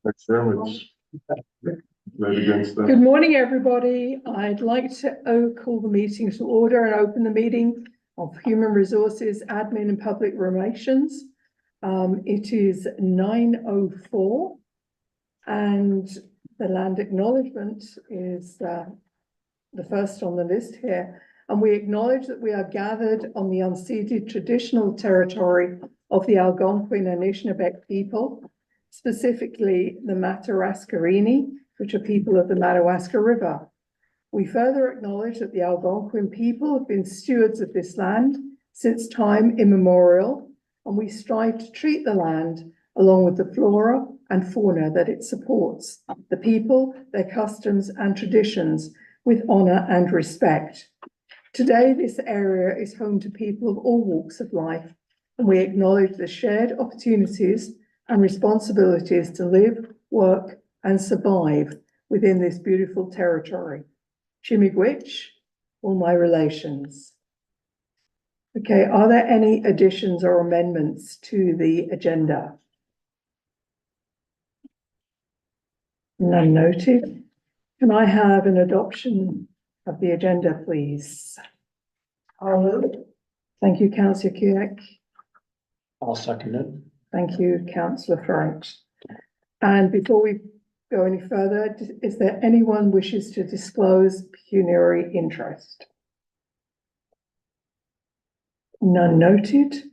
Thanks very much. Right against that. Good morning, everybody. I'd like to call the meeting to order and open the meeting of Human Resources, Admin and Public Relations. It is 9:04 and the land acknowledgement is the first on the list here. And we acknowledge that we are gathered on the unceded traditional territory of the Algonquin and Anishinaabe people, specifically the Mataraskarini, which are people of the Madawaska River. We further acknowledge that the Algonquin people have been stewards of this land since time immemorial, and we strive to treat the land along with the flora and fauna that it supports, the people, their customs and traditions with honour and respect. Today, this area is home to people of all walks of life, and we acknowledge the shared opportunities and responsibilities to live, work, and survive within this beautiful territory. Chimigwich, all my relations. Okay, are there any additions or amendments to the agenda? None noted. Can I have an adoption of the agenda, please? I'll move. Thank you, Councillor Kunek. I'll second it. Thank you, Councillor Franks. And before we go any further, is there anyone wishes to disclose pecuniary interest? None noted.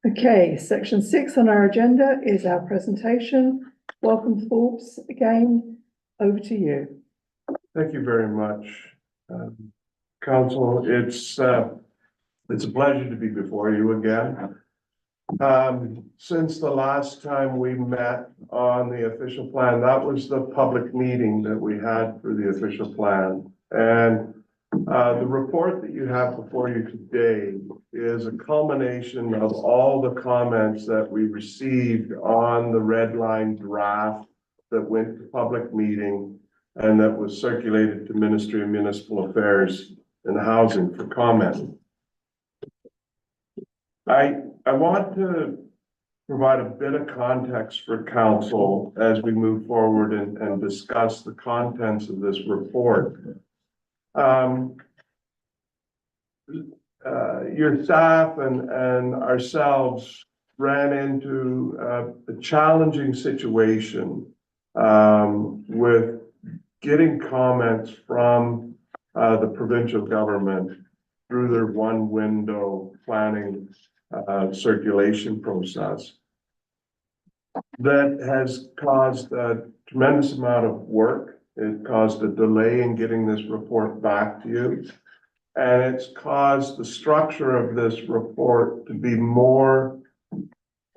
Okay, section 6 on our agenda is our presentation. Welcome, Forbes, again, over to you. Thank you very much, Council. It's a pleasure to be before you again. Since the last time we met on the official plan, that was the public meeting that we had for the official plan. And the report that you have before you today is a culmination of all the comments that we received on the red line draft that went to public meeting and that was circulated to Ministry of Municipal Affairs and Housing for comment. I want to provide a bit of context for council as we move forward and discuss the contents of this report. Your staff and ourselves ran into a challenging situation with getting comments from the provincial government through their one window planning circulation process that has caused a tremendous amount of work. It caused a delay in getting this report back to you. And it's caused the structure of this report to be more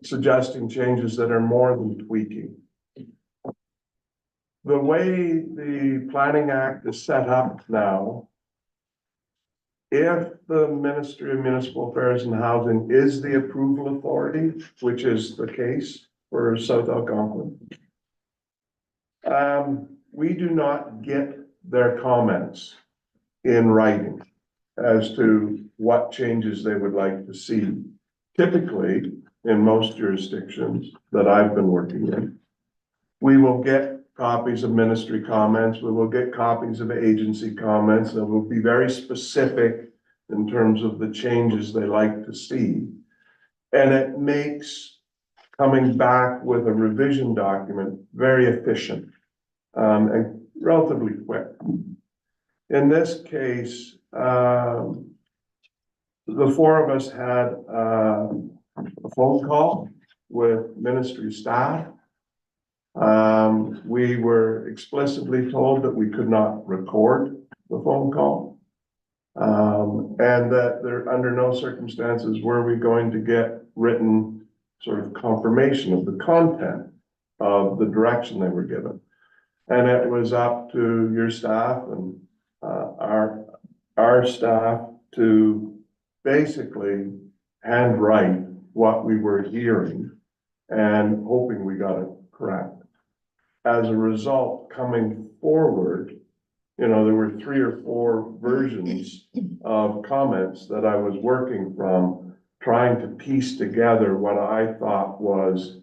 suggesting changes that are more than tweaking. The way the Planning Act is set up now, if the Ministry of Municipal Affairs and Housing is the approval authority, which is the case for South Algonquin, we do not get their comments in writing as to what changes they would like to see. Typically, in most jurisdictions that I've been working in, we will get copies of ministry comments, we will get copies of agency comments that will be very specific in terms of the changes they like to see. And it makes coming back with a revision document very efficient and relatively quick. In this case, the four of us had a phone call with ministry staff. We were explicitly told that we could not record the phone call, and that there, under no circumstances were we going to get written sort of confirmation of the content of the direction they were given. And it was up to your staff and our staff to basically handwrite what we were hearing and hoping we got it correct. As a result, coming forward, you know, there were 3 or 4 versions of comments that I was working from, trying to piece together what I thought was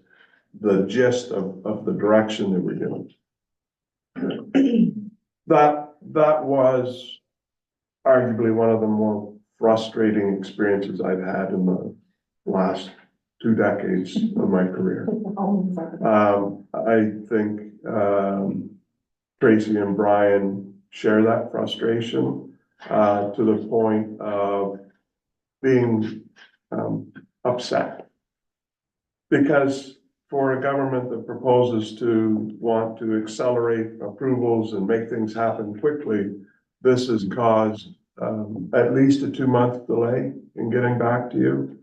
the gist of the direction that we're doing. That was arguably one of the more frustrating experiences I've had in the last 2 decades of my career. I think, Tracy and Brian share that frustration, to the point of being, upset. Because for a government that proposes to want to accelerate approvals and make things happen quickly, this has caused, at least a 2-month delay in getting back to you.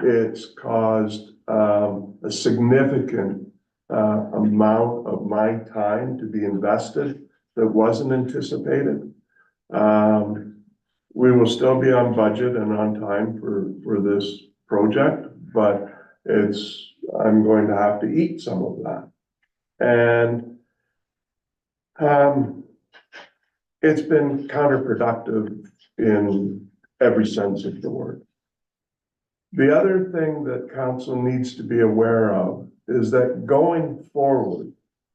It's caused, a significant, amount of my time to be invested that wasn't anticipated. We will still be on budget and on time for this project, but I'm going to have to eat some of that. And it's been counterproductive in every sense of the word. The other thing that council needs to be aware of is that going forward,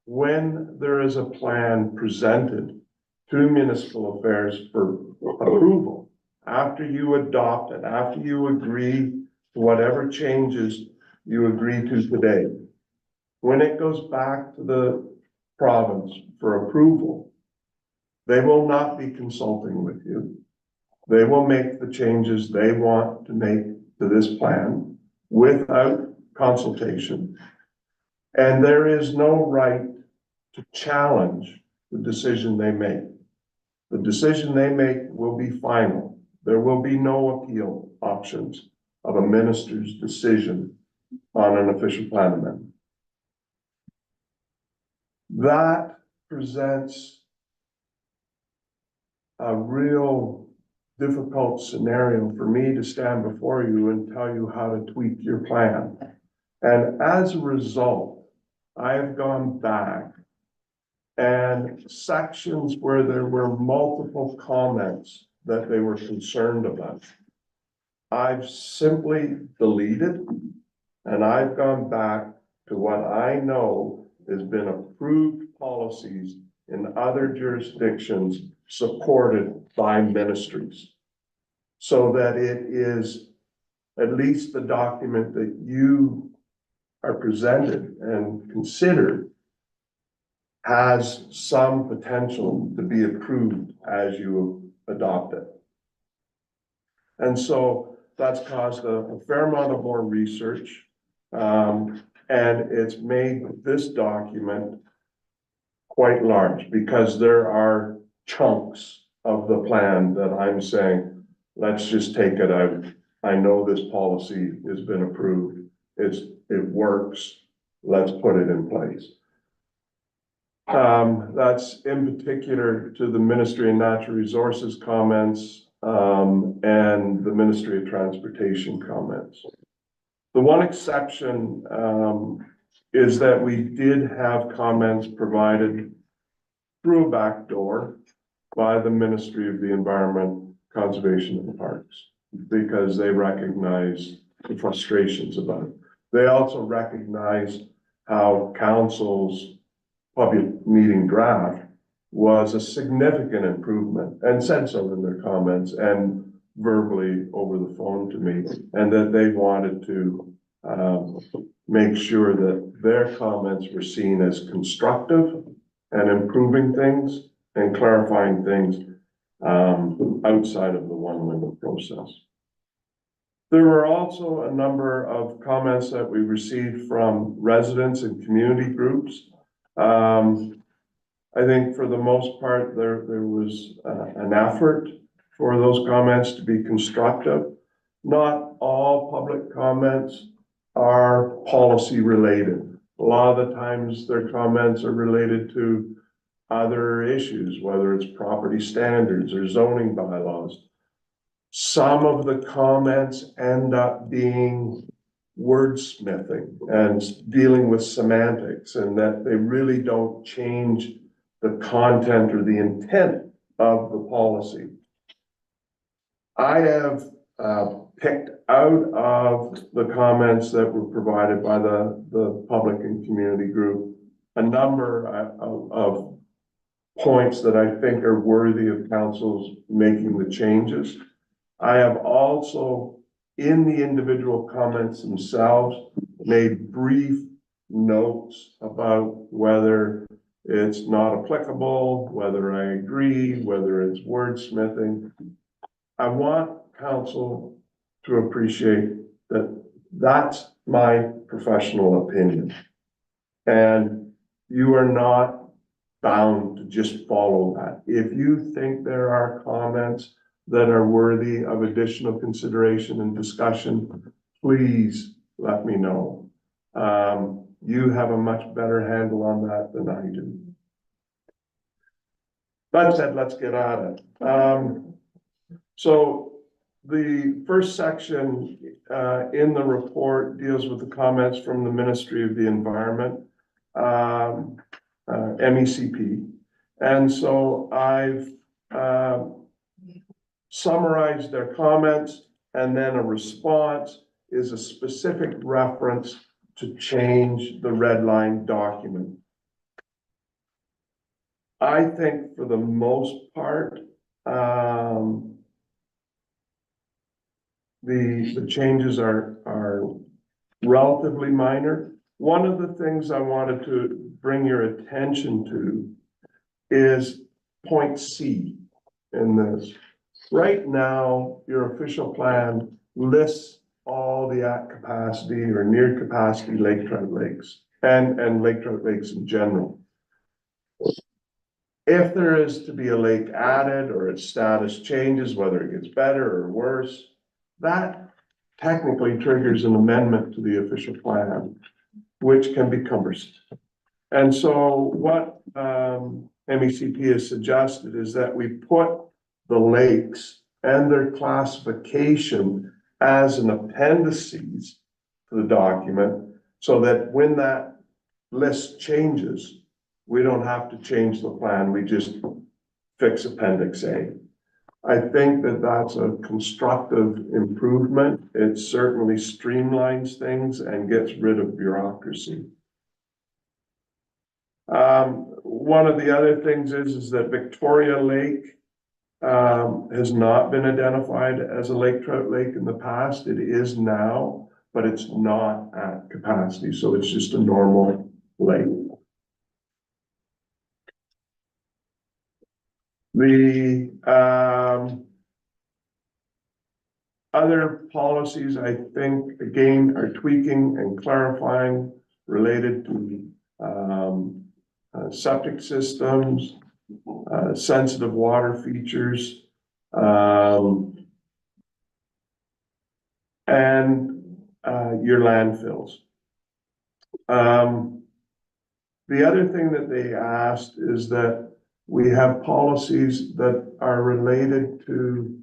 when there is a plan presented to municipal affairs for approval, after you adopt it, after you agree to whatever changes you agree to today, when it goes back to the province for approval, they will not be consulting with you. They will make the changes they want to make to this plan without consultation. And there is no right to challenge the decision they make. The decision they make will be final. There will be no appeal options of a minister's decision on an official plan amendment. That presents a real difficult scenario for me to stand before you and tell you how to tweak your plan. And as a result, I have gone back and sections where there were multiple comments that they were concerned about, I've simply deleted, and I've gone back to what I know has been approved policies in other jurisdictions supported by ministries, so that it is at least the document that you are presented and considered has some potential to be approved as you adopt it. And so that's caused a fair amount of more research, and it's made this document quite large because there are chunks of the plan that I'm saying, let's just take it out. I know this policy has been approved. It works. Let's put it in place. That's in particular to the Ministry of Natural Resources comments, and the Ministry of Transportation comments. The one exception, is that we did have comments provided through a back door by the Ministry of the Environment, Conservation and Parks, because they recognize the frustrations about it. They also recognize how council's public meeting draft was a significant improvement, and said so in their comments and verbally over the phone to me, and that they wanted to make sure that their comments were seen as constructive and improving things and clarifying things outside of the one-window process. There were also a number of comments that we received from residents and community groups. I think for the most part, there was an effort for those comments to be constructive. Not all public comments are policy related. A lot of the times their comments are related to other issues, whether it's property standards or zoning bylaws. Some of the comments end up being wordsmithing and dealing with semantics, and that they really don't change the content or the intent of the policy. I have picked out of the comments that were provided by the public and community group, a number of points that I think are worthy of council's making the changes. I have also, in the individual comments themselves, made brief notes about whether it's not applicable, whether I agree, whether it's wordsmithing. I want council to appreciate that that's my professional opinion. And you are not bound to just follow that. If you think there are comments that are worthy of additional consideration and discussion, please let me know. You have a much better handle on that than I do. That said, let's get at it. So the first section in the report deals with the comments from the Ministry of the Environment, MECP. And so I've summarized their comments, and then a response is a specific reference to change the red line document. I think for the most part, the changes are relatively minor. One of the things I wanted to bring your attention to is point C in this. Right now, your official plan lists all the at capacity or near capacity lake trout lakes and lake trout lakes in general. If there is to be a lake added or its status changes, whether it gets better or worse, that technically triggers an amendment to the official plan, which can be cumbersome. And so what MECP has suggested is that we put the lakes and their classification as an appendices to the document, so that when that list changes, we don't have to change the plan, we just fix Appendix A. I think that that's a constructive improvement. It certainly streamlines things and gets rid of bureaucracy. One of the other things is that Victoria Lake has not been identified as a lake trout lake in the past. It is now, but it's not at capacity, so it's just a normal lake. The other policies, I think, again, are tweaking and clarifying related to septic systems, sensitive water features, and your landfills. The other thing that they asked is that we have policies that are related to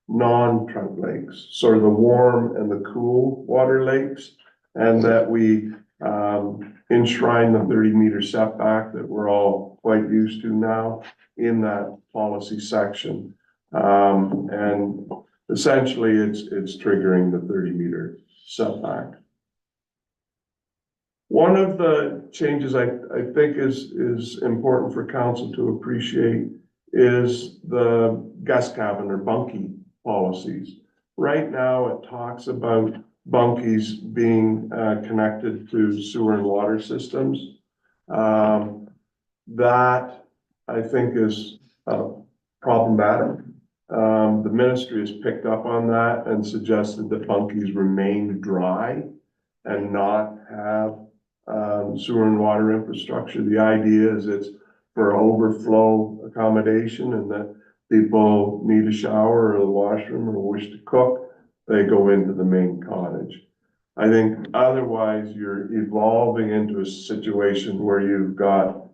non-trout lakes, sort of the warm and the cool water lakes, and that we enshrine the 30-meter setback that we're all quite used to now in that policy section. And essentially it's triggering the 30-meter setback. One of the changes I think is important for council to appreciate is the guest cabin or bunkie policies. Right now, it talks about bunkies being connected to sewer and water systems. That I think is problematic. The ministry has picked up on that and suggested that bunkies remain dry and not have sewer and water infrastructure. The idea is it's for overflow accommodation, and that people need a shower or a washroom or wish to cook, they go into the main cottage. I think otherwise you're evolving into a situation where you've got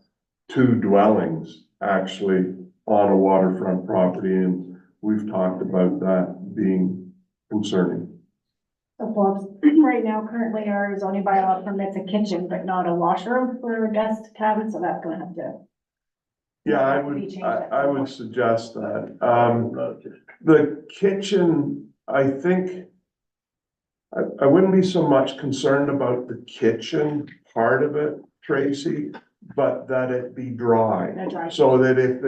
two dwellings actually on a waterfront property, and we've talked about that being concerning. So Bob's, right now, currently our zoning bylaw permits a kitchen, but not a washroom for a guest cabin, so that's gonna have to. Yeah, I would suggest that. The kitchen, I think I wouldn't be so much concerned about the kitchen part of it, Tracy, but that it be dry. Dry. So that if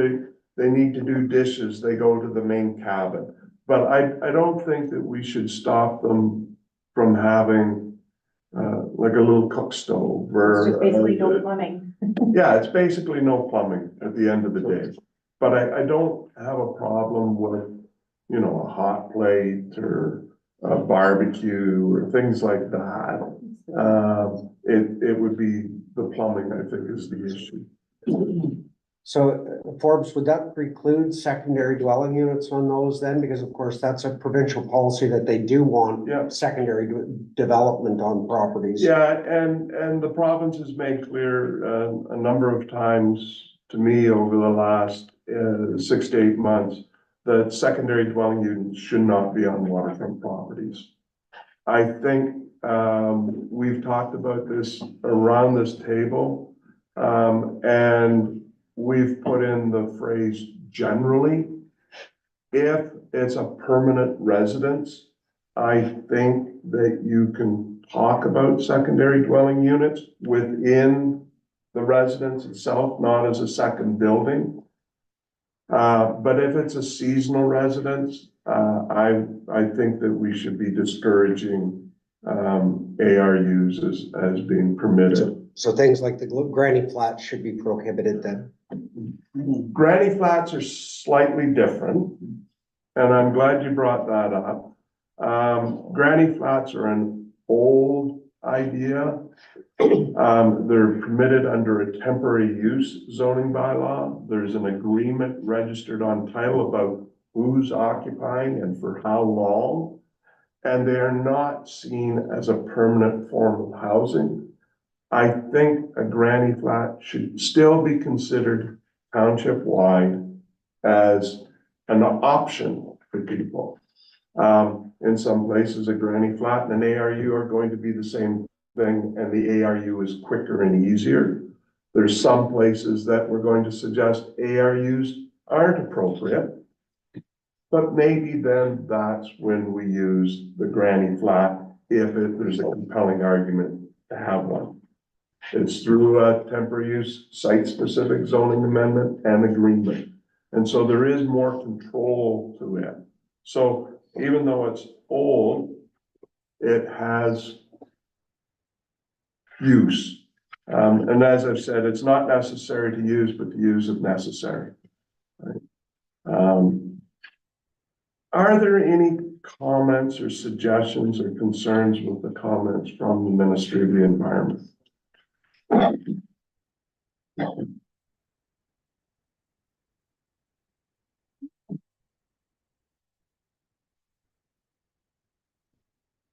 they need to do dishes, they go to the main cabin. But I don't think that we should stop them from having, like a little cook stove It's just basically no or. plumbing. Yeah, it's basically no plumbing at the end of the day. But I don't have a problem with, you know, a hot plate or a barbecue or things like that. It would be the plumbing, I think, is the issue. So Forbes, would that preclude secondary dwelling units on those then? Because of course, that's a provincial policy that they do want Yeah. secondary development on properties. Yeah, and the province has made clear, a number of times to me over the last, 6 to 8 months, that secondary dwelling units should not be on waterfront properties. I think, we've talked about this around this table, and we've put in the phrase generally. If it's a permanent residence, I think that you can talk about secondary dwelling units within the residence itself, not as a second building. But if it's a seasonal residence, I think that we should be discouraging, ARUs as being permitted. So things like the granny flats should be prohibited then. Granny flats are slightly different, and I'm glad you brought that up. Granny flats are an old idea. They're permitted under a temporary use zoning bylaw. There's an agreement registered on title about who's occupying and for how long. And they are not seen as a permanent form of housing. I think a granny flat should still be considered township-wide as an option for people. In some places, a granny flat and an ARU are going to be the same thing, and the ARU is quicker and easier. There's some places that we're going to suggest ARUs aren't appropriate. But maybe then that's when we use the granny flat, if there's a compelling argument to have one. It's through a temporary use, site-specific zoning amendment and agreement. And so there is more control to it. So even though it's old, it has use. And as I've said, it's not necessary to use, but to use if necessary. Right? Are there any comments or suggestions or concerns with the comments from the Ministry of the Environment?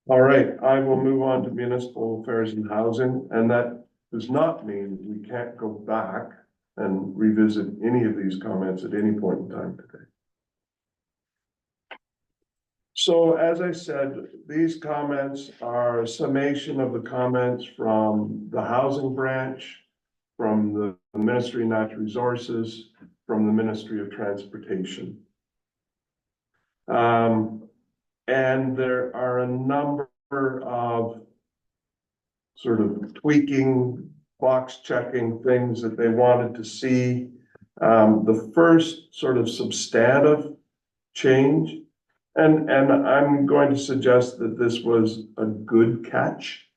All right, I will move on to municipal affairs and housing, and that does not mean we can't go back and revisit any of these comments at any point in time today. So as I said, these comments are a summation of the comments from the housing branch, from the Ministry of Natural Resources, from the Ministry of Transportation. And there are a number of sort of tweaking, box checking things that they wanted to see. The first sort of substantive change, and I'm going to suggest that this was a good catch,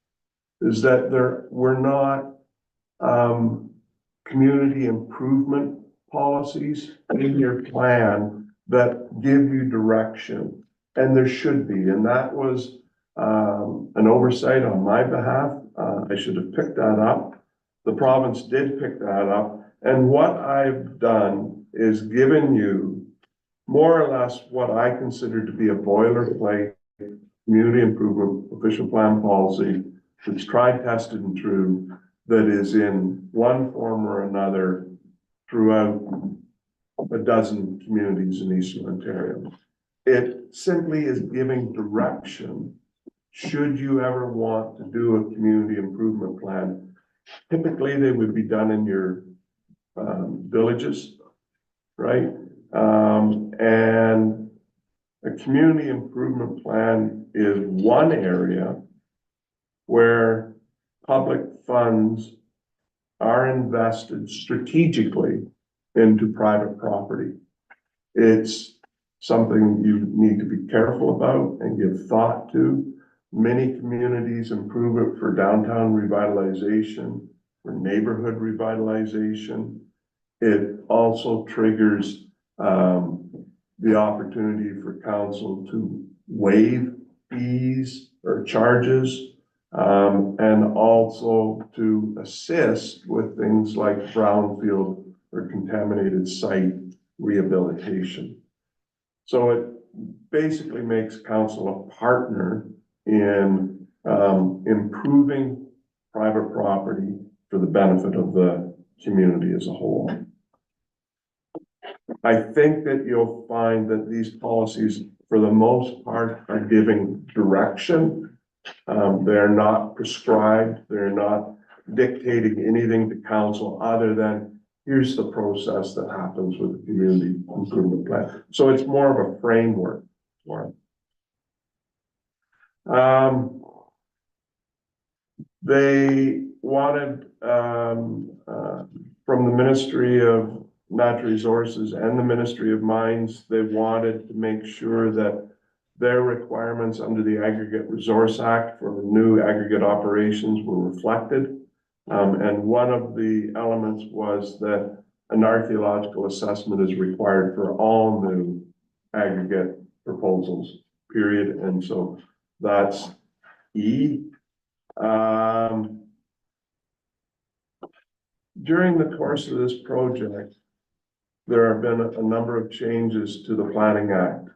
is that there were not community improvement policies in your plan that give you direction, and there should be, and that was an oversight on my behalf. I should have picked that up. The province did pick that up, and what I've done is given you more or less what I consider to be a boilerplate community improvement official plan policy that's tried, tested, and true, that is in one form or another throughout a dozen communities in Eastern Ontario. It simply is giving direction. Should you ever want to do a community improvement plan, typically they would be done in your villages, right? And a community improvement plan is one area where public funds are invested strategically into private property. It's something you need to be careful about and give thought to. Many communities improve it for downtown revitalization, for neighborhood revitalization. It also triggers the opportunity for council to waive fees or charges, and also to assist with things like brownfield or contaminated site rehabilitation. So it basically makes council a partner in improving private property for the benefit of the community as a whole. I think that you'll find that these policies, for the most part, are giving direction. They're not prescribed, they're not dictating anything to council other than here's the process that happens with the community improvement plan. So it's more of a framework for it. They wanted, from the Ministry of Natural Resources and the Ministry of Mines, they wanted to make sure that their requirements under the Aggregate Resource Act for new aggregate operations were reflected. And one of the elements was that an archaeological assessment is required for all new aggregate proposals, period. And so that's E. During the course of this project, there have been a number of changes to the Planning Act.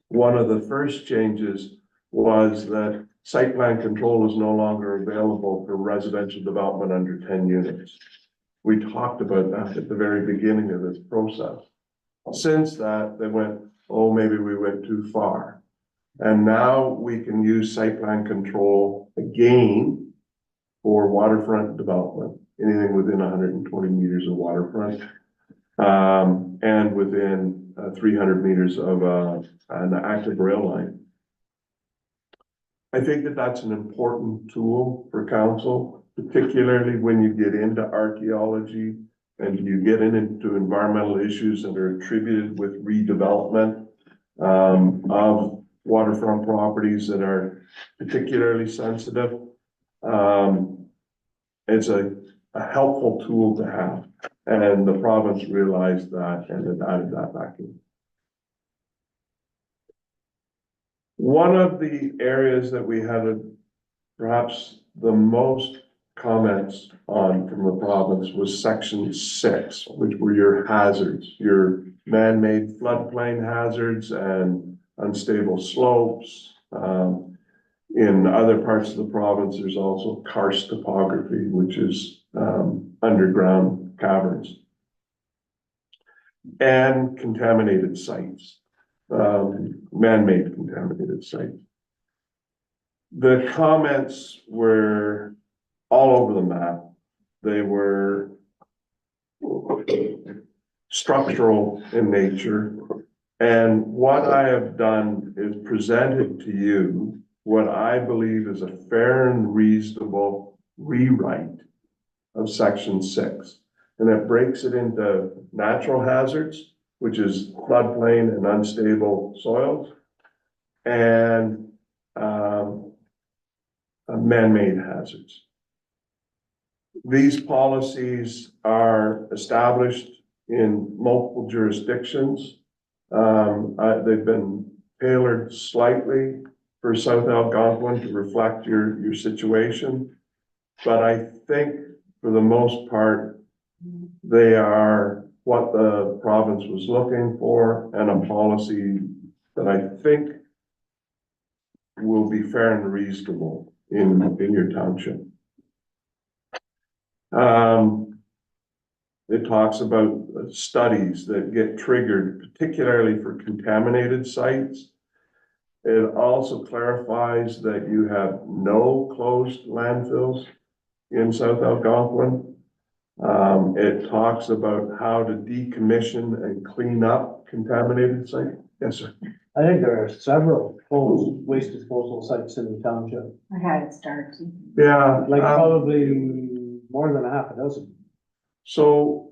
One of the first changes was that site plan control is no longer available for residential development under 10 units. We talked about that at the very beginning of this process. Since that, they went, oh, maybe we went too far. And now we can use site plan control again for waterfront development, anything within 120 meters of waterfront, and within 300 meters of an active rail line. I think that that's an important tool for council, particularly when you get into archaeology and you get into environmental issues that are attributed with redevelopment of waterfront properties that are particularly sensitive. It's a helpful tool to have, and the province realized that and it added that back in. One of the areas that we had perhaps the most comments on from the province was section 6, which were your hazards, your man-made floodplain hazards and unstable slopes. In other parts of the province, there's also karst topography, which is underground caverns, and contaminated sites, man-made contaminated sites. The comments were all over the map. They were structural in nature. And what I have done is presented to you what I believe is a fair and reasonable rewrite of section 6. And it breaks it into natural hazards, which is floodplain and unstable soils, and man-made hazards. These policies are established in multiple jurisdictions. They've been tailored slightly for South Algonquin to reflect your situation. But I think for the most part, they are what the province was looking for, and a policy that I think will be fair and reasonable in your township. It talks about studies that get triggered, particularly for contaminated sites. It also clarifies that you have no closed landfills in South Algonquin. It talks about how to decommission and clean up contaminated sites. Yes, sir. I think there are several closed waste disposal sites in the township, I had it start. Yeah. like probably more than a half a dozen. So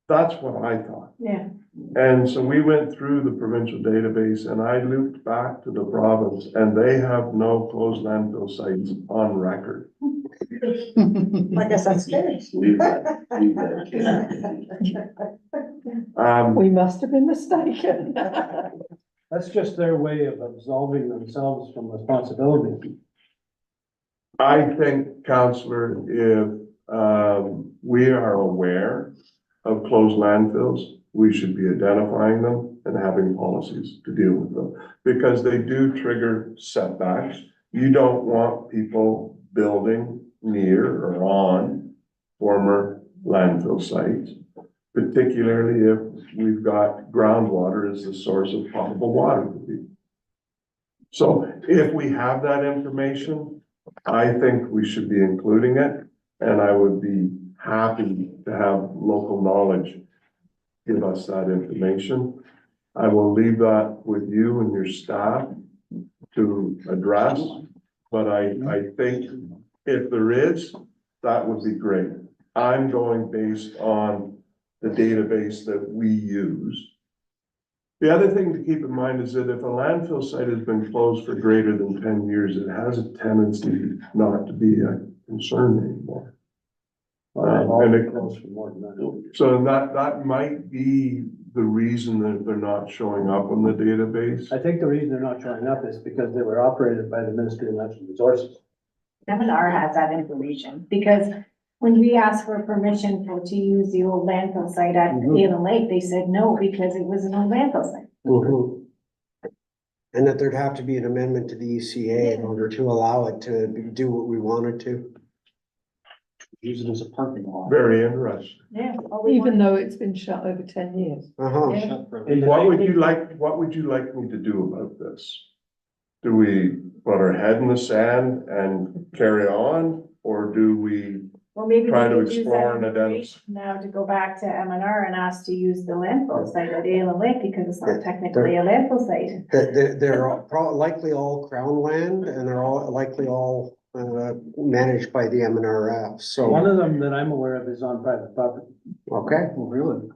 that's what I thought. Yeah. And so we went through the provincial database and I looped back to the province and they have no closed landfill sites on record. I guess that's good. We must have been mistaken. That's just their way of absolving themselves from responsibility. I think, Counselor, if, we are aware of closed landfills, we should be identifying them and having policies to deal with them. Because they do trigger setbacks. You don't want people building near or on former landfill sites, particularly if we've got groundwater as the source of potable water for people. So if we have that information, I think we should be including it, and I would be happy to have local knowledge give us that information. I will leave that with you and your staff to address, but I think if there is, that would be great. I'm going based on the database that we use. The other thing to keep in mind is that if a landfill site has been closed for greater than 10 years, it has a tendency not to be a concern anymore. And it- Close for more than that. So that might be the reason that they're not showing up on the database. I think the reason they're not showing up is because they were operated by the Ministry of Natural Resources. M&R has that information, because when we asked for permission to use the old landfill site at Mhm. Galen Lake, they said no, because it was an old landfill site. Mhm. And that there'd have to be an amendment to the ECA in order to allow it to do what we wanted to. Use it as a parking lot. Very interesting. Yeah. all we Even want- though it's been shut over 10 years. Uh-huh. Yeah. What would you like me to do about this? Do we put our head in the sand and carry on, or do we Well, maybe we try to could use explore that and identify? information now to go back to M&R and ask to use the landfill site at Galen Lake, because it's Yeah, not technically a landfill site. They're likely all crown land and they're all likely all managed by the MNRF, One so, of them that I'm aware of is on private property. okay. Oh, really?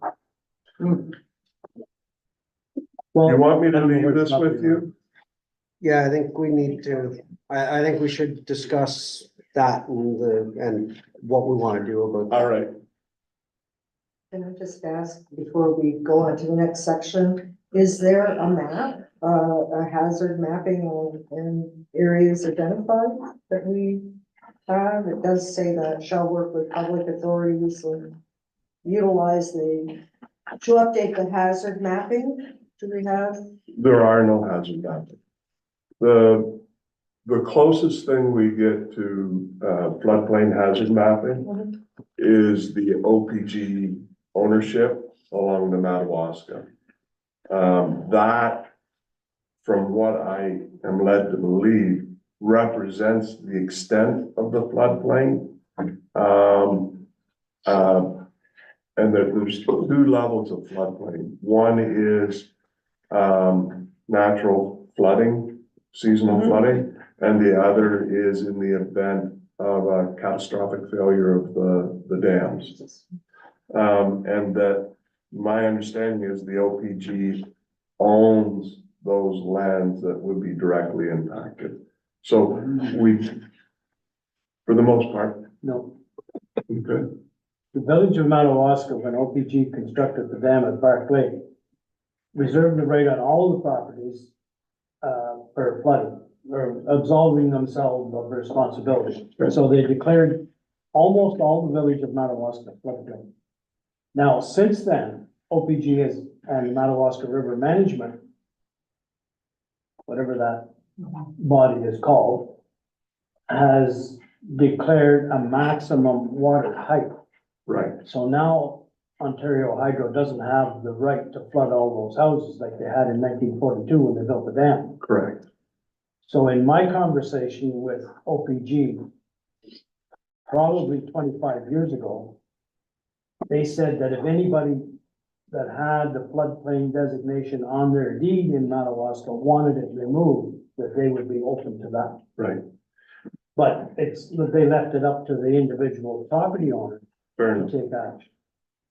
You want me to leave this with you? Yeah, I think we need to, I think we should discuss that and what we wanna do about that. All right, Can I just ask, before we go on to the next section, is there a map, a hazard mapping and areas identified that we have? It does say that shall work with public authorities and utilize to update the hazard mapping. Do we have? there are no hazard mapping. The closest thing we get to floodplain hazard mapping is the OPG ownership along the Madawaska. That, from what I am led to believe, represents the extent of the floodplain. And there's two levels of floodplain. One is natural flooding, seasonal flooding, and the other is in the event of a catastrophic failure of the dams. And that my understanding is the OPG owns those lands that would be directly impacted. So we, for the most part, No, okay, the village of Madawaska, when OPG constructed the dam at Park Lake, reserved the right on all the properties, for flooding, or absolving themselves of responsibility. Right. So they declared almost all the village of Madawaska floodplain. Now, since then, OPG has, and Madawaska River Management, whatever that body is called, has declared a maximum water height. right, So now Ontario Hydro doesn't have the right to flood all those houses like they had in 1942 when they built the dam. correct. So in my conversation with OPG, probably 25 years ago, they said that if anybody that had the floodplain designation on their deed in Madawaska wanted it removed, that they would be open to that. Right, But they left it up to the individual property owner fair to enough. take action.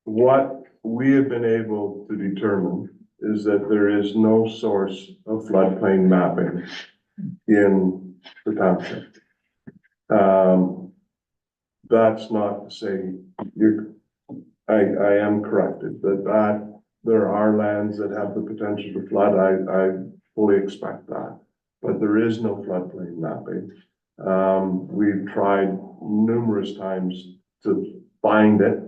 What we have been able to determine is that there is no source of floodplain mapping in the township. That's not to say I am corrected, that there are lands that have the potential to flood. I fully expect that, but there is no floodplain mapping. We've tried numerous times to find it,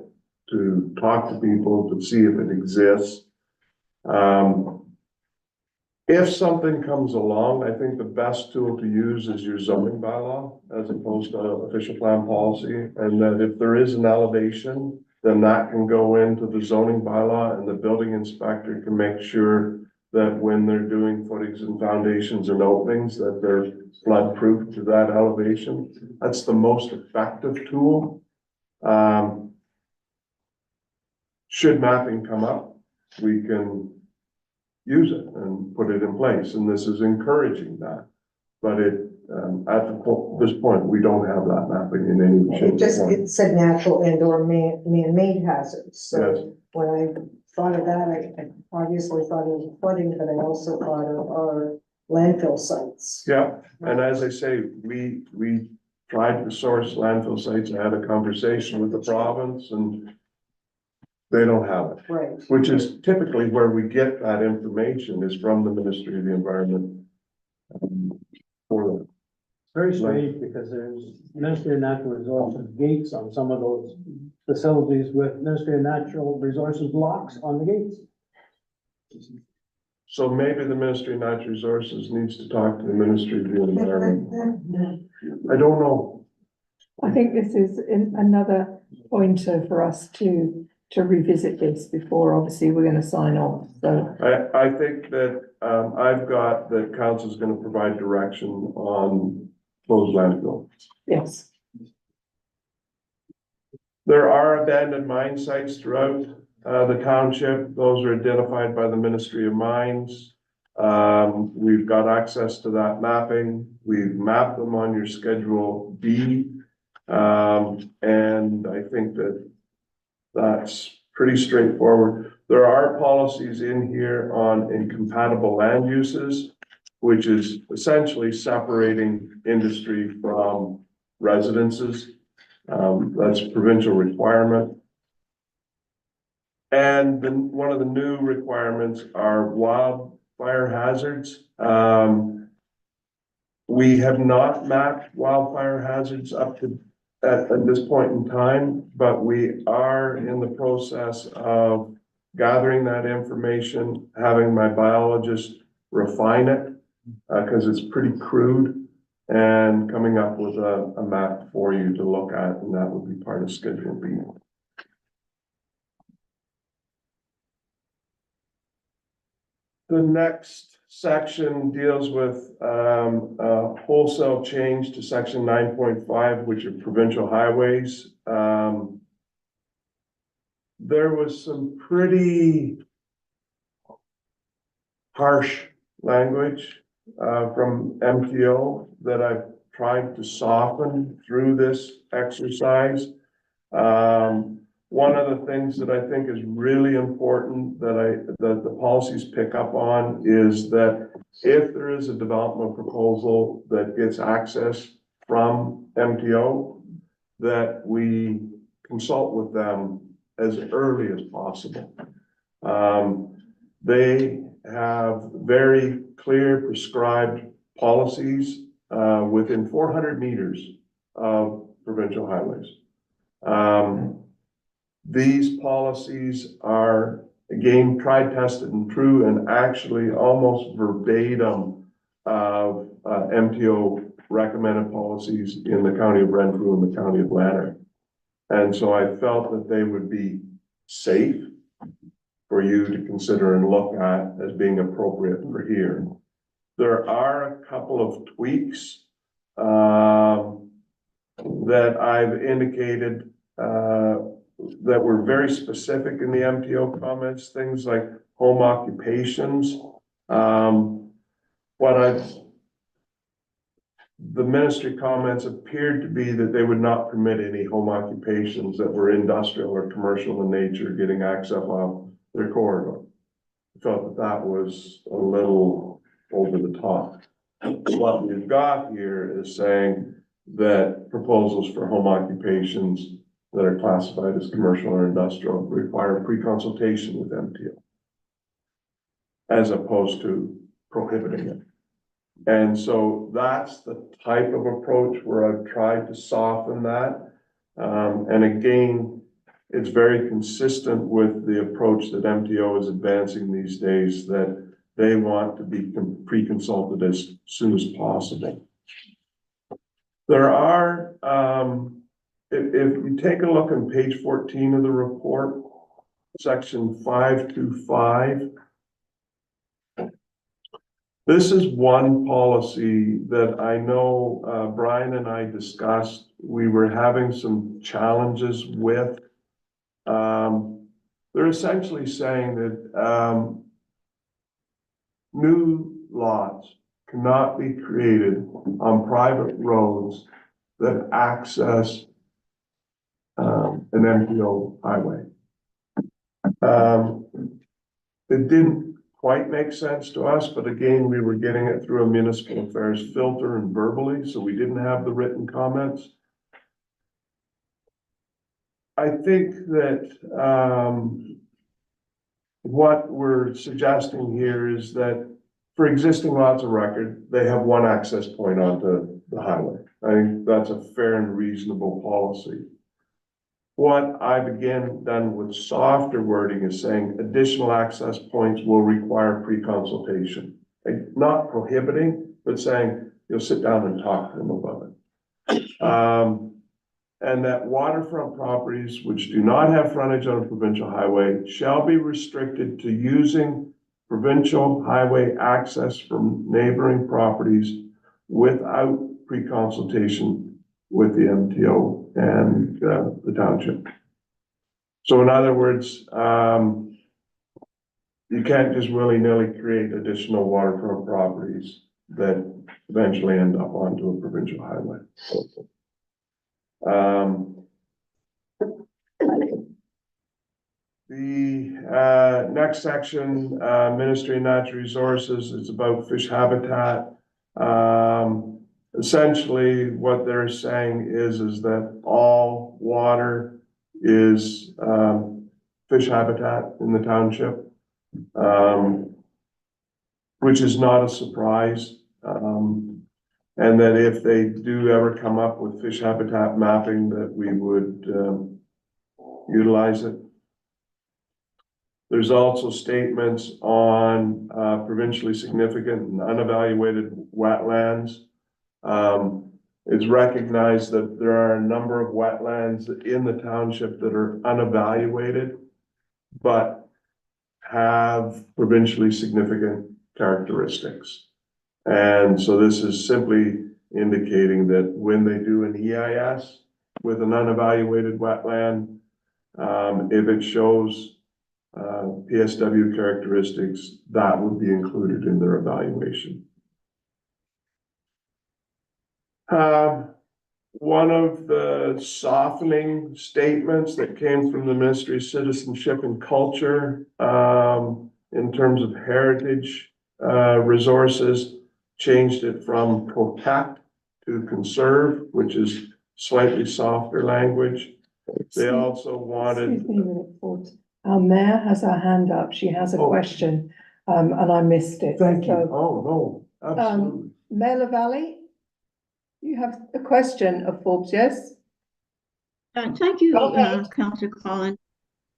to talk to people, to see if it exists. If something comes along, I think the best tool to use is your zoning bylaw as opposed to official plan policy. And that if there is an elevation, then that can go into the zoning bylaw and the building inspector can make sure that when they're doing footings and foundations and openings, that they're flood proof to that elevation. That's the most effective tool. Should mapping come up, we can use it and put it in place, and this is encouraging that. But this point, we don't have that mapping in any way, shape, or form. It said natural and or man-made hazards, Yes. so when I thought of that, I obviously thought of flooding, but I also thought of our landfill sites. Yeah, and as I say, we tried to source landfill sites. I had a conversation with the province and they don't have it, Right. which is typically where we get that information is from the Ministry of the Environment. For them. Very strange because there's Ministry of Natural Resources gates on some of those facilities with Ministry of Natural Resources locks on the gates. So maybe the Ministry of Natural Resources needs to talk to the Ministry of the Environment. I don't know. I think this is another pointer for us to revisit this before, obviously, we're gonna sign off, so. I think that, I've got that council's gonna provide direction on closed landfill. Yes, There are abandoned mine sites throughout, the township. Those are identified by the Ministry of Mines. We've got access to that mapping. We've mapped them on your Schedule B. And I think that that's pretty straightforward. There are policies in here on incompatible land uses, which is essentially separating industry from residences. That's a provincial requirement. And then one of the new requirements are wildfire hazards. We have not mapped wildfire hazards up to at this point in time, but we are in the process of gathering that information, having my biologist refine it, because it's pretty crude, and coming up with a map for you to look at, and that would be part of Schedule B. The next section deals with wholesale change to section 9.5, which are provincial highways. There was some pretty harsh language from MTO that I've tried to soften through this exercise. One of the things that I think is really important that the policies pick up on is that if there is a development proposal that gets access from MTO, that we consult with them as early as possible. They have very clear prescribed policies within 400 meters of provincial highways. These policies are, again, tried, tested, and true, and actually almost verbatim of MTO recommended policies in the county of Renfrew and the county of Lanark. And so I felt that they would be safe for you to consider and look at as being appropriate for here. There are a couple of tweaks that I've indicated that were very specific in the MTO comments, things like home occupations. The ministry comments appeared to be that they would not permit any home occupations that were industrial or commercial in nature getting access off their corridor. I felt that that was a little over the top. What we've got here is saying that proposals for home occupations that are classified as commercial or industrial require pre-consultation with MTO, as opposed to prohibiting it. And so that's the type of approach where I've tried to soften that. And again, it's very consistent with the approach that MTO is advancing these days, that they want to be pre-consulted as soon as possible. There are, if you take a look on page 14 of the report, section 525, this is one policy that I know Brian and I discussed. We were having some challenges with. They're essentially saying that new lots cannot be created on private roads that access an MPO highway. It didn't quite make sense to us, but again, we were getting it through a municipal affairs filter and verbally, so we didn't have the written comments. I think that what we're suggesting here is that for existing lots of record, they have one access point onto the highway. I think that's a fair and reasonable policy. What I've again done with softer wording is saying additional access points will require pre-consultation. Like not prohibiting, but saying you'll sit down and talk to them about it. And that waterfront properties which do not have frontage on a provincial highway shall be restricted to using provincial highway access from neighboring properties without pre-consultation with the MTO and the township. So in other words, you can't just willy-nilly create additional waterfront properties that eventually end up onto a provincial highway. The next section, Ministry of Natural Resources, is about fish habitat. Essentially, what they're saying is that all water is fish habitat in the township, which is not a surprise. And that if they do ever come up with fish habitat mapping, that we would utilize it. There's also statements on provincially significant and unevaluated wetlands. It's recognized that there are a number of wetlands in the township that are unevaluated, but have provincially significant characteristics. And so this is simply indicating that when they do an EIS with an unevaluated wetland, if it shows PSW characteristics, that would be included in their evaluation. One of the softening statements that came from the Ministry of Citizenship and Culture in terms of heritage resources changed it from protect to conserve, which is slightly softer language. They also wanted. Excuse me a minute, Forbes. Our mayor has her hand up. She has a question, and I missed it. Thank you. So, Oh, no, absolutely. Mayor LaValle, you have a question of Forbes, yes? Thank you, Okay. Councillor Collins.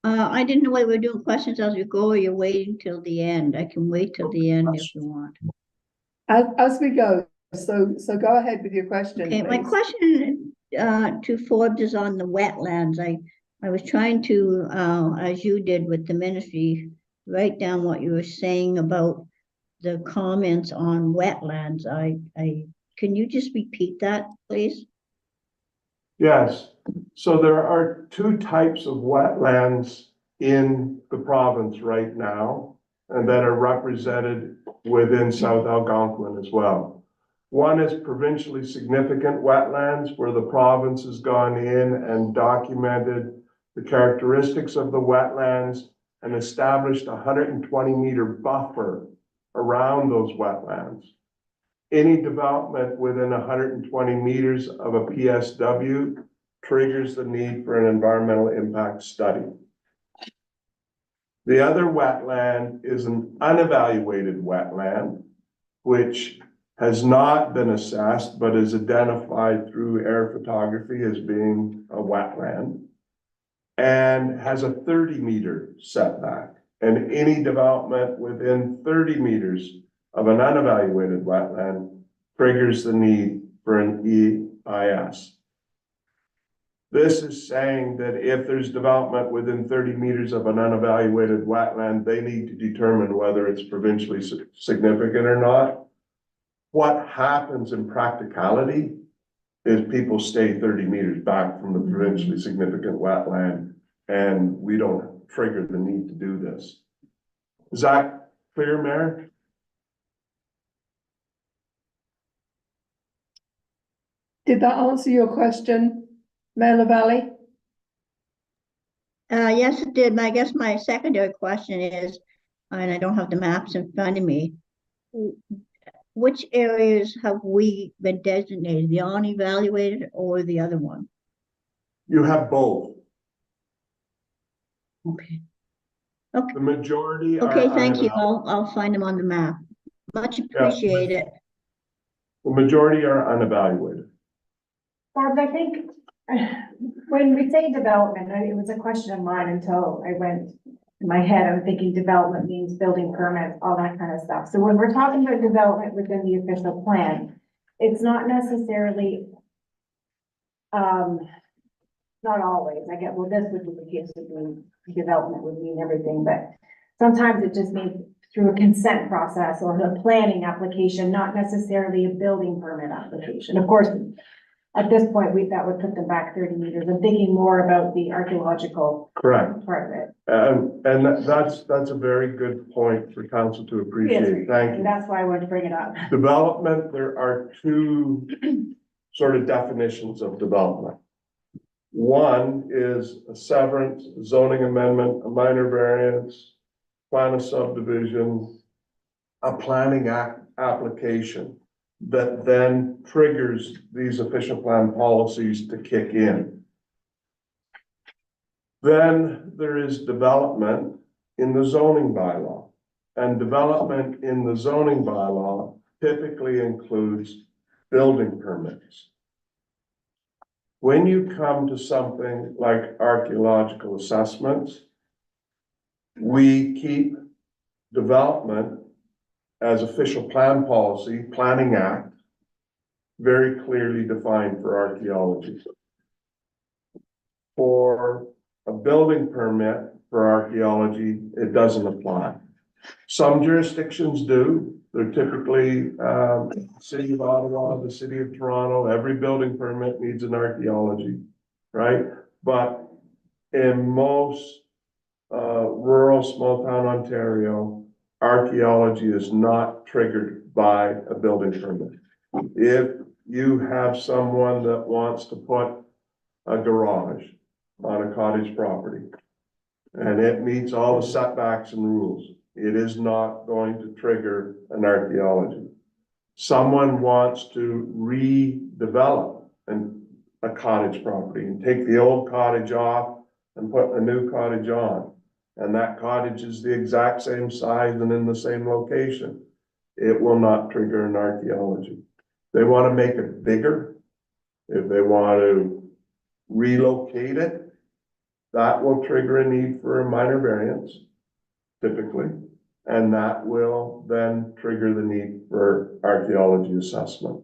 I didn't know whether we're doing questions as we go or you're waiting till the end. I can wait till the end if you want. As we go, so go ahead with your question, Okay, my please. question to Forbes is on the wetlands. I was trying to, as you did with the ministry, write down what you were saying about the comments on wetlands. Can you just repeat that, please? Yes, so there are two types of wetlands in the province right now, and that are represented within South Algonquin as well. One is provincially significant wetlands, where the province has gone in and documented the characteristics of the wetlands and established a 120-meter buffer around those wetlands. Any development within 120 meters of a PSW triggers the need for an environmental impact study. The other wetland is an unevaluated wetland, which has not been assessed, but is identified through air photography as being a wetland, and has a 30-meter setback. And any development within 30 meters of an unevaluated wetland triggers the need for an EIS. This is saying that if there's development within 30 meters of an unevaluated wetland, they need to determine whether it's provincially significant or not. What happens in practicality is people stay 30 meters back from the provincially significant wetland, and we don't trigger the need to do this. Is that clear, Mayor? Did that answer your question, Mayor LaValle? Yes, it did. I guess my secondary question is, and I don't have the maps in front of me, which areas have we been designated, the unevaluated or the other one? You have both. Okay. The majority are. Okay, thank you. I'll find them on the map. Much appreciated. The majority are unevaluated. Barb, I think when we say development, it was a question of mine until I went in my head, I'm thinking development means building permits, all that kind of stuff. So when we're talking about development within the official plan, it's not necessarily, not always. I get, well, this would be the case with development would mean everything, but sometimes it just means through a consent process or a planning application, not necessarily a building permit application. Of course, at this point, that would put them back 30 meters. I'm thinking more about the archaeological Correct. part of it. And that's a very good point for council to appreciate. Thank you. And that's why I wanted to bring it up. Development, there are two sort of definitions of development. One is a severance, zoning amendment, a minor variance, plan of subdivision, a planning application that then triggers these official plan policies to kick in. Then there is development in the zoning bylaw, and development in the zoning bylaw typically includes building permits. When you come to something like archaeological assessments, we keep development as official plan policy, planning act, very clearly defined for archaeology. For a building permit for archaeology, it doesn't apply. Some jurisdictions do. They're typically City of Ottawa, the City of Toronto. Every building permit needs an archaeology, right? But in most rural small town Ontario, archaeology is not triggered by a building permit. If you have someone that wants to put a garage on a cottage property and it meets all the setbacks and rules, it is not going to trigger an archaeology. Someone wants to redevelop a cottage property and take the old cottage off and put a new cottage on, and that cottage is the exact same size and in the same location, it will not trigger an archaeology. They want to make it bigger. If they want to relocate it, that will trigger a need for a minor variance, typically, and that will then trigger the need for archaeology assessment.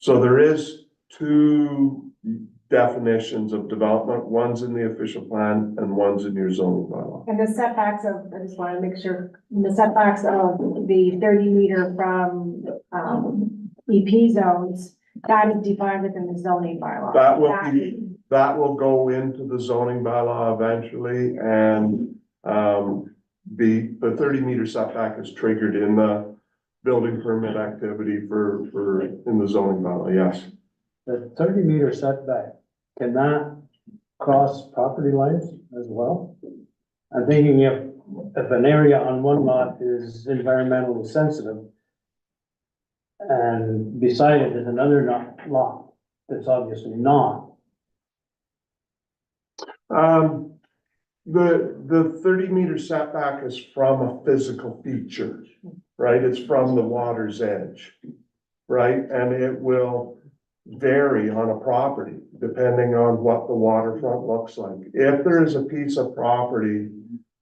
So there is two definitions of development. One's in the official plan and one's in your zoning bylaw. And the setbacks of, I just want to make sure, the setbacks of the 30 meter from EP zones That is defined within the zoning bylaw. That will go into the zoning bylaw eventually and, the 30-meter setback is triggered in the building permit activity for, in the zoning bylaw, yes. The 30-meter setback, can that cross property lines as well? I'm thinking if an area on one lot is environmentally sensitive and beside it is another lot that's obviously not. The 30-meter setback is from a physical feature, right? It's from the water's edge, right? And it will vary on a property depending on what the waterfront looks like. If there is a piece of property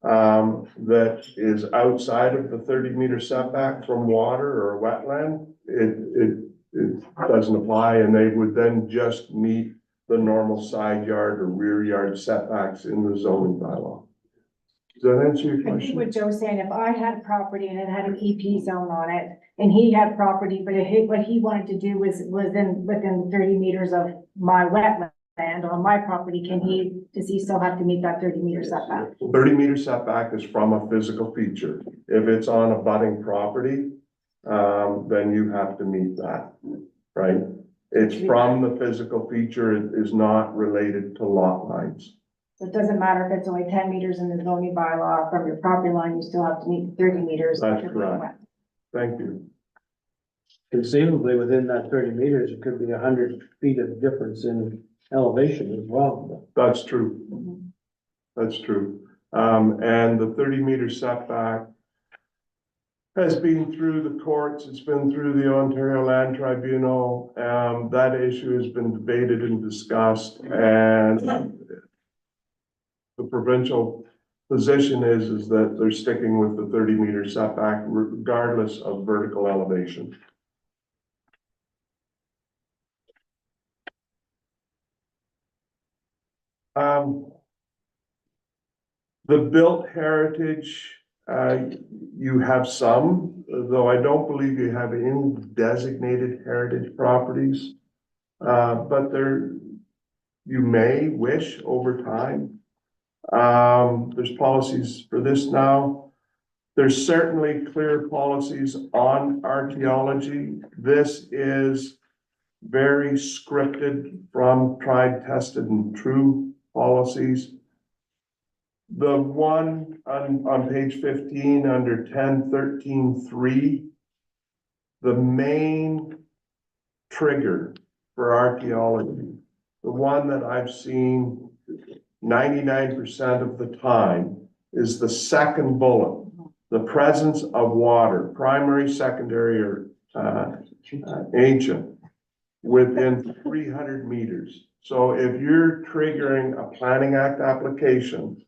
that is outside of the 30-meter setback from water or a wetland, it doesn't apply, and they would then just meet the normal side yard or rear yard setbacks in the zoning bylaw. Does that answer your I think question? what Joe's saying, if I had a property and it had an EP zone on it, and he had property, but what he wanted to do was within 30 meters of my wetland on my property, does he still have to meet that 30-meter setback? 30-meter setback is from a physical feature. If it's on a budding property, then you have to meet that, right? It's from the physical feature, it is not related to lot lines. So it doesn't matter if it's only 10 meters in the zoning bylaw from your property line, you still have to meet 30 meters. That's to be correct. wet. Thank you. Conceivably, within that 30 meters, it could be 100 feet of difference in elevation as well. That's true. Mhm. That's true. And the 30-meter setback has been through the courts, it's been through the Ontario Land Tribunal. That issue has been debated and discussed, and the provincial position is that they're sticking with the 30-meter setback regardless of vertical elevation. The built heritage, you have some, though I don't believe you have any designated heritage properties. But you may wish over time. There's policies for this now. There's certainly clear policies on archaeology. This is very scripted from tried, tested, and true policies. The one on page 15 under 10.13.3, the main trigger for archaeology, the one that I've seen 99% of the time, is the second bullet, the presence of water, primary, secondary, or ancient, within 300 meters. So if you're triggering a Planning Act application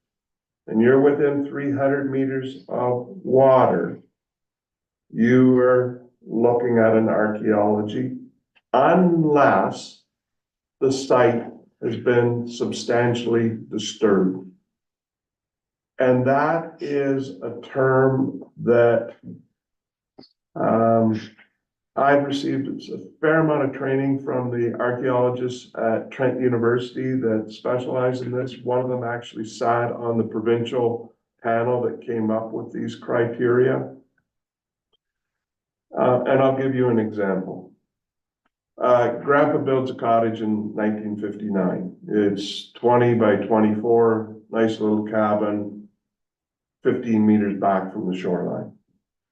and you're within 300 meters of water, you are looking at an archaeology, unless the site has been substantially disturbed. And that is a term that I've received a fair amount of training from the archaeologists at Trent University that specialize in this. One of them actually sat on the provincial panel that came up with these criteria. And I'll give you an example. Grandpa builds a cottage in 1959. It's 20 by 24, nice little cabin, 15 meters back from the shoreline.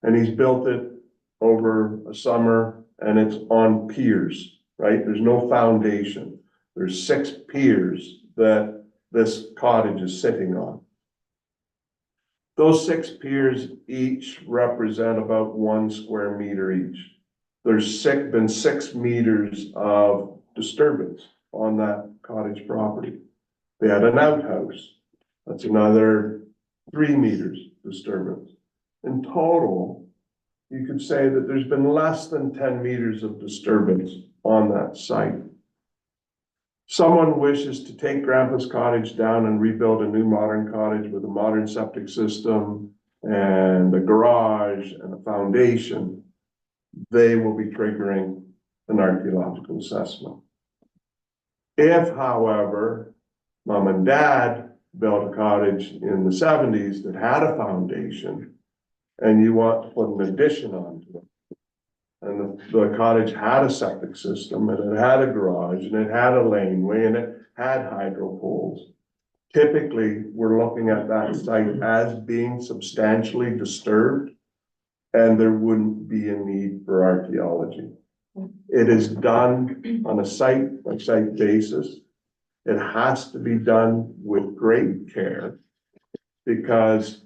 And he's built it over a summer, and it's on piers, right? There's no foundation. There's 6 piers that this cottage is sitting on. Those 6 piers each represent about 1 square meter each. There's been 6 meters of disturbance on that cottage property. They had an outhouse. That's another 3 meters disturbance. In total, you could say that there's been less than 10 meters of disturbance on that site. Someone wishes to take Grandpa's cottage down and rebuild a new modern cottage with a modern septic system and a garage and a foundation. They will be triggering an archaeological assessment. If, however, mom and dad built a cottage in the 70s that had a foundation and you want to put an addition onto it, and the cottage had a septic system and it had a garage and it had a laneway and it had hydro poles, typically, we're looking at that site as being substantially disturbed, and there wouldn't be a need for archaeology. It is done on a site-by-site basis. It has to be done with great care because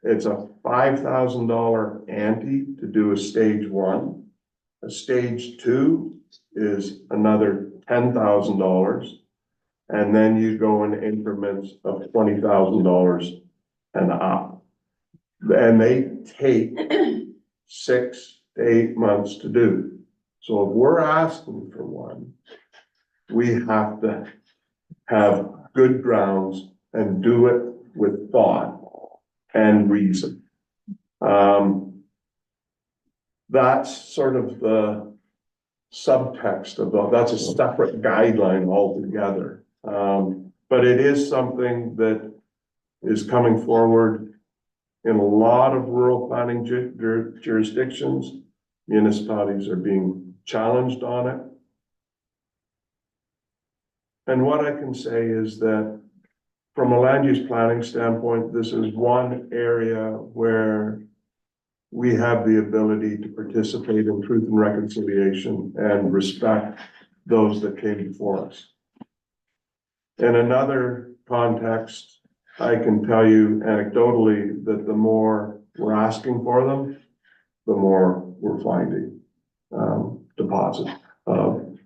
it's a $5,000 ante to do a stage 1. A stage 2 is another $10,000. And then you go in increments of $20,000 and up. And they take 6 to 8 months to do. So if we're asking for one, we have to have good grounds and do it with thought and reason. That's sort of the subtext of that's a separate guideline altogether. But it is something that is coming forward in a lot of rural planning jurisdictions. Municipalities are being challenged on it. And what I can say is that from a land use planning standpoint, this is one area where we have the ability to participate in truth and reconciliation and respect those that came before us. In another context, I can tell you anecdotally that the more we're asking for them, the more we're finding deposits of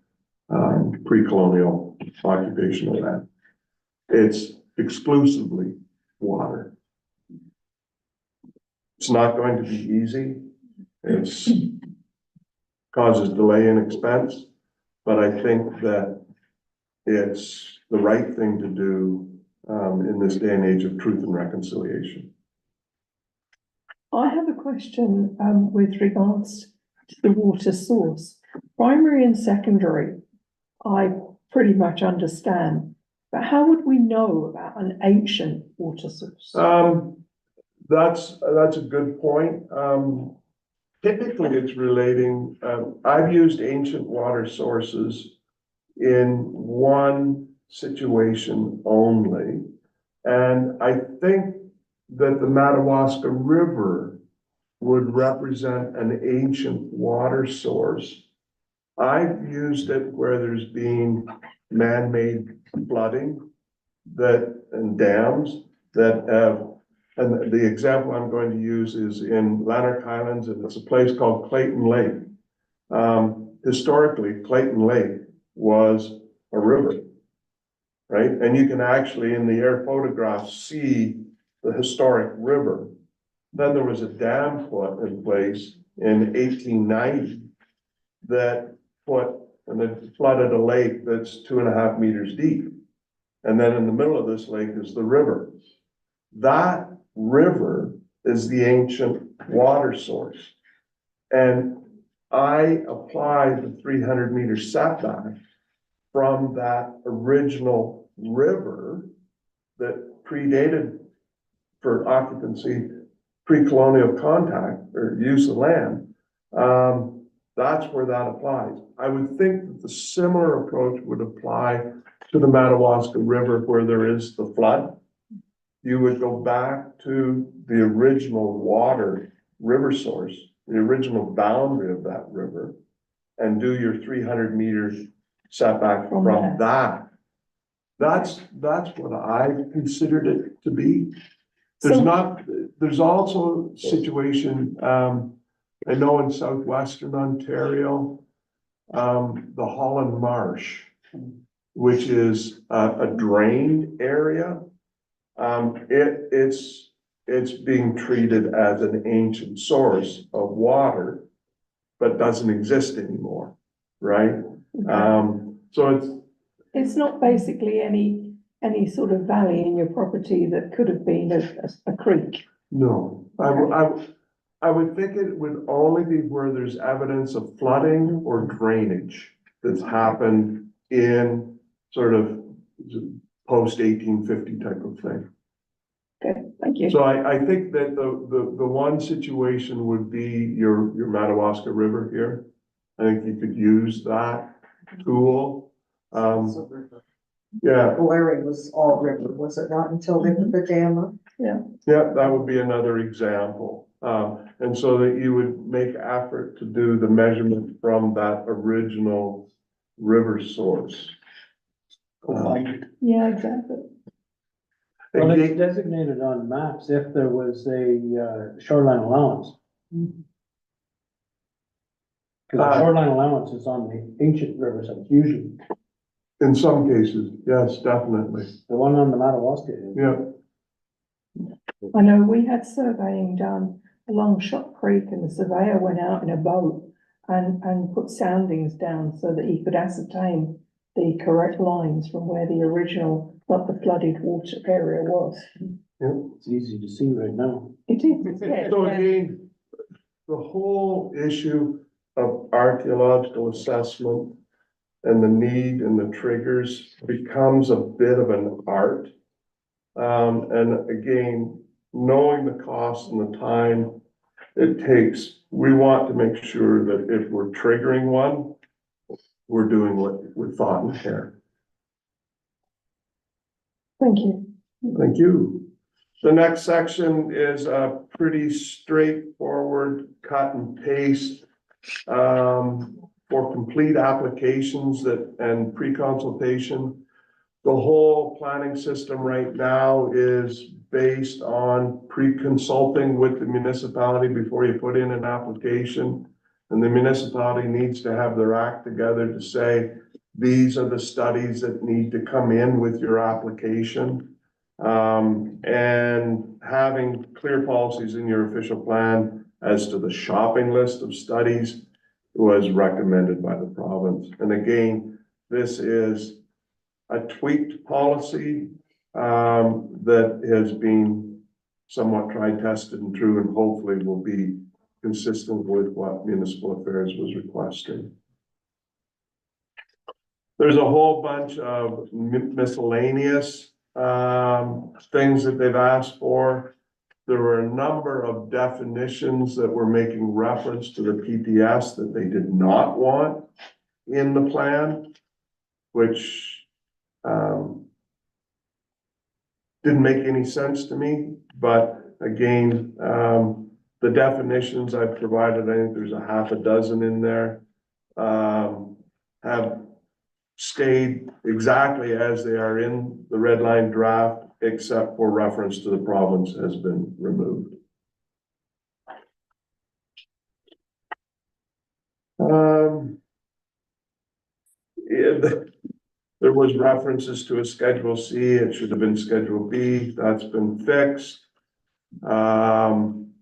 pre-colonial occupational land. It's exclusively water. It's not going to be easy. It's causes delay and expense, but I think that it's the right thing to do in this day and age of truth and reconciliation. I have a question with regards to the water source. Primary and secondary, I pretty much understand, but how would we know about an ancient water source? That's a good point. Typically it's relating, I've used ancient water sources in one situation only. And I think that the Madawaska River would represent an ancient water source. I've used it where there's been man-made flooding and dams that have, and the example I'm going to use is in Lanark Highlands, and it's a place called Clayton Lake. Historically, Clayton Lake was a river, right? And you can actually, in the air photographs, see the historic river. Then there was a dam put in place in 1890 that flooded a lake that's 2.5 meters deep. And then in the middle of this lake is the river. That river is the ancient water source. And I apply the 300-meter setback from that original river that predated for occupancy, pre-colonial contact or use of land. That's where that applies. I would think that the similar approach would apply to the Madawaska River where there is the flood. You would go back to the original water river source, the original boundary of that river, and do your 300 meters setback from that. That's what I've considered it to be. There's also a situation, I know in southwestern Ontario, the Holland Marsh, which is a drained area. It's being treated as an ancient source of water, but doesn't exist anymore, right? So it's not basically any sort of valley in your property that could have been a creek. no, I would think it would only be where there's evidence of flooding or drainage that's happened in sort of post 1850 type of thing. Okay, thank you. So I think that the one situation would be your Madawaska River here. I think you could use that tool. Yeah, Larry was all river, was it not until they put the dam up? yeah, that would be another example. And so that you would make effort to do the measurement from that original river source. Yeah, exactly. Well, it's Again, designated on maps if there was a shoreline allowance. Because the shoreline allowance is on the ancient rivers, it's usually, in some cases, yes, definitely, the one on the Madawaska is. yeah. I know we had surveying done along Shot Creek and the surveyor went out in a boat and put soundings down so that he could ascertain the correct lines from where the original, what the flooded water area was. It's easy to see right now. It is, yeah, So yeah. again, the whole issue of archaeological assessment and the need and the triggers becomes a bit of an art. And again, knowing the cost and the time it takes, we want to make sure that if we're triggering one, we're doing what with thought and care. Thank you. Thank you. The next section is a pretty straightforward cut and paste for complete applications and pre-consultation. The whole planning system right now is based on pre-consulting with the municipality before you put in an application. And the municipality needs to have their act together to say, these are the studies that need to come in with your application. And having clear policies in your official plan as to the shopping list of studies was recommended by the province. And again, this is a tweaked policy that has been somewhat tried, tested, and true, and hopefully will be consistent with what municipal affairs was requesting. There's a whole bunch of miscellaneous things that they've asked for. There were a number of definitions that were making reference to the PTS that they did not want in the plan, which didn't make any sense to me, but again, the definitions I've provided, I think there's a half a dozen in there, have stayed exactly as they are in the red line draft, except for reference to the province has been removed. There was references to a Schedule C, it should have been Schedule B, that's been fixed. And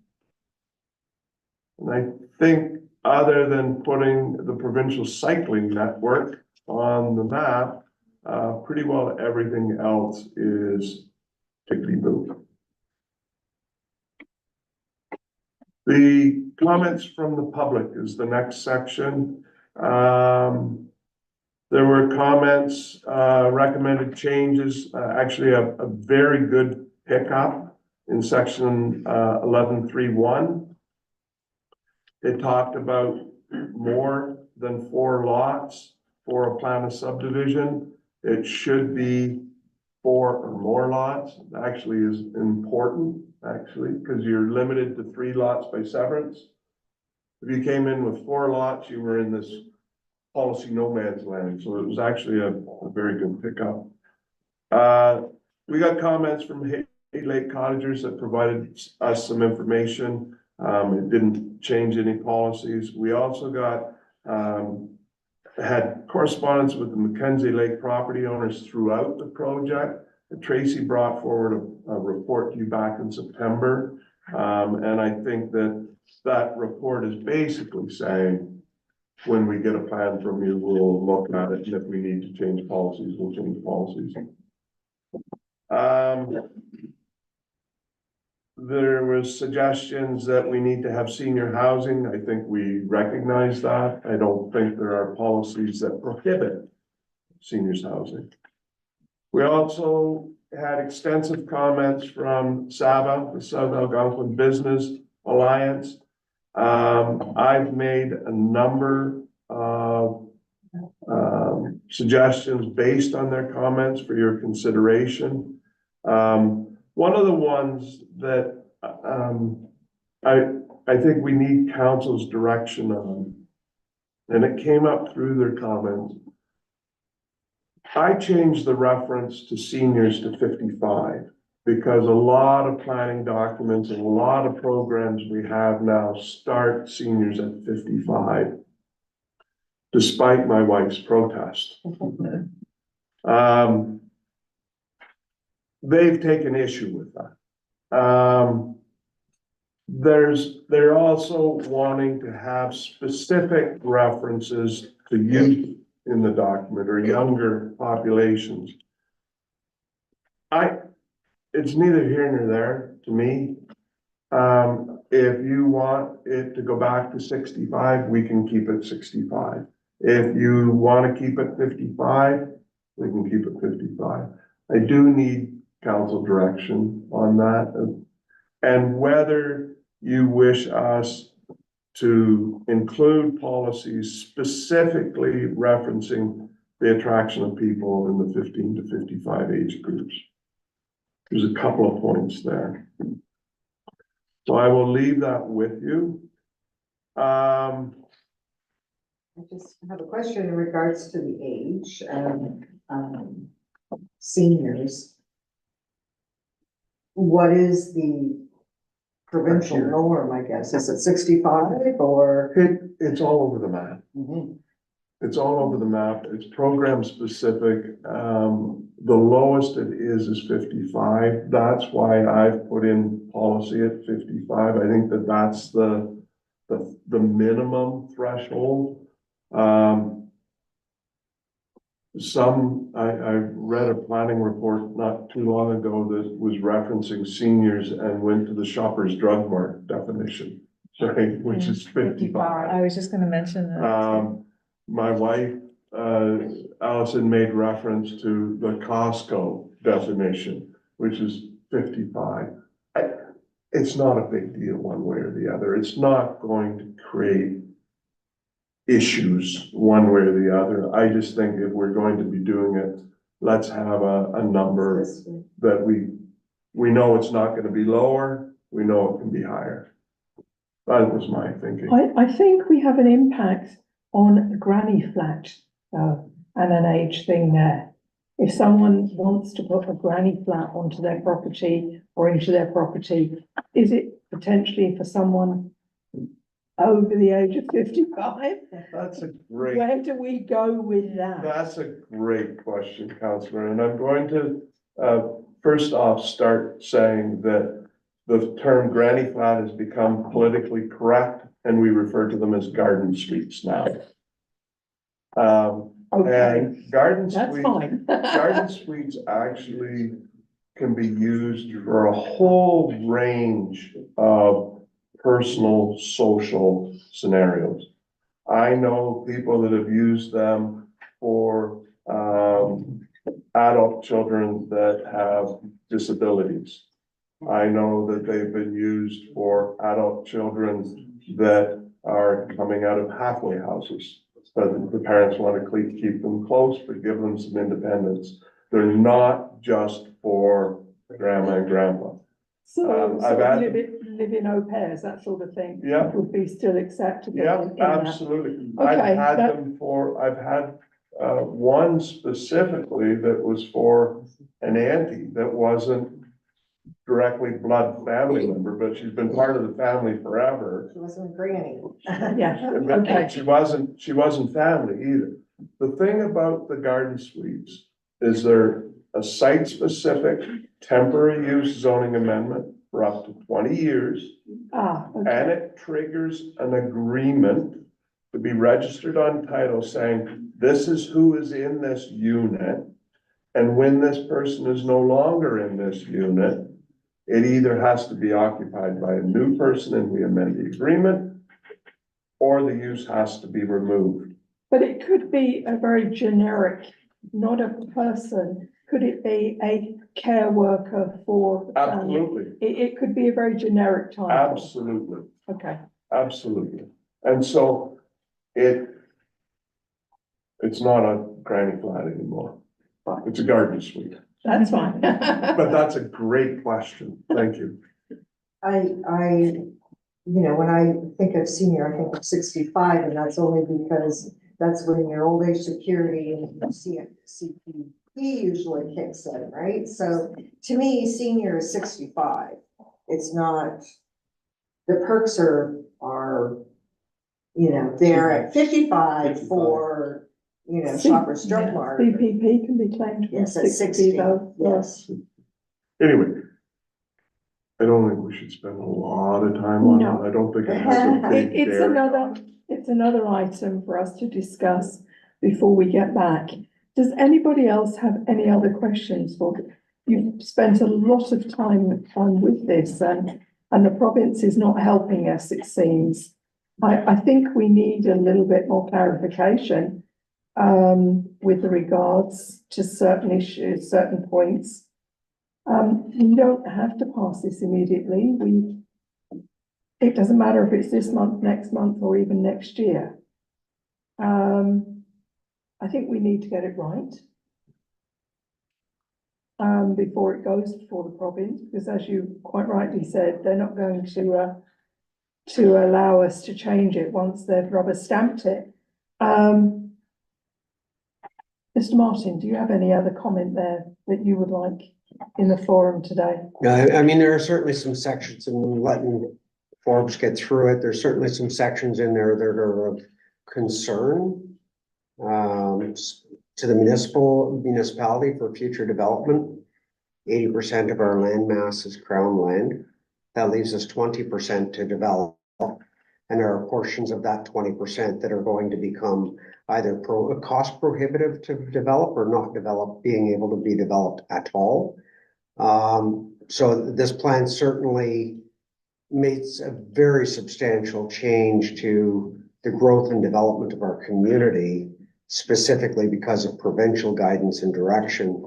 I think other than putting the provincial cycling network on the map, pretty well everything else is tickety-boo. The comments from the public is the next section. There were comments, recommended changes, actually a very good pickup in section 11.3.1. It talked about more than 4 lots for a plan of subdivision. It should be 4 or more lots. It actually is important, actually, because you're limited to 3 lots by severance. If you came in with 4 lots, you were in this policy no man's land. So it was actually a very good pickup. We got comments from Hay Lake Cottagers that provided us some information. It didn't change any policies. We also got, had correspondence with the Mackenzie Lake property owners throughout the project. Tracy brought forward a report to you back in September. And I think that report is basically saying, when we get a plan from you, we'll look at it, and if we need to change policies, we'll change policies. there was suggestions that we need to have senior housing. I think we recognize that. I don't think there are policies that prohibit seniors housing. We also had extensive comments from SABA, the South Algonquin Business Alliance. I've made a number of suggestions based on their comments for your consideration. One of the ones that I think we need council's direction on, and it came up through their comments. I changed the reference to seniors to 55 because a lot of planning documents and a lot of programs we have now start seniors at 55, despite my wife's protest. They've taken issue with that. They're also wanting to have specific references to youth in the document or younger populations. It's neither here nor there to me. If you want it to go back to 65, we can keep it 65. If you want to keep it 55, we can keep it 55. I do need council direction on that. And whether you wish us to include policies specifically referencing the attraction of people in the 15 to 55 age groups. There's a couple of points there. So I will leave that with you. I just have a question in regards to the age of seniors. What is the provincial norm, I guess? Is it 65 or? It's all over the map. It's all over the map. It's program specific. The lowest it is 55. That's why I've put in policy at 55. I think that that's the minimum threshold. I read a planning report not too long ago that was referencing seniors and went to the Shoppers Drug Mart definition, right, which is 55. I was just gonna mention that. My wife, Allison, made reference to the Costco definition, which is 55. It's not a big deal one way or the other. It's not going to create issues one way or the other. I just think if we're going to be doing it, let's have a number that we know it's not going to be lower. We know it can be higher. That was my thinking. I think we have an impact on a granny flat, and an age thing there. If someone wants to put a granny flat onto their property or into their property, is it potentially for someone over the age of 55? That's a great. Where do we go with that? That's a great question, Councillor, and I'm going to, first off, start saying that the term granny flat has become politically correct, and we refer to them as garden suites now. Okay, And garden that's suites, fine. garden suites actually can be used for a whole range of personal, social scenarios. I know people that have used them for adult children that have disabilities. I know that they've been used for adult children that are coming out of halfway houses. But the parents want to keep them close, but give them some independence. They're not just for grandma and grandpa. So, I've had- live in au pairs, that sort of thing. Yeah. Would be still acceptable. Yeah, in that. absolutely. Okay, I've had one specifically that was for an auntie that wasn't directly blood family member, but she's been part of the family forever. She wasn't a granny. Yeah, But okay. she wasn't family either. The thing about the garden suites is they're a site-specific temporary use zoning amendment for up to 20 years. Okay. And it triggers an agreement to be registered on title saying, this is who is in this unit. And when this person is no longer in this unit, It either has to be occupied by a new person and we amend the agreement, or the use has to be removed. But it could be a very generic, not a person. Could it be a care worker for the family? Absolutely, It could be a very generic title. absolutely, Okay, absolutely. And so it's not a granny flat anymore. It's a garden suite. that's fine. But that's a great question. Thank you. When I think of senior, I think of 65, and that's only because that's when your old age security and CPP usually kicks in, right? So to me, senior is 65. It's not, the perks are, they're at 55 for, Shoppers Drug Mart. CPP can be claimed from Yes, at 60 60, though. yes. Anyway, I don't think we should spend a lot of time on No. it. I don't think it has a big It's bearing. another item for us to discuss before we get back. Does anybody else have any other questions for, you've spent a lot of time with this and the province is not helping us, it seems. I think we need a little bit more clarification with regards to certain issues, certain points. We don't have to pass this immediately. It doesn't matter if it's this month, next month, or even next year. I think we need to get it right. Before it goes before the province, because as you quite rightly said, they're not going to allow us to change it once they've rubber stamped it. Mr. Martin, do you have any other comment there that you would like in the forum today? I mean, there are certainly some sections in letting Forbes get through it. There's certainly some sections in there that are of concern to the municipality for future development. 80% of our land mass is crown land. That leaves us 20% to develop. And there are portions of that 20% that are going to become either cost prohibitive to develop or not develop, being able to be developed at all. So this plan certainly makes a very substantial change to the growth and development of our community, specifically because of provincial guidance and direction.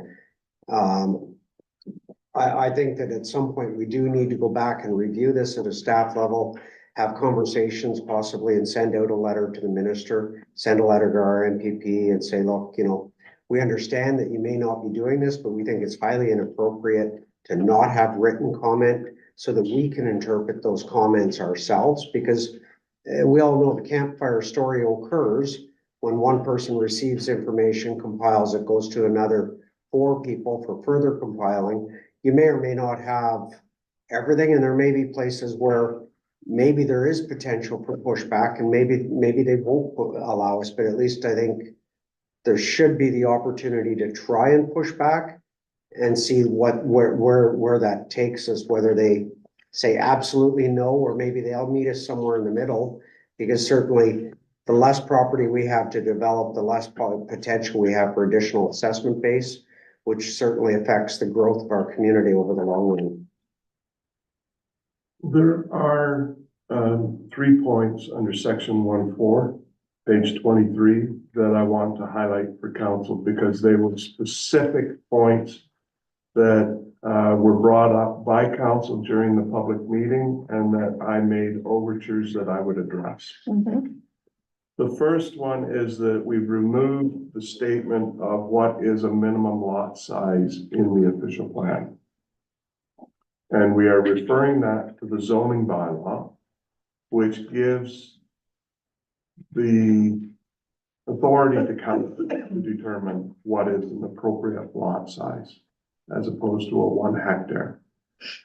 I think that at some point we do need to go back and review this at a staff level, have conversations possibly, and send out a letter to the minister, send a letter to our MPP and say, look, we understand that you may not be doing this, but we think it's highly inappropriate to not have written comment so that we can interpret those comments ourselves, because we all know the campfire story occurs when one person receives information, compiles it, goes to another 4 people for further compiling. You may or may not have everything, and there may be places where maybe there is potential for pushback, and maybe they won't allow us, but at least I think there should be the opportunity to try and push back and see where that takes us, whether they say absolutely no, or maybe they'll meet us somewhere in the middle, because certainly the less property we have to develop, the less potential we have for additional assessment base, which certainly affects the growth of our community over the long run. There are 3 points under section 1.4, page 23, that I want to highlight for council, because they were specific points that were brought up by council during the public meeting and that I made overtures that I would address. Mm-hmm. The first one is that we've removed the statement of what is a minimum lot size in the official plan. And we are referring that to the zoning bylaw, which gives the authority to council to determine what is an appropriate lot size, as opposed to a 1 hectare.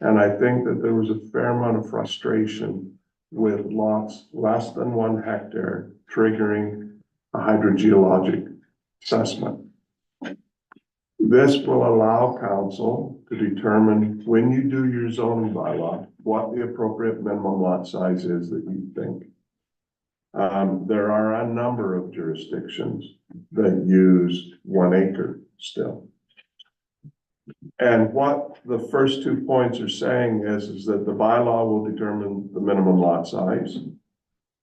And I think that there was a fair amount of frustration with lots less than 1 hectare triggering a hydrogeologic assessment. This will allow council to determine, when you do your zoning bylaw, what the appropriate minimum lot size is that you think. There are a number of jurisdictions that use 1 acre still. And what the first 2 points are saying is that the bylaw will determine the minimum lot size.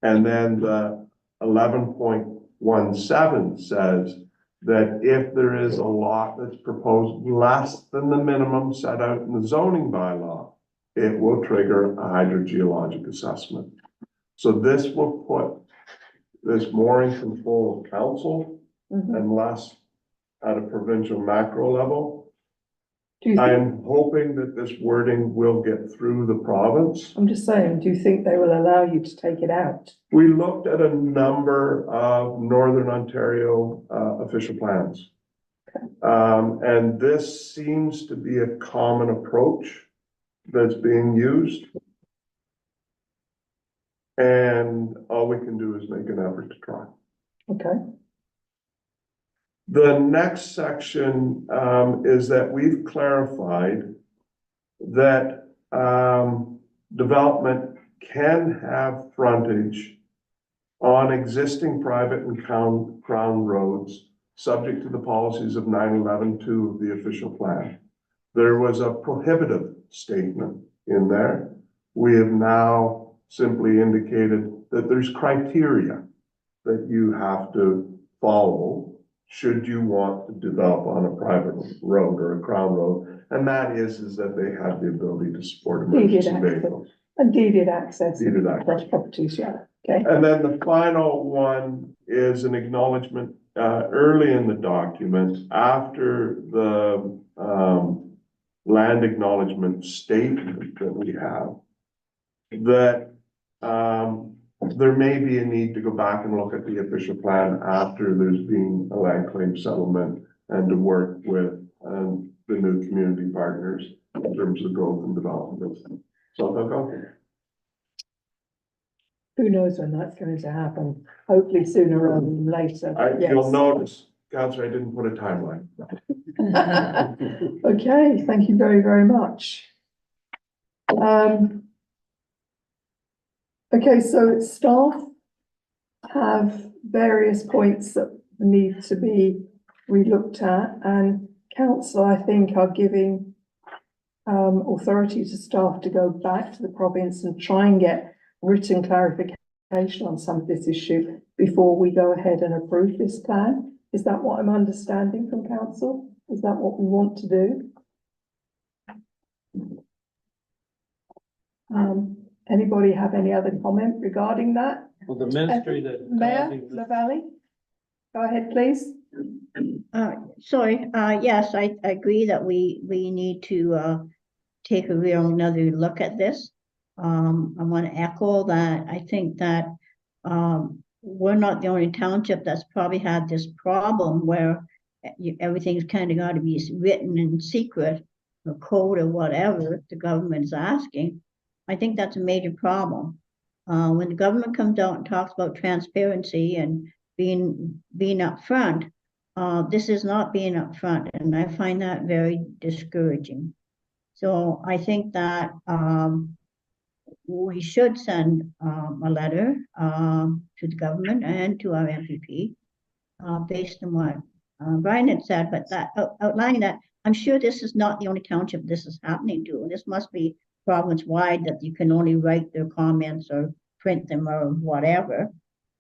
And then the 11.17 says that if there is a lot that's proposed less than the minimum set out in the zoning bylaw, it will trigger a hydrogeologic assessment. So this will put this more in control of council Mhm. and less at a provincial macro level. Do you think, I'm hoping that this wording will get through the province. I'm just saying, do you think they will allow you to take it out? We looked at a number of Northern Ontario official plans. And this seems to be a common approach that's being used. And all we can do is make an effort to try. Okay, The next section is that we've clarified that development can have frontage on existing private and crown roads, subject to the policies of 911-2 of the official plan. There was a prohibitive statement in there. We have now simply indicated that there's criteria that you have to follow should you want to develop on a private road or a crown road. And that is that they have the ability to support emergency access. vehicles. and deeded access. Deeded access. Across properties, yeah, okay. And then the final one is an acknowledgement, early in the document, after the, land acknowledgement statement that we have, that, there may be a need to go back and look at the official plan after there's been a land claim settlement and to work with, the new community partners in terms of growth and development. So they'll go. Who knows when that's going to happen? Hopefully sooner rather than later. You'll Yes. notice, Counselor, I didn't put a timeline. Okay, thank you very, very much. Okay, so staff have various points that need to be relooked at, and council, I think, are giving authority to staff to go back to the province and try and get written clarification on some of this issue before we go ahead and approve this plan. Is that what I'm understanding from council? Is that what we want to do? Anybody have any other comment regarding that? Well, the ministry that. Mayor Lavalley? Go ahead, please. Yes, I agree that we need to take a real another look at this. I want to echo that. I think that we're not the only township that's probably had this problem where everything's kind of got to be written in secret or code or whatever the government is asking. I think that's a major problem. When the government comes out and talks about transparency and being upfront, this is not being upfront, and I find that very discouraging. So I think that we should send a letter to the government and to our MPP based on what Brian had said, but that outlining that, I'm sure this is not the only township this is happening to. This must be province-wide, that you can only write their comments or print them or whatever.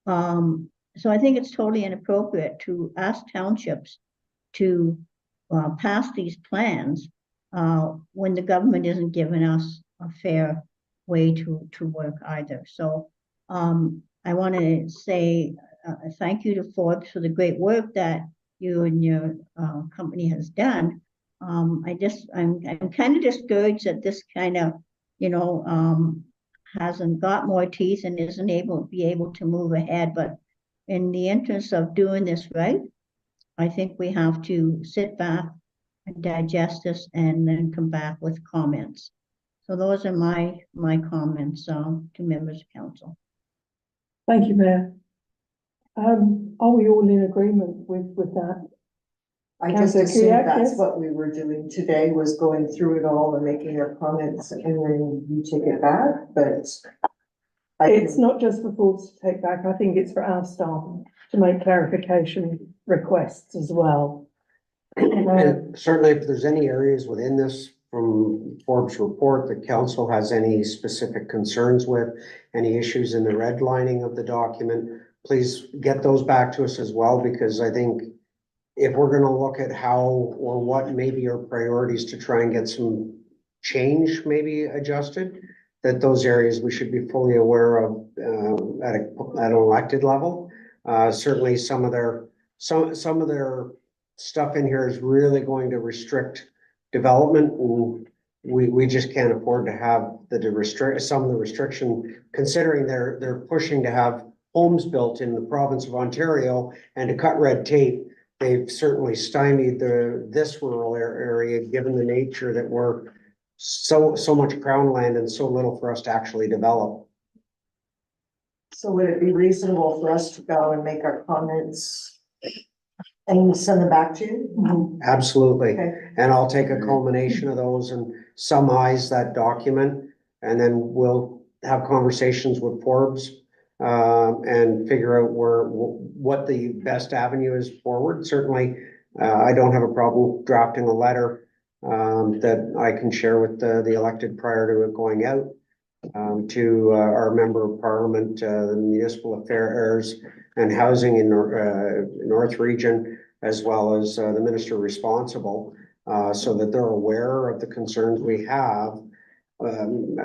So I think it's totally inappropriate to ask townships to pass these plans when the government isn't giving us a fair way to work either. So I want to say thank you to Forbes for the great work that you and your company has done. I'm kind of discouraged that this kind of, hasn't got more teeth and isn't able to move ahead. But in the interest of doing this right, I think we have to sit back and digest this and then come back with comments. So those are my comments to members of council. Thank you, Mayor. Are we all in agreement with that? I just Councillor assumed Kuyak, that's yes? what we were doing today, was going through it all and making our comments, and then you take it back, but It's not just for Forbes to take back. I think it's for our staff to make clarification requests as well. And certainly if there's any areas within this from Forbes' report that council has any specific concerns with, any issues in the redlining of the document, please get those back to us as well, because I think if we're gonna look at how or what maybe our priorities to try and get some change maybe adjusted, that those areas we should be fully aware of at an elected level. Certainly some of their stuff in here is really going to restrict development, and we just can't afford to have some of the restriction, considering they're pushing to have homes built in the province of Ontario and to cut red tape. They've certainly stymied this rural area, given the nature that we're so much crown land and so little for us to actually develop. So would it be reasonable for us to go and make our comments and send them back to you? Absolutely. Okay. And I'll take a culmination of those and summarize that document, and then we'll have conversations with Forbes and figure out what the best avenue is forward. Certainly, I don't have a problem drafting a letter that I can share with the elected prior to it going out to our member of parliament, the municipal affairs and housing in North Region, as well as the minister responsible, so that they're aware of the concerns we have. And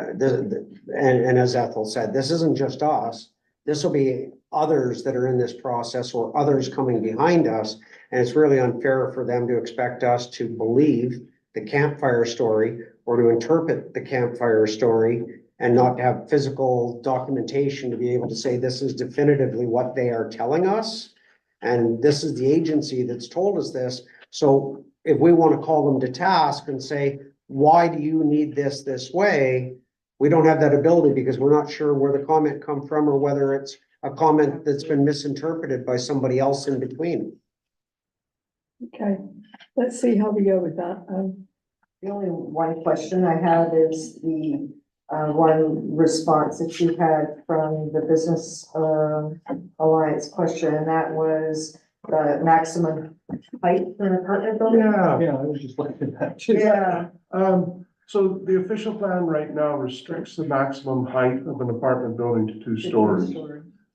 as Ethel said, this isn't just us. This will be others that are in this process or others coming behind us. And it's really unfair for them to expect us to believe the campfire story or to interpret the campfire story and not to have physical documentation to be able to say this is definitively what they are telling us. And this is the agency that's told us this. So if we want to call them to task and say, why do you need this way? We don't have that ability because we're not sure where the comment come from or whether it's a comment that's been misinterpreted by somebody else in between. Okay, let's see how we go with that. The only one question I have is the one response that you had from the Business Alliance question, and that was the maximum height for an apartment building. Yeah, I was just looking at too. Yeah, so the official plan right now restricts the maximum height of an apartment building to 2 stories.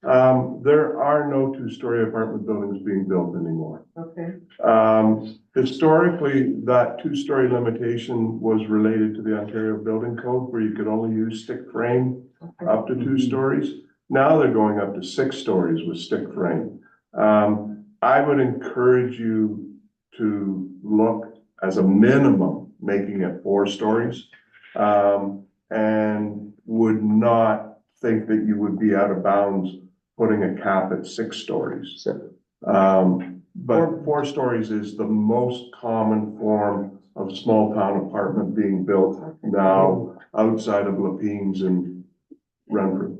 There are no 2-story apartment buildings being built anymore. Okay, Historically, that 2-story limitation was related to the Ontario Building Code, where you could only use stick frame up to 2 stories. Now they're going up to 6 stories with stick frame. I would encourage you to look as a minimum, making it 4 stories, and would not think that you would be out of bounds putting a cap at 6 stories. But 4 stories is the most common form of small town apartment being built now outside of Lapines and Renfrew.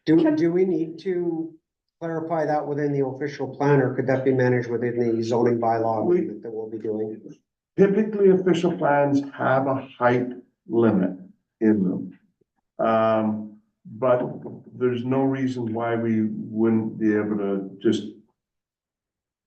Do we need to clarify that within the official plan, or could that be managed within the zoning bylaw amendment that we'll be doing? Typically, official plans have a height limit in them. But there's no reason why we wouldn't be able to just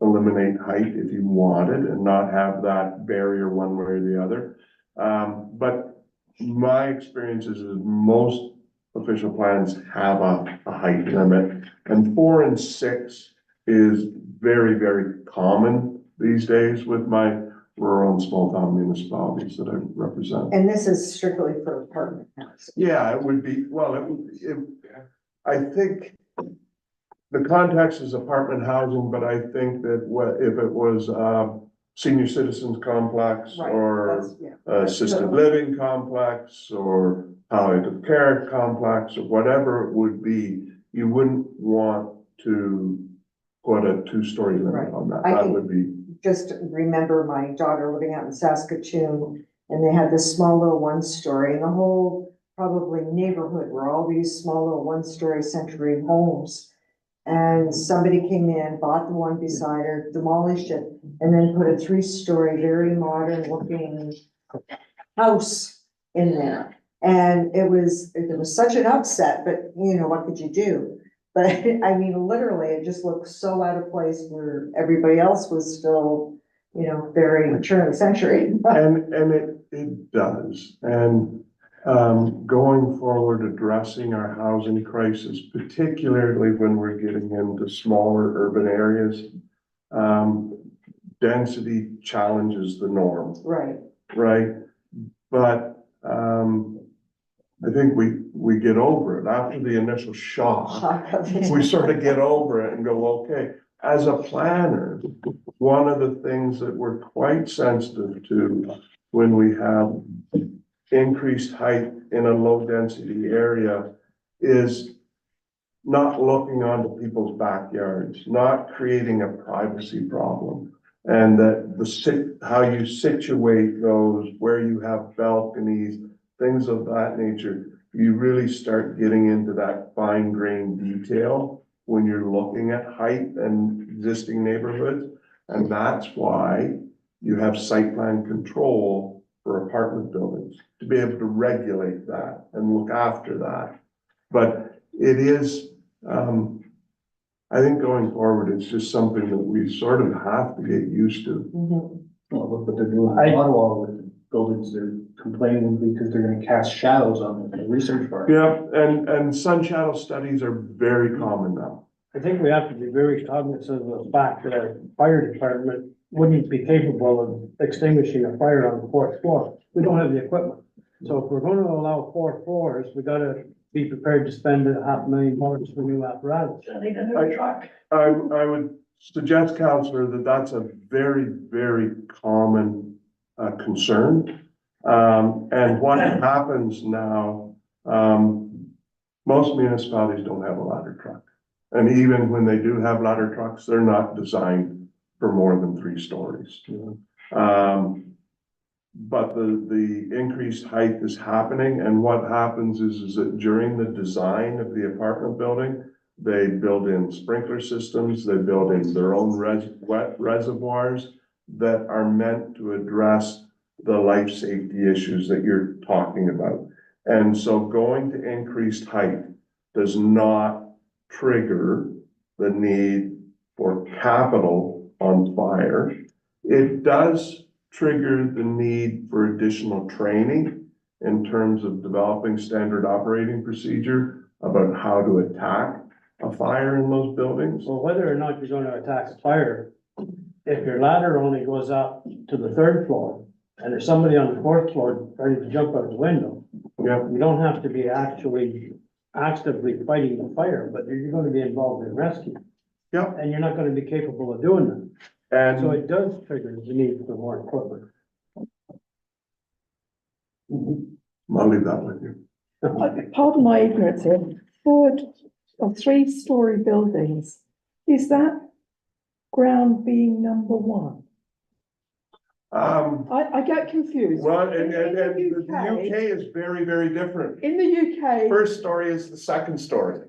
eliminate height if you wanted and not have that barrier one way or the other. But my experience is that most official plans have a height limit, and 4 and 6 is very, very common these days with my rural and small town municipalities that I represent. and this is strictly for apartment housing. Yeah, it would be, well, I think the context is apartment housing, but I think that if it was senior citizens complex Right, or that's- yeah. assisted living complex or palliative care complex or whatever it would be, you wouldn't want to put a 2-story limit Right. on that. I That think- would be, Just remember my daughter living out in Saskatoon, and they had this small little 1-story, and the whole probably neighborhood were all these small little 1-story century homes. And somebody came in, bought the one beside her, demolished it, and then put a 3-story, very modern looking house in there. And it was such an upset, but you know, what could you do? But I mean, literally, it just looked so out of place where everybody else was still very turn of the century. And it does, and, going forward, addressing our housing crisis, particularly when we're getting into smaller urban areas. Density challenges the norm, Right. right? But, I think we get over it after the initial shock. We sort of get over it and go, okay, as a planner, one of the things that we're quite sensitive to when we have increased height in a low density area is not looking onto people's backyards, not creating a privacy problem. And that how you situate those, where you have balconies, things of that nature, you really start getting into that fine grained detail when you're looking at height and existing neighborhoods. And that's why you have site plan control for apartment buildings, to be able to regulate that and look after that. But it is, I think going forward, it's just something that we sort of have to get used to. Mhm. Well, look what they're doing in Ottawa with the buildings, they're complaining because they're gonna cast shadows on the research part. Yeah, and sun shadow studies are very common now. I think we have to be very cognizant of the fact that our fire department wouldn't be capable of extinguishing a fire on the fourth floor. We don't have the equipment. So if we're gonna allow 4 floors, we gotta be prepared to spend $500,000 for new apparatus. I would suggest, Counselor, that that's a very, very common concern. And what happens now, most municipalities don't have a ladder truck. And even when they do have ladder trucks, they're not designed for more than 3 stories. But the increased height is happening, and what happens is that during the design of the apartment building, they build in sprinkler systems, they build in their own wet reservoirs that are meant to address the life safety issues that you're talking about. And so going to increased height does not trigger the need for capital on fire. It does trigger the need for additional training in terms of developing standard operating procedure about how to attack a fire in those buildings. So whether or not you're gonna attack a fire, if your ladder only goes up to the 3rd floor, and there's somebody on the 4th floor ready to jump out the window, Yeah, you don't have to be actually actively fighting the fire, but you're gonna be involved in rescue. yeah, And you're not gonna be capable of doing that. So and it does trigger the need for more equipment. I'll leave that with you. Pardon my ignorance here, 4 or 3-story buildings, is that ground being number 1? I get confused. Well, and In the the UK is very, very different. In the UK, First story is the second story,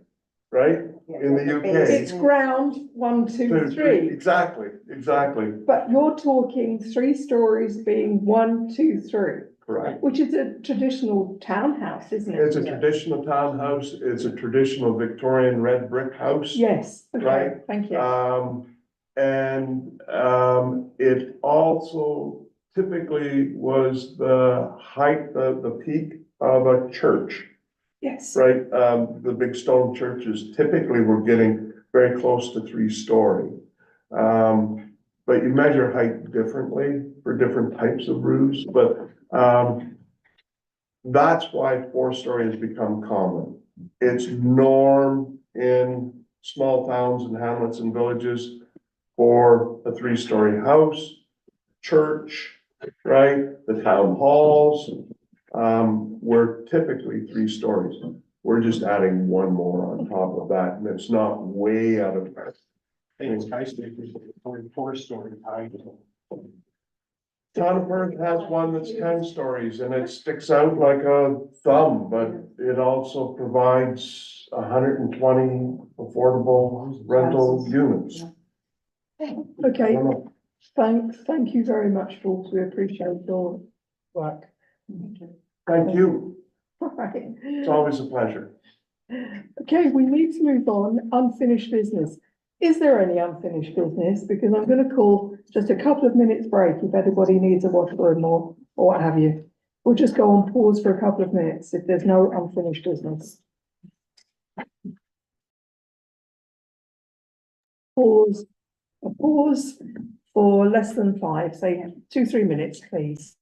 right? In the UK. it's ground 1, 2, 3, Exactly, exactly, but you're talking 3 stories being 1, 2, 3, correct. which is a traditional townhouse, isn't it? It's a traditional townhouse, it's a traditional Victorian red brick house. Yes, okay, Right. thank you. It also typically was the height, the peak of a church, Yes, right? The big stone churches typically were getting very close to 3-story. But you measure height differently for different types of roofs, but, that's why 4-story has become common. It's norm in small towns and hamlets and villages for a 3-story house, church, right? The town halls, were typically 3 stories. We're just adding one more on top of that, and it's not way out of. I think it's skyscrapers, only 4-story high. Town of Perth has one that's 10 stories and it sticks out like a thumb, but it also provides 120 affordable rental units. okay, thank you very much, Paul, we appreciate your work. Thank you. Right. It's always a pleasure. Okay, we need to move on, unfinished business. Is there any unfinished business? Because I'm gonna call just a couple of minutes break if anybody needs a washroom or what have you. We'll just go on pause for a couple of minutes if there's no unfinished business. Pause, a pause for less than 5, say 2-3 minutes, please.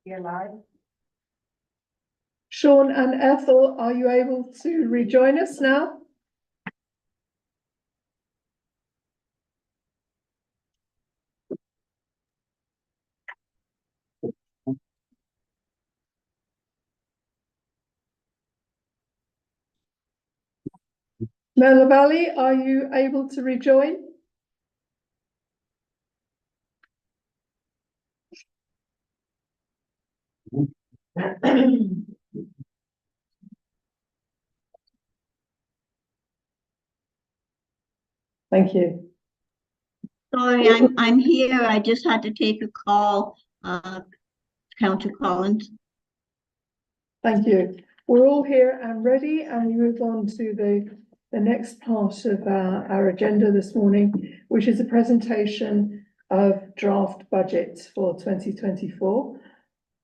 You're live. Sean and Ethel, are you able to rejoin us now? Mela Valley, are you able to rejoin? Thank you. Sorry, I'm here. I just had to take a call, Counselor Collins. Thank you. We're all here and ready, and we move on to the next part of our agenda this morning, which is a presentation of draft budget for 2024,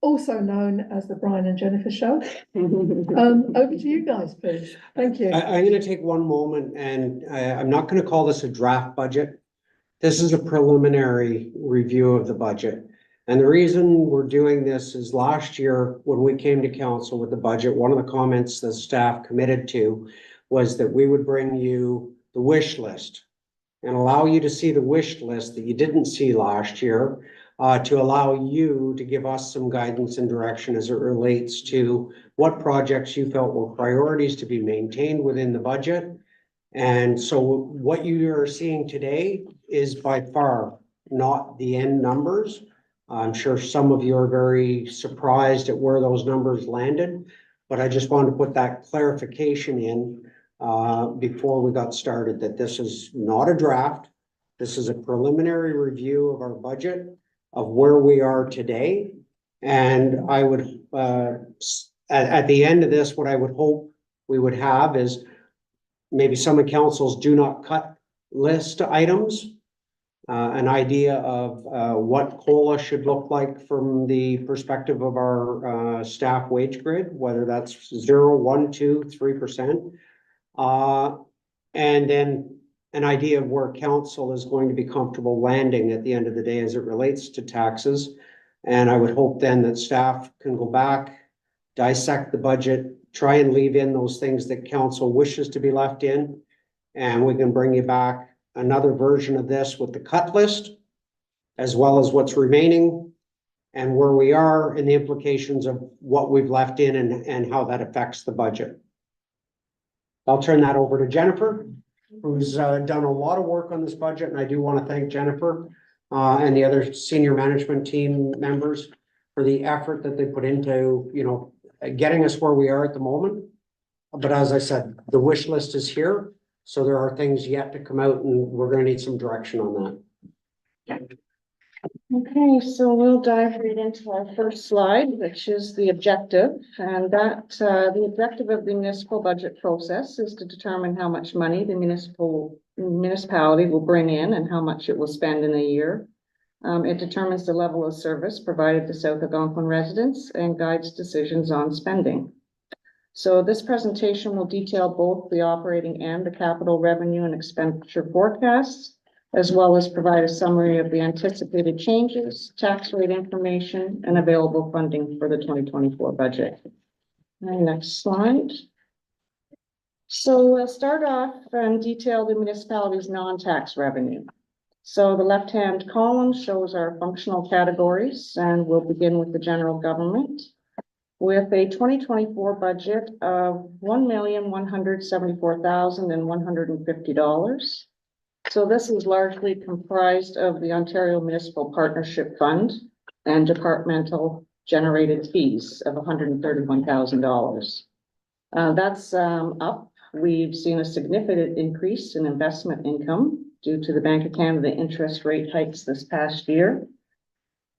also known as the Brian and Jennifer Show. Over to you guys, please. Thank you. I'm gonna take one moment and I'm not gonna call this a draft budget. This is a preliminary review of the budget. And the reason we're doing this is last year, when we came to council with the budget, one of the comments the staff committed to was that we would bring you the wish list and allow you to see the wish list that you didn't see last year, to allow you to give us some guidance and direction as it relates to what projects you felt were priorities to be maintained within the budget. And so what you are seeing today is by far not the end numbers. I'm sure some of you are very surprised at where those numbers landed, but I just wanted to put that clarification in before we got started, that this is not a draft. This is a preliminary review of our budget, of where we are today. And I would, at the end of this, what I would hope we would have is maybe some of council's do not cut list items, an idea of what COLA should look like from the perspective of our staff wage grid, whether that's 0, 1, 2, 3%. And then an idea of where council is going to be comfortable landing at the end of the day as it relates to taxes. And I would hope then that staff can go back, dissect the budget, try and leave in those things that council wishes to be left in. And we can bring you back another version of this with the cut list, as well as what's remaining and where we are and the implications of what we've left in and how that affects the budget. I'll turn that over to Jennifer, who's done a lot of work on this budget. And I do want to thank Jennifer and the other senior management team members for the effort that they put into, getting us where we are at the moment. But as I said, the wish list is here. So there are things yet to come out and we're going to need some direction on that. Okay, so we'll dive right into our first slide, which is the objective. And that the objective of the municipal budget process is to determine how much money the municipality will bring in and how much it will spend in a year. It determines the level of service provided to South Algonquin residents and guides decisions on spending. So this presentation will detail both the operating and the capital revenue and expenditure forecasts, as well as provide a summary of the anticipated changes, tax rate information, and available funding for the 2024 budget. And next slide. So we'll start off and detail the municipality's non-tax revenue. So the left-hand column shows our functional categories, and we'll begin with the general government, with a 2024 budget of $1,174,150. So this is largely comprised of the Ontario Municipal Partnership Fund and departmental generated fees of $131,000. That's up. We've seen a significant increase in investment income due to the Bank of Canada interest rate hikes this past year.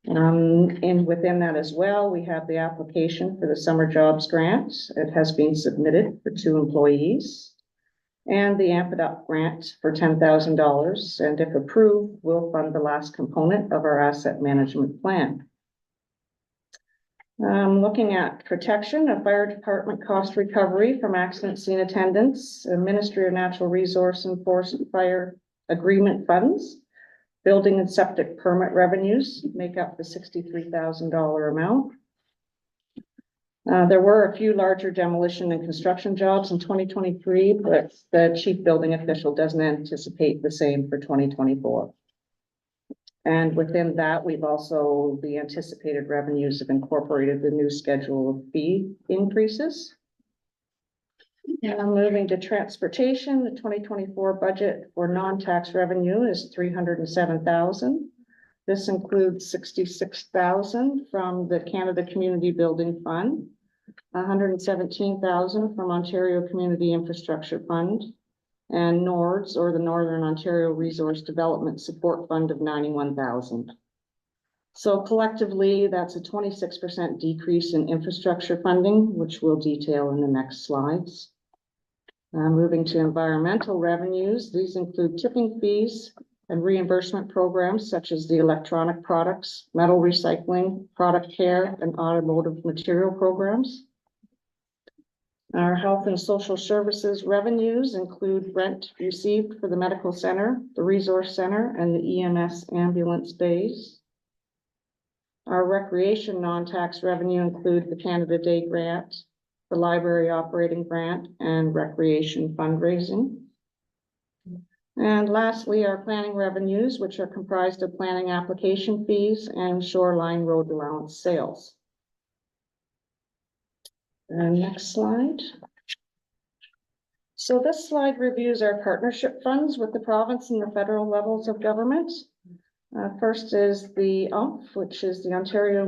And within that as well, we have the application for the summer jobs grant. It has been submitted for 2 employees, and the Amp It Up grant for $10,000. And if approved, will fund the last component of our asset management plan. Looking at protection, a fire department cost recovery from accident scene attendants, a Ministry of Natural Resource and Forest Fire agreement funds. Building and septic permit revenues make up the $63,000 amount. There were a few larger demolition and construction jobs in 2023, but the chief building official doesn't anticipate the same for 2024. And within that, we've also, the anticipated revenues have incorporated the new schedule of fee increases. Now moving to transportation, the 2024 budget for non-tax revenue is $307,000. This includes $66,000 from the Canada Community Building Fund, $117,000 from Ontario Community Infrastructure Fund, and NORDS, or the Northern Ontario Resource Development Support Fund, of $91,000. So collectively, that's a 26% decrease in infrastructure funding, which we'll detail in the next slides. Moving to environmental revenues, these include tipping fees and reimbursement programs such as the electronic products, metal recycling, product care, and automotive material programs. Our health and social services revenues include rent received for the medical center, the resource center, and the EMS ambulance bays. Our recreation non-tax revenue include the Canada Day grant, the library operating grant, and recreation fundraising. And lastly, our planning revenues, which are comprised of planning application fees and shoreline road allowance sales. And next slide. So this slide reviews our partnership funds with the province and the federal levels of government. First is the OMF, which is the Ontario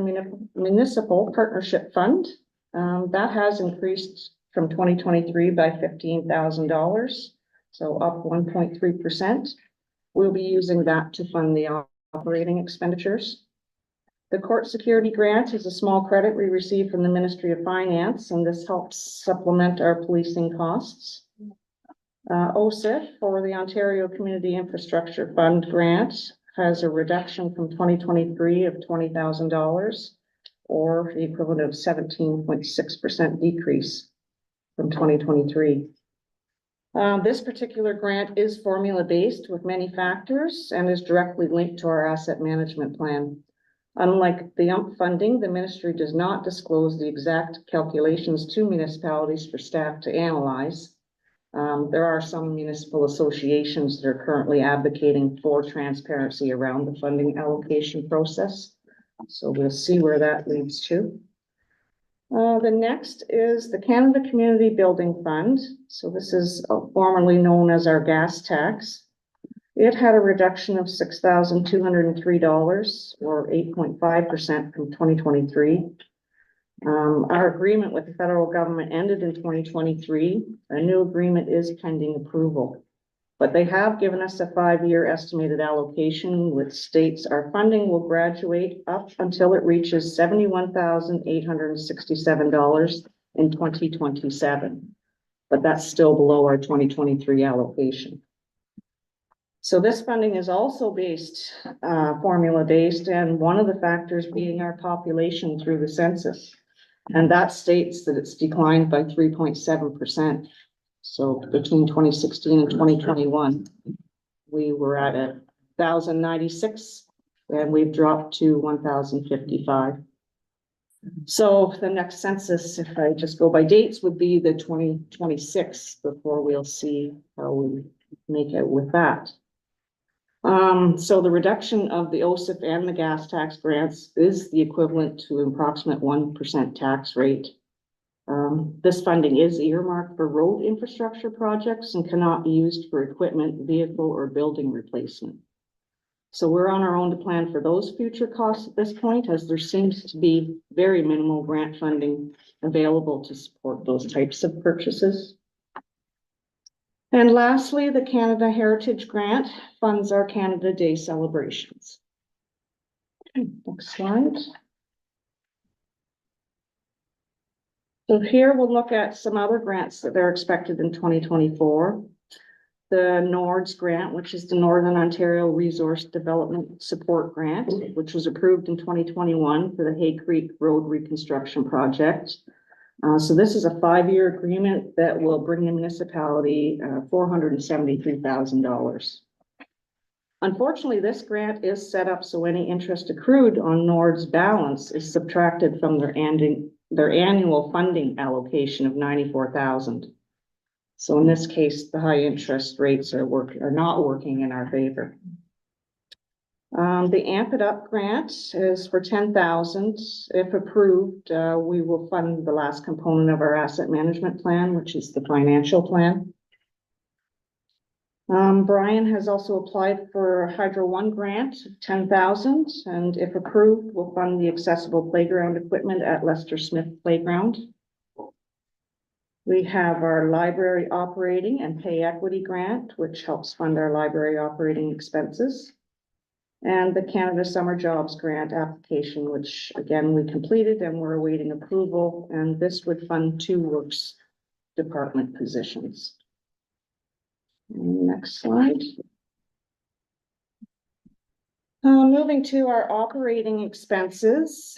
Municipal Partnership Fund. That has increased from 2023 by $15,000, so up 1.3%. We'll be using that to fund the operating expenditures. The court security grant is a small credit we received from the Ministry of Finance, and this helps supplement our policing costs. OSIF, for the Ontario Community Infrastructure Fund grant, has a reduction from 2023 of $20,000, or the equivalent of 17.6% decrease from 2023. This particular grant is formula-based with many factors and is directly linked to our asset management plan. Unlike the UMP funding, the ministry does not disclose the exact calculations to municipalities for staff to analyze. There are some municipal associations that are currently advocating for transparency around the funding allocation process. So we'll see where that leads to. The next is the Canada Community Building Fund. So this is formerly known as our gas tax. It had a reduction of $6,203, or 8.5% from 2023. Our agreement with the federal government ended in 2023. A new agreement is pending approval, but they have given us a 5-year estimated allocation, which states our funding will graduate up until it reaches $71,867 in 2027. But that's still below our 2023 allocation. So this funding is also based, formula-based, and one of the factors being our population through the census. And that states that it's declined by 3.7%. So between 2016 and 2021, we were at 1,096, and we've dropped to 1,055. So the next census, if I just go by dates, would be the 2026 before we'll see how we make it with that. So the reduction of the OSIF and the gas tax grants is the equivalent to an approximate 1% tax rate. This funding is earmarked for road infrastructure projects and cannot be used for equipment, vehicle, or building replacement. So we're on our own to plan for those future costs at this point, as there seems to be very minimal grant funding available to support those types of purchases. And lastly, the Canada Heritage Grant funds our Canada Day celebrations. Next slide. So here we'll look at some other grants that are expected in 2024. The NORDS grant, which is the Northern Ontario Resource Development Support Grant, which was approved in 2021 for the Hay Creek Road Reconstruction Project. So this is a 5-year agreement that will bring the municipality $473,000. Unfortunately, this grant is set up so any interest accrued on NORD's balance is subtracted from their ending their annual funding allocation of 94,000. So in this case, the high interest rates are not working in our favor. The Amp It Up grant is for 10,000. If approved, we will fund the last component of our asset management plan, which is the financial plan. Brian has also applied for a Hydro One grant, 10,000, and if approved, will fund the accessible playground equipment at Lester Smith Playground. We have our library operating and pay equity grant, which helps fund our library operating expenses. And the Canada Summer Jobs Grant application, which again, we completed and we're awaiting approval, and this would fund 2 works department positions. Next slide. Moving to our operating expenses.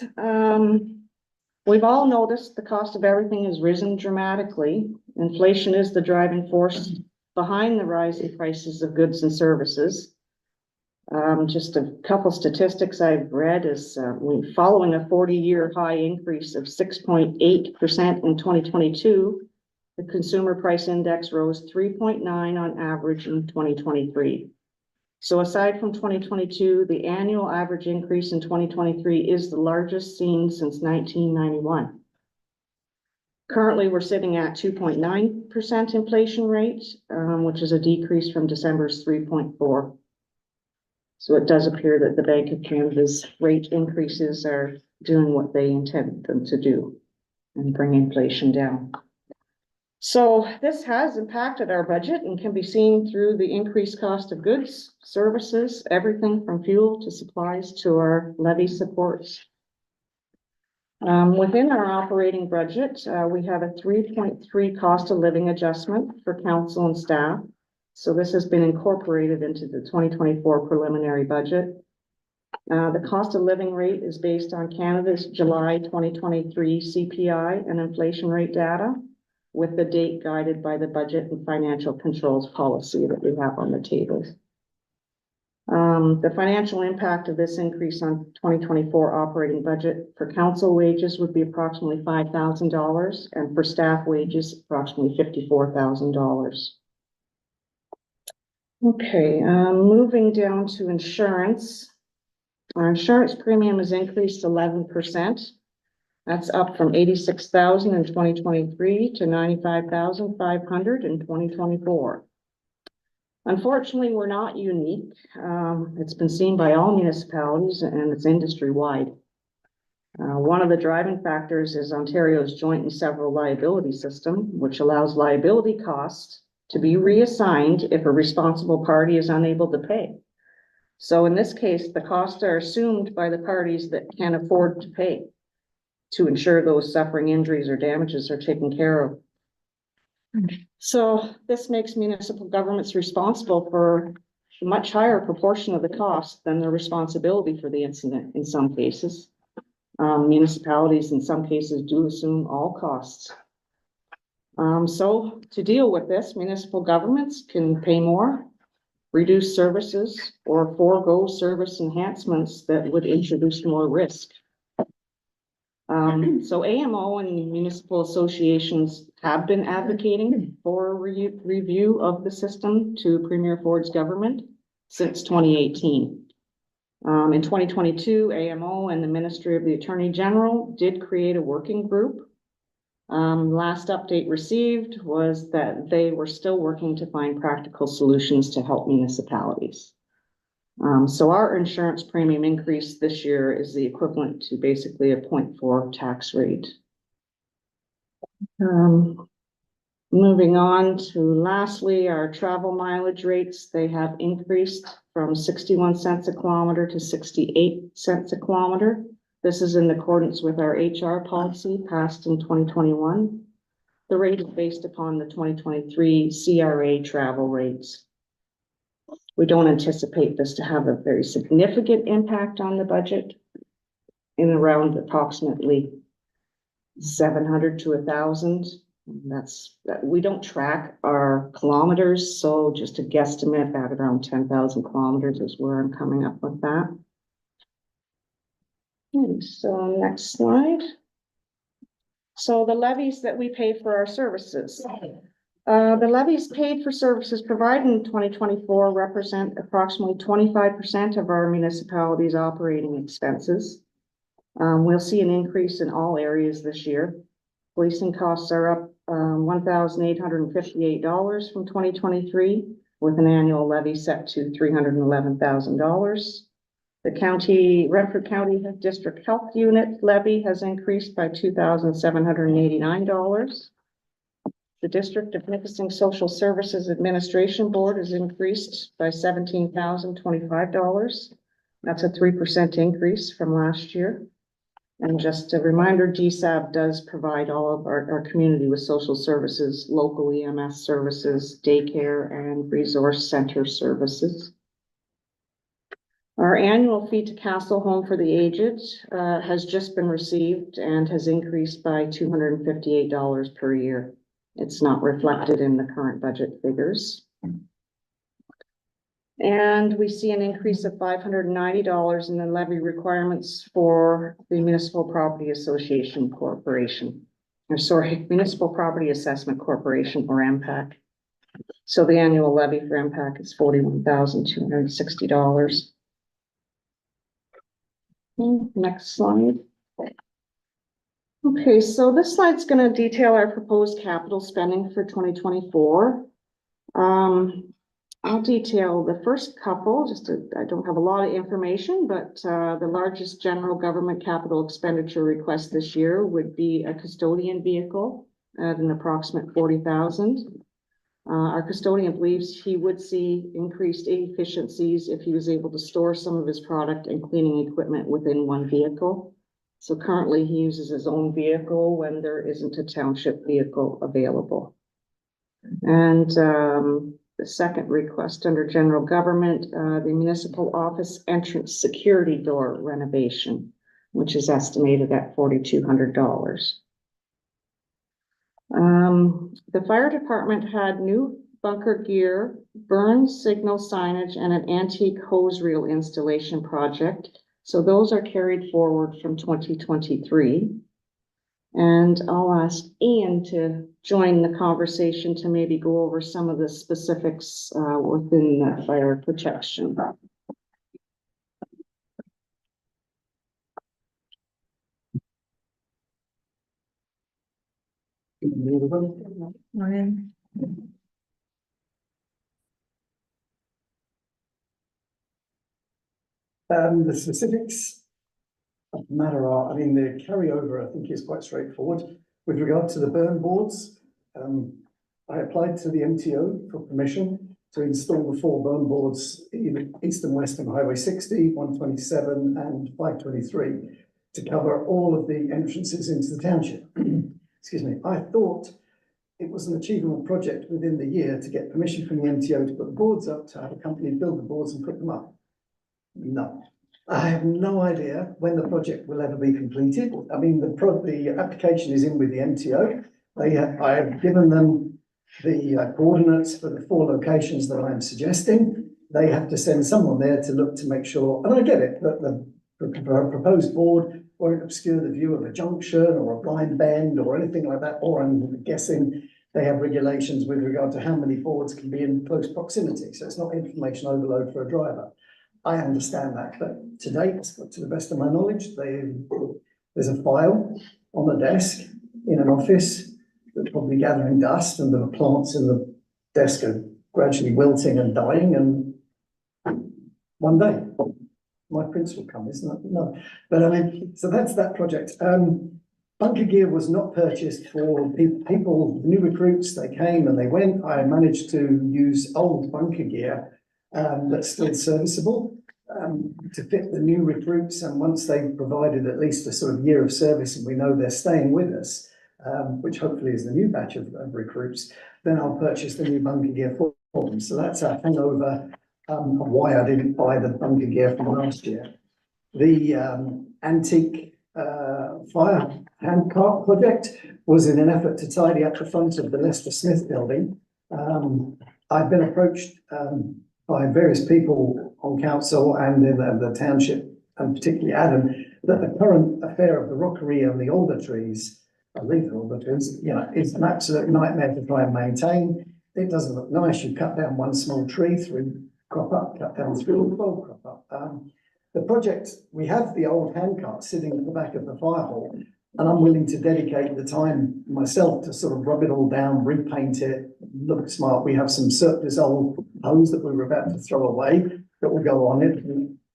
We've all noticed the cost of everything has risen dramatically. Inflation is the driving force behind the rising prices of goods and services. Just a couple statistics I've read is following a 40-year high increase of 6.8% in 2022, the consumer price index rose 3.9 on average in 2023. So aside from 2022, the annual average increase in 2023 is the largest seen since 1991. Currently, we're sitting at 2.9% inflation rate, which is a decrease from December's 3.4. So it does appear that the Bank of Canada's rate increases are doing what they intend them to do and bring inflation down. So this has impacted our budget and can be seen through the increased cost of goods, services, everything from fuel to supplies to our levy supports. Within our operating budget, we have a 3.3 cost of living adjustment for council and staff. So this has been incorporated into the 2024 preliminary budget. The cost of living rate is based on Canada's July 2023 CPI and inflation rate data, with the date guided by the budget and financial controls policy that we have on the table. The financial impact of this increase on 2024 operating budget for council wages would be approximately $5,000, and for staff wages, approximately $54,000. Okay, moving down to insurance. Our insurance premium has increased 11%. That's up from 86,000 in 2023 to 95,500 in 2024. Unfortunately, we're not unique. It's been seen by all municipalities and it's industry-wide. One of the driving factors is Ontario's joint and several liability system, which allows liability costs to be reassigned if a responsible party is unable to pay. So in this case, the costs are assumed by the parties that can afford to pay to ensure those suffering injuries or damages are taken care of. So this makes municipal governments responsible for a much higher proportion of the cost than their responsibility for the incident in some cases. Municipalities in some cases do assume all costs. So to deal with this, municipal governments can pay more, reduce services, or forego service enhancements that would introduce more risk. So AMO and municipal associations have been advocating for a review of the system to Premier Ford's government since 2018. In 2022, AMO and the Ministry of the Attorney General did create a working group. Last update received was that they were still working to find practical solutions to help municipalities. So our insurance premium increase this year is the equivalent to basically a 0.4 tax rate. Moving on to lastly, our travel mileage rates, they have increased from 61 cents a kilometer to 68 cents a kilometer. This is in accordance with our HR policy passed in 2021. The rate is based upon the 2023 CRA travel rates. We don't anticipate this to have a very significant impact on the budget, in around approximately 700 to 1,000. We don't track our kilometers, so just a guesstimate at around 10,000 kilometers is where I'm coming up with that. Okay, so next slide. So the levies that we pay for our services. The levies paid for services provided in 2024 represent approximately 25% of our municipality's operating expenses. We'll see an increase in all areas this year. Policing costs are up $1,858 from 2023, with an annual levy set to $311,000. The Renfrew County District Health Unit levy has increased by $2,789. The District of Nipissing Social Services Administration Board has increased by $17,025. That's a 3% increase from last year. And just a reminder, GSAB does provide all of our community with social services, local EMS services, daycare, and resource center services. Our annual fee to Castle Home for the Aged has just been received and has increased by $258 per year. It's not reflected in the current budget figures. And we see an increase of $590 in the levy requirements for the Municipal Property Association Corporation. Municipal Property Assessment Corporation, or MPAC. So the annual levy for MPAC is $41,260. Next slide. Okay, so this slide's going to detail our proposed capital spending for 2024. I'll detail the first couple, I don't have a lot of information, but the largest general government capital expenditure request this year would be a custodian vehicle at an approximate $40,000. Our custodian believes he would see increased efficiencies if he was able to store some of his product and cleaning equipment within one vehicle. So currently he uses his own vehicle when there isn't a township vehicle available. And the second request under general government, the municipal office entrance security door renovation, which is estimated at $4,200. The fire department had new bunker gear, burn signal signage, and an antique hose reel installation project. So those are carried forward from 2023. And I'll ask Ian to join the conversation to maybe go over some of the specifics within the fire protection. The specifics of the matter are, I mean, the carryover, I think, is quite straightforward. With regard to the burn boards, I applied to the MTO for permission to install the 4 burn boards in east and west on Highway 60, 127 and 523 to cover all of the entrances into the township. Excuse me. I thought it was an achievable project within the year to get permission from the MTO to put the boards up, to have a company build the boards and put them up. No, I have no idea when the project will ever be completed. I mean, the application is in with the MTO. I have given them the coordinates for the 4 locations that I am suggesting. They have to send someone there to look to make sure, and I get it, that the proposed board won't obscure the view of a junction or a blind bend or anything like that, or I'm guessing they have regulations with regard to how many boards can be in close proximity. So it's not information overload for a driver. I understand that, but to date, to the best of my knowledge, there's a file on the desk in an office that's probably gathering dust, and the plants in the desk are gradually wilting and dying, and one day my prince will come, isn't it? No, but I mean, so that's that project. Bunker gear was not purchased for people, new recruits. They came and they went. I managed to use old bunker gear that's still serviceable to fit the new recruits. And once they've provided at least a sort of year of service and we know they're staying with us, which hopefully is the new batch of recruits, then I'll purchase the new bunker gear for them. So that's a hangover of why I didn't buy the bunker gear from last year. The antique fire handcart project was in an effort to tidy up the front of the Lester Smith building. I've been approached by various people on council and in the township, and particularly Adam, that the current affair of the rockery and the alder trees illegal because, you know, it's an absolute nightmare to try and maintain. It doesn't look nice. You cut down one small tree, three crop up, cut down three, four crop up. The project, we have the old handcart sitting at the back of the fire hall, and I'm willing to dedicate the time myself to sort of rub it all down, repaint it, look smart. We have some surplus old hose that we were about to throw away that will go on it.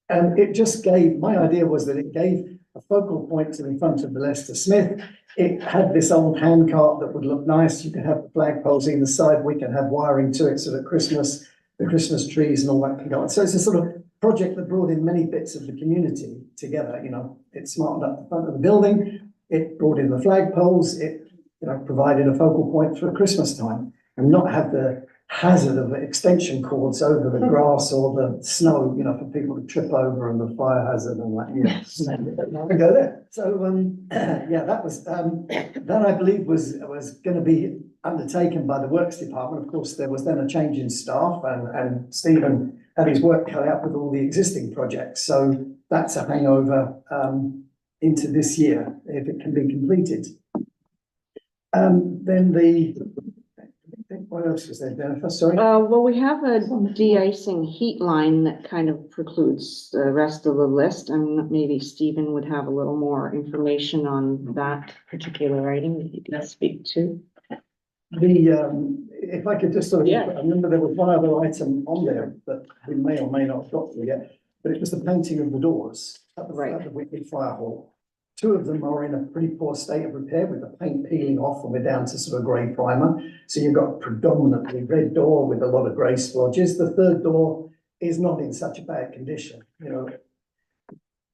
And it just gave, my idea was that it gave a focal point to the front of the Leicester Smith. It had this old handcart that would look nice. You can have the flagpoles either side. We can have wiring to it so that Christmas, the Christmas trees and all that can go on. So it's a sort of project that brought in many bits of the community together. You know, it smartened up the front of the building. It brought in the flagpoles. It, you know, provided a focal point for Christmas time and not have the hazard of extension cords over the grass or the snow, you know, for people to trip over and the fire hazard and that. Yes. We go there. So, yeah, that was, that I believe was going to be undertaken by the Works Department. Of course, there was then a change in staff and Stephen had his work cut out with all the existing projects. So that's a hangover into this year, if it can be completed. Then what else was there, Jennifer? Sorry. Well, we have a de-icing heat line that kind of precludes the rest of the list, and maybe Stephen would have a little more information on that particular item that you can speak to. If I could just sort of, Yeah. I remember there was one other item on there that we may or may not have got to yet, but it was the painting of the doors at the Whitby Fire Hall. Two of them are in a pretty poor state of repair with the paint peeling off and we're down to sort of grey primer. So you've got a predominantly red door with a lot of grey splodges. The third door is not in such a bad condition, you know.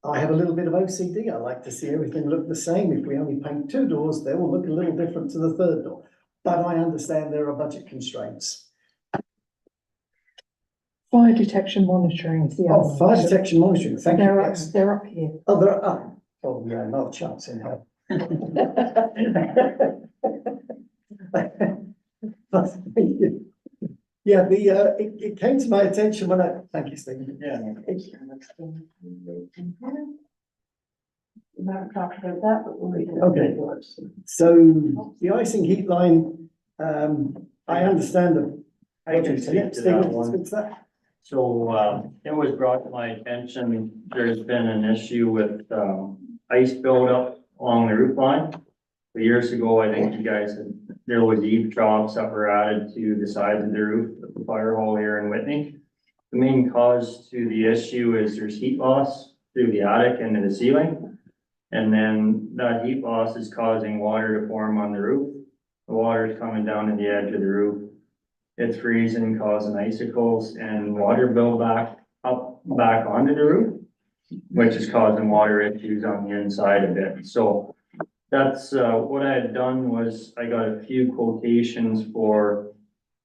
I have a little bit of OCD. I like to see everything look the same. If we only paint two doors, they will look a little different to the third door. But I understand there are budget constraints. Fire detection monitoring is the other. Oh, fire detection monitoring, thank you. Yes. They're up here. Oh, they're up. Oh, yeah, no chance in hell. Yeah, it came to my attention when thank you, Stephen. Yeah. We haven't talked about that, but we'll read it. Okay. So the icing heat line, I understand the. I can speak Yeah, to Stephen, that one. speak to that. So, it was brought to my attention, there's been an issue with, ice buildup along the roof line. Years ago, I think you guys had, there was eave troughs that were added to the sides of the roof of the fire hall here in Whitney. The main cause to the issue is there's heat loss through the attic into the ceiling. And then that heat loss is causing water to form on the roof. The water is coming down to the edge of the roof. It's freezing, causing icicles and water buildup back onto the roof, which is causing water issues on the inside of it. So that's what I had done was I got a few quotations for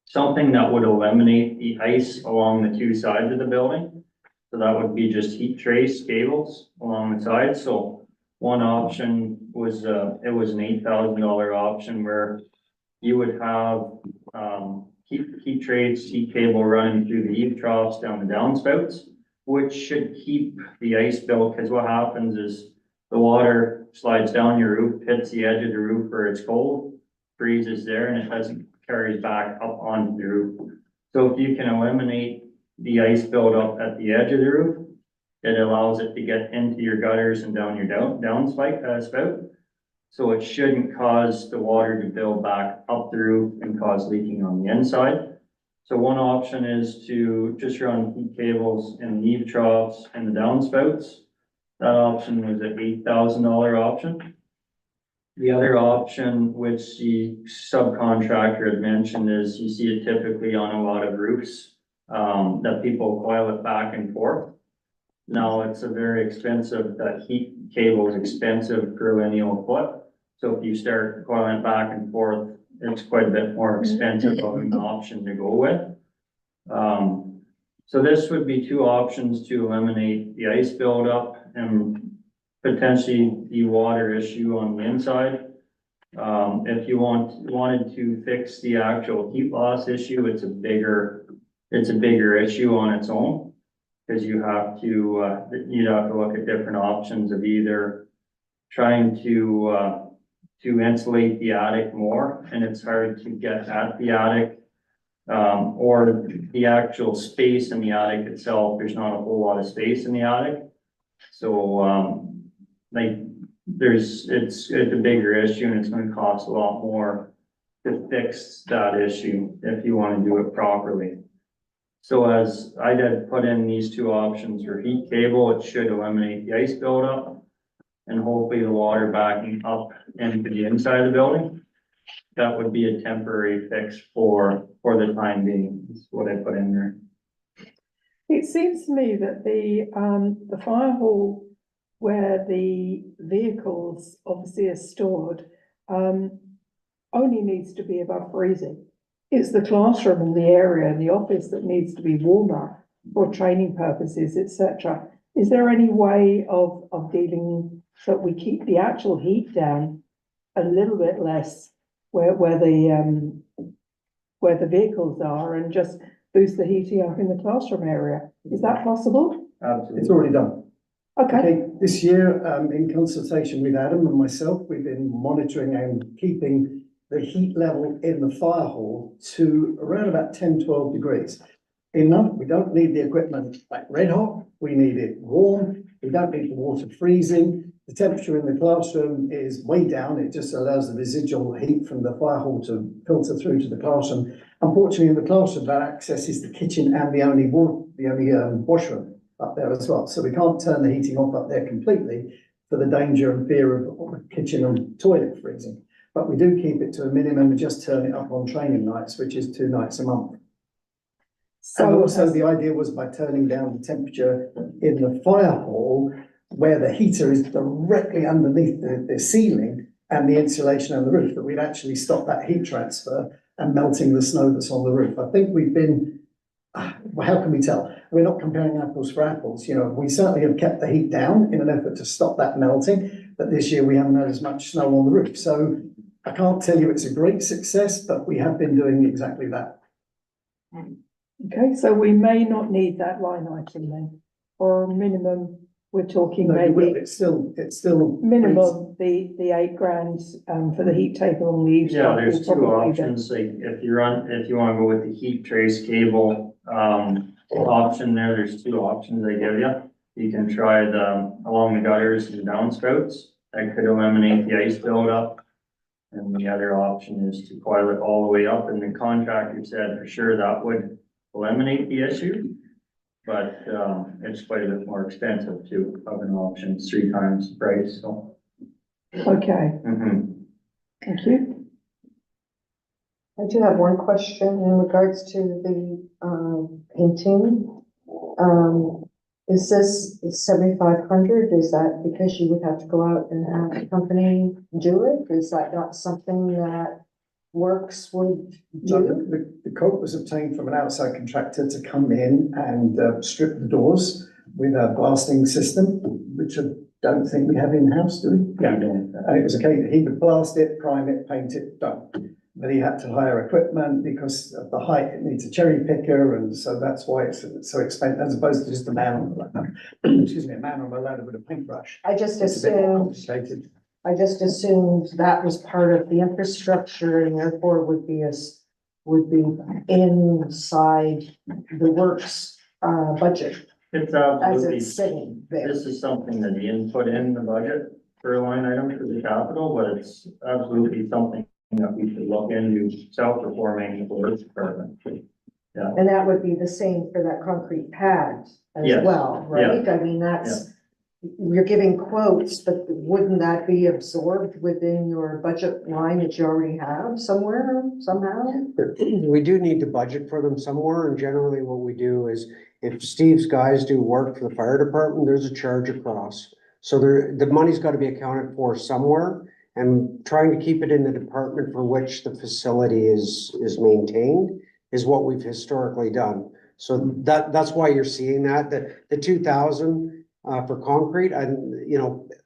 something that would eliminate the ice along the two sides of the building. So that would be just heat trace cables along the sides. So one option was it was an $8,000 option where you would have heat trace, heat cable running through the eave troughs down the downspouts, which should keep the ice built, because what happens is the water slides down your roof, hits the edge of the roof where it's cold, freezes there, and it doesn't carry back up onto the roof. So if you can eliminate the ice buildup at the edge of the roof, it allows it to get into your gutters and down your spout. So it shouldn't cause the water to build back up the roof and cause leaking on the inside. So one option is to just run heat cables in the eave troughs and the downspouts. That option was an $8,000 option. The other option, which the subcontractor had mentioned, is you see it typically on a lot of roofs, that people coil it back and forth. Now it's a very expensive, that heat cable is expensive per lineal foot. So if you start coiling it back and forth, it's quite a bit more expensive of an option to go with. So this would be two options to eliminate the ice buildup and potentially the water issue on the inside. If you wanted to fix the actual heat loss issue, it's a bigger issue on its own. Because you'd have to look at different options of either trying to to insulate the attic more, and it's hard to get at the attic. Or the actual space in the attic itself, there's not a whole lot of space in the attic. So, like, it's a bigger issue and it's gonna cost a lot more to fix that issue if you wanna do it properly. So as I did put in these two options for heat cable, it should eliminate the ice buildup and hopefully the water backing up into the inside of the building. That would be a temporary fix for the time being, is what I put in there. It seems to me that the fire hall where the vehicles obviously are stored, only needs to be above freezing. It's the classroom and the area and the office that needs to be warmer for training purposes, etc. Is there any way of dealing so that we keep the actual heat down a little bit less where the vehicles are and just boost the heating up in the classroom area? Is that possible? Absolutely. It's already done. Okay, Okay, this year, in consultation with Adam and myself, we've been monitoring and keeping the heat level in the fire hall to around about 10, 12 degrees. Enough, we don't need the equipment like red hot, we need it warm, we don't need the water freezing. The temperature in the classroom is way down, it just allows the residual heat from the fire hall to filter through to the classroom. Unfortunately, in the classroom, that accesses the kitchen and the only washroom up there as well. So we can't turn the heating off up there completely for the danger and fear of the kitchen and toilet freezing. But we do keep it to a minimum and just turn it up on training nights, which is 2 nights a month. And also the idea was by turning down the temperature in the fire hall, where the heater is directly underneath the ceiling and the insulation on the roof, that we'd actually stop that heat transfer and melting the snow that's on the roof. I think we've been, well, how can we tell? We're not comparing apples for apples. You know, we certainly have kept the heat down in an effort to stop that melting, but this year we haven't had as much snow on the roof. So I can't tell you it's a great success, but we have been doing exactly that. okay, so we may not need that line item then, or minimum, we're talking No, maybe it's still. minimum, the £8,000, for the heat table on the eaves. Yeah, there's two options, like if you wanna go with the heat trace cable, option there's 2 options I give you. You can try along the gutters and downspouts, that could eliminate the ice buildup. And the other option is to coil it all the way up, and the contractor said for sure that would eliminate the issue. But, it's quite a bit more expensive to have an option, it's 3 times the price, so. Okay, Mhm. thank you. I do have one question in regards to the painting. Is this 7,500? Is that because you would have to go out and have a company do it? Is that not something that Works would No, do? the quote was obtained from an outside contractor to come in and strip the doors with a blasting system, which I don't think we have in-house, do we? Yeah, and it was a case that he would blast it, prime it, paint it, done. But he had to hire equipment because of the height, it needs a cherry picker, and so that's why it's so expensive, as opposed to just a man on excuse me, a man on a ladder with a paintbrush. I just It's a bit more assumed, complicated. I just assumed that was part of the infrastructure and therefore would be inside the works budget It's as absolutely, it's sitting there. this is something that Ian put in the budget for a line item for the capital, but it's absolutely something that we should look into self-performing the works department. Yeah, And that would be the same for that concrete pad as Yes. well, right? I mean, that's, you're giving quotes, but wouldn't that be absorbed within your budget line that you already have somewhere, somehow? We do need to budget for them somewhere, and generally what we do is if Steve's guys do work for the fire department, there's a charge across. So the money's gotta be accounted for somewhere, and trying to keep it in the department for which the facility is maintained is what we've historically done. So that's why you're seeing that, the 2,000 for concrete, and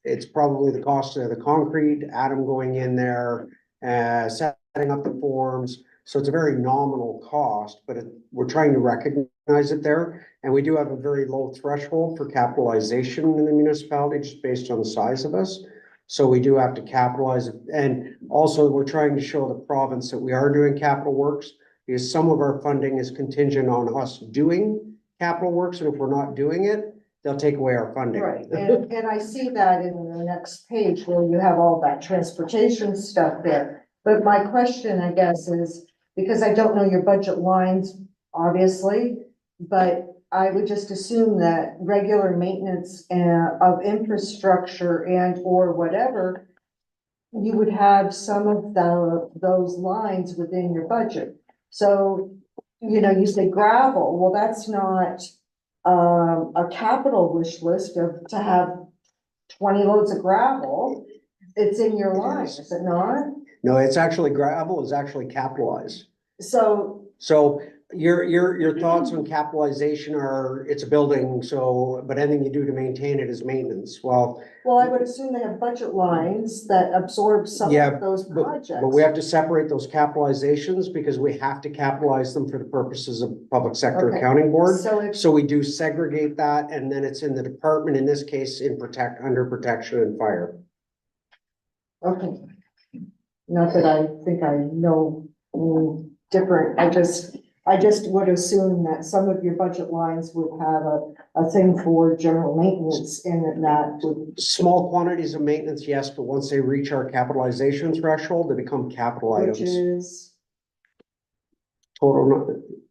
it's probably the cost of the concrete, Adam going in there, setting up the forms. So it's a very nominal cost, but we're trying to recognize it there. And we do have a very low threshold for capitalization in the municipality, just based on the size of us. So we do have to capitalize it. And also, we're trying to show the province that we are doing capital works, because some of our funding is contingent on us doing capital works, and if we're not doing it, they'll take away our funding. Right, and I see that in the next page where you have all that transportation stuff there. But my question, I guess, is, because I don't know your budget lines, obviously, but I would just assume that regular maintenance of infrastructure and or whatever, you would have some of those lines within your budget. So, you know, you say gravel, well, that's not a capital wish list to have 20 loads of gravel. It's in your line, is it not? No, it's actually gravel is actually capitalized. So Your thoughts on capitalization are, it's a building, so, but anything you do to maintain it is maintenance. Well, I would assume they have budget lines that absorb some Yeah, of those projects. but we have to separate those capitalizations because we have to capitalize them for the purposes of public sector Okay. accounting board. So So we do segregate that, and then it's in the department, in this case, under protection and fire. okay. Not that I think I know any different, I just would assume that some of your budget lines would have a thing for general maintenance in it, that would. Small quantities of maintenance, yes, but once they reach our capitalization threshold, they become capital Which items. is, Total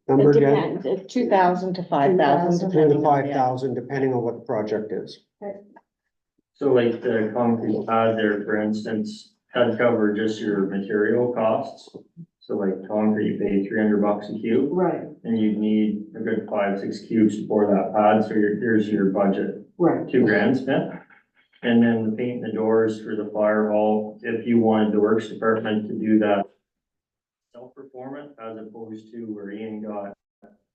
number It again, depends, 2,000 to 5,000. 2 to 5,000, depending on what the project is. So like the concrete pad there, for instance, had covered just your material costs. So like concrete, you pay $300 a cube, right, and you'd need a good 5-6 cubes for that pad, so here's your budget, right. $2,000 spent. And then the paint and the doors for the fire hall, if you wanted the works department to do that self-performance, as opposed to where Ian got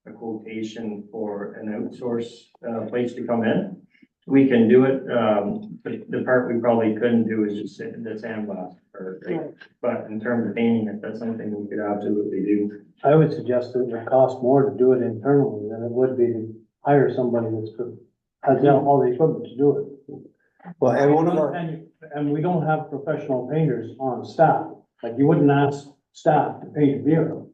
a quotation for an outsource place to come in, we can do it. But the part we probably couldn't do is just the sandblast part, right? Right. But in terms of painting, if that's something we could absolutely do. I would suggest that it would cost more to do it internally than it would be to hire somebody has all the equipment to do it. Well, and one of our, And we don't have professional painters on staff, like you wouldn't ask staff to paint a vehicle.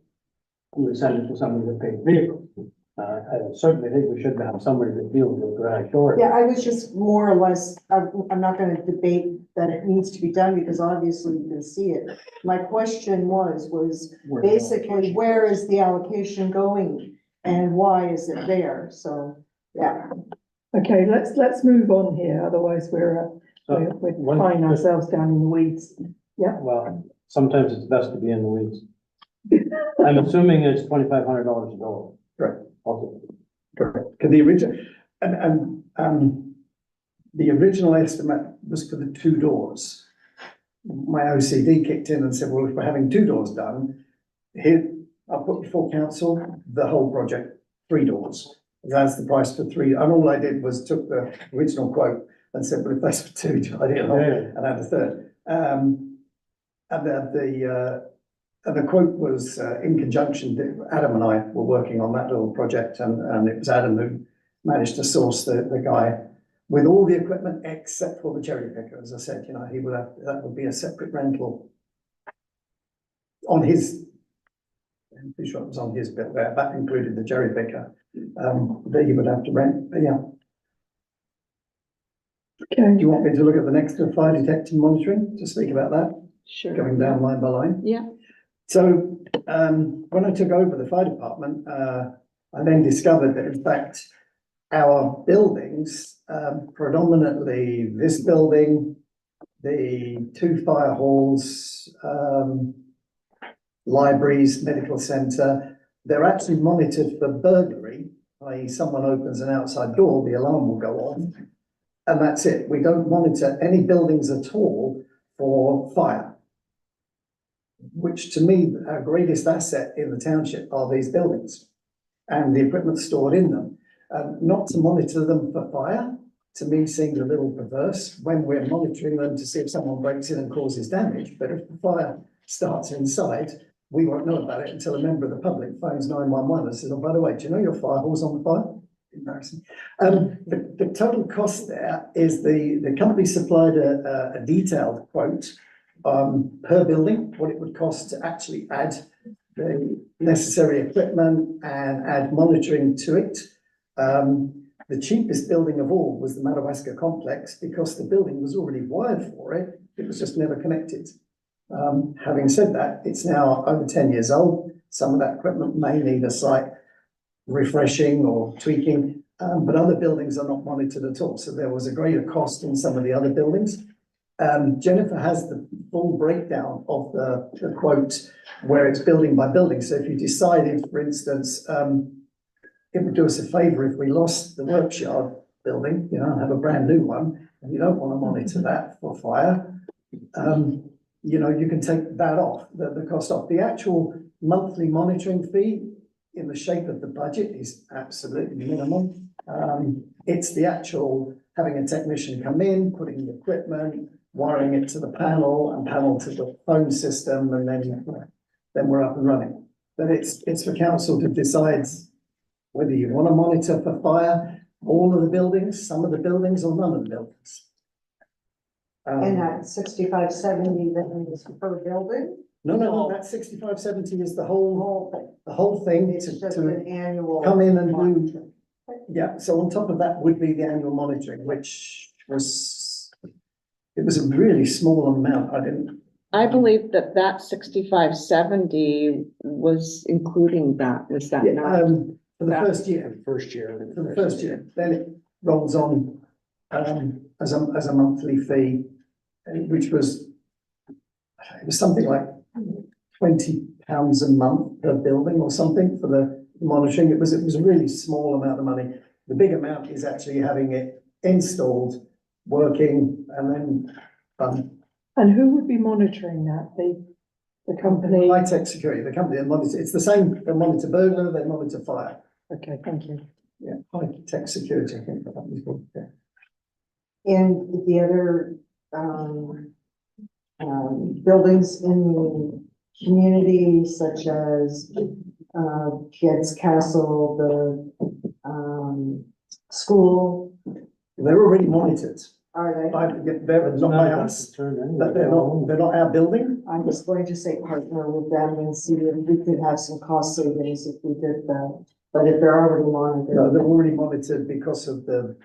You would send it to somebody to paint a vehicle. I certainly think we should have somebody that deals with garage doors. Yeah, I was just more or less, I'm not gonna debate that it needs to be done, because obviously you can see it. My question was basically, where is the allocation going and why is it there? So, yeah. Okay, let's move on here, otherwise we're tying ourselves down in the weeds. Well, sometimes it's best to be in the weeds. I'm assuming it's $2,500 a door. Correct. Okay. Correct. Because the original, the original estimate was for the 2 doors. My OCD kicked in and said, well, if we're having 2 doors done, here, I'll put before council, the whole project, 3 doors. That's the price for 3, and all I did was took the original quote and said, well, if that's for 2, I did it and add a third. And the quote was in conjunction, Adam and I were working on that little project, and it was Adam who managed to source the guy with all the equipment except for the cherry picker. As I said, you know, he would have, that would be a separate rental on his, I'm pretty sure it was on his bill there, that included the cherry picker that he would have to rent, but yeah. Okay, Do you want me to look at the next fire detection monitoring to speak about that, Sure. going down line by line? Yeah. So, when I took over the fire department, I then discovered that in fact, our buildings, predominantly this building, the 2 fire halls, libraries, medical centre, they're actually monitored for burglary, i.e. someone opens an outside door, the alarm will go off, and that's it. We don't monitor any buildings at all for fire. Which to me, our greatest asset in the township are these buildings and the equipment stored in them. Not to monitor them for fire, to me seems a little perverse when we're monitoring them to see if someone breaks in and causes damage. But if the fire starts inside, we won't know about it until a member of the public phones 911 and says, oh, by the way, do you know your fire hall's on fire? embarrassing. The total cost there is the company supplied a detailed quote per building, what it would cost to actually add the necessary equipment and add monitoring to it. The cheapest building of all was the Madawaska complex because the building was already wired for it. It was just never connected. Having said that, it's now over 10 years old. Some of that equipment may need a slight refreshing or tweaking, but other buildings are not monitored at all. So there was a greater cost in some of the other buildings. Jennifer has the full breakdown of the quote where it's building by building. So if you decided, for instance, it would do us a favour if we lost the workshop building, you know, and have a brand new one, and you don't want to monitor that for fire, you know, you can take that off, the cost off. The actual monthly monitoring fee in the shape of the budget is absolutely minimal. It's the actual having a technician come in, putting the equipment, wiring it to the panel and panel to the phone system, and then we're up and running. But it's for council to decide whether you want to monitor for fire, all of the buildings, some of the buildings, or none of the buildings. And that 65-70 that is per building? No, that 65-70 is the The whole whole thing. thing It's just to an annual. come in and do. monitoring. Yeah, so on top of that would be the annual monitoring, which was, it was a really small amount. I believe that 65-70 was including that, was that not? For the first year, For the first year, then it rolls on, as a monthly fee, which was, it was something like £20 a month per building or something for the monitoring. It was a really small amount of money. The big amount is actually having it installed, working, and then And who would be monitoring that? The company? high tech security, the company that monitors, it's the same, they monitor burglar, they monitor fire. Okay, thank you. Yeah, high tech security, I think the company's called, yeah. And the other, buildings in the community such as, Kids Castle, the, school, They're already monitored. are they? They're not by us, that they're not our building. I'm just going to say partner with them and see if we could have some cost savings if we did that. But if they're already No, monitored, they're already monitored because of the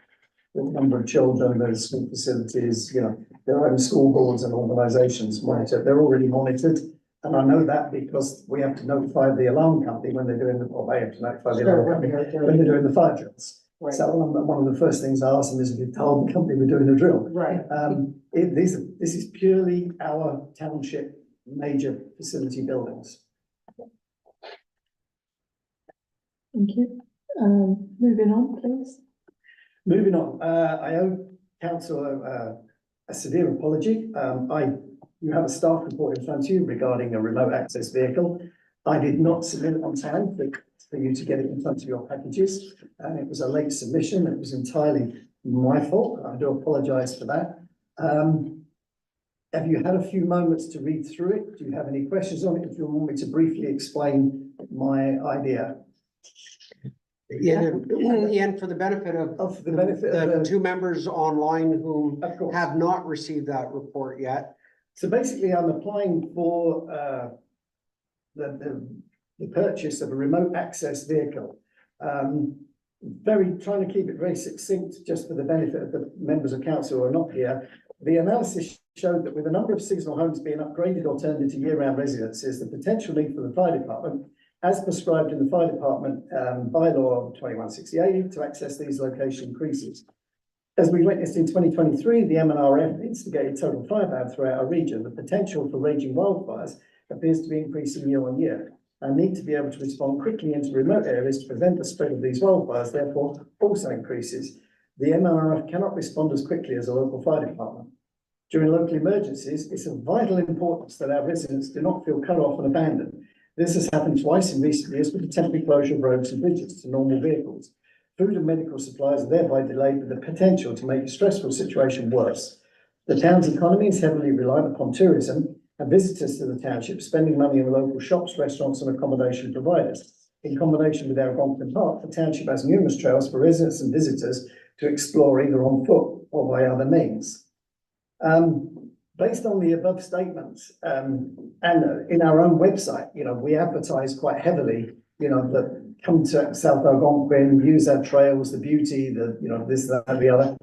number of children, the school facilities, you know, their own school boards and organisations monitor, they're already monitored. And I know that because we have to notify the alarm company when they're doing they have to notify the Sure, alarm company when when they're doing the fire drills. right, So one of the first things I asked them is if you told the company we're doing a drill. right. This is purely our township major facility buildings. Thank you. Moving on, please. Moving on, I owe council a severe apology. You have a staff report in front of you regarding a remote access vehicle. I did not submit it on time for you to get it in front of your packages, and it was a late submission. It was entirely my fault. I do apologise for that. Have you had a few moments to read through it? Do you have any questions on it? If you want me to briefly explain my idea. Yeah, and for the benefit of For the benefit of the two members online who Of course. have not received that report yet. So basically, I'm applying for the purchase of a remote access vehicle. Trying to keep it very succinct, just for the benefit of the members of council who are not here. The analysis showed that with a number of seasonal homes being upgraded or turned into year-round residences, the potential need for the fire department, as prescribed in the fire department bylaw 2168, to access these locations increases. As we witnessed in 2023, the MNRF instigated total fire ban throughout our region. The potential for raging wildfires appears to be increasing year on year. Our need to be able to respond quickly into remote areas to prevent the spread of these wildfires, therefore, also increases. The MNRF cannot respond as quickly as a local fire department. During local emergencies, it's of vital importance that our residents do not feel cut off and abandoned. This has happened twice in recent years with the temporary closure of roads and bridges to normal vehicles. Food and medical supplies are thereby delayed with the potential to make a stressful situation worse. The town's economy is heavily reliant upon tourism and visitors to the township spending money in the local shops, restaurants and accommodation providers. in combination with Algonquin Park, the township has numerous trails for residents and visitors to explore either on foot or by other means. Based on the above statements, and in our own website, we advertise quite heavily, that come to South Algonquin, use our trails, the beauty, this, that, and the other.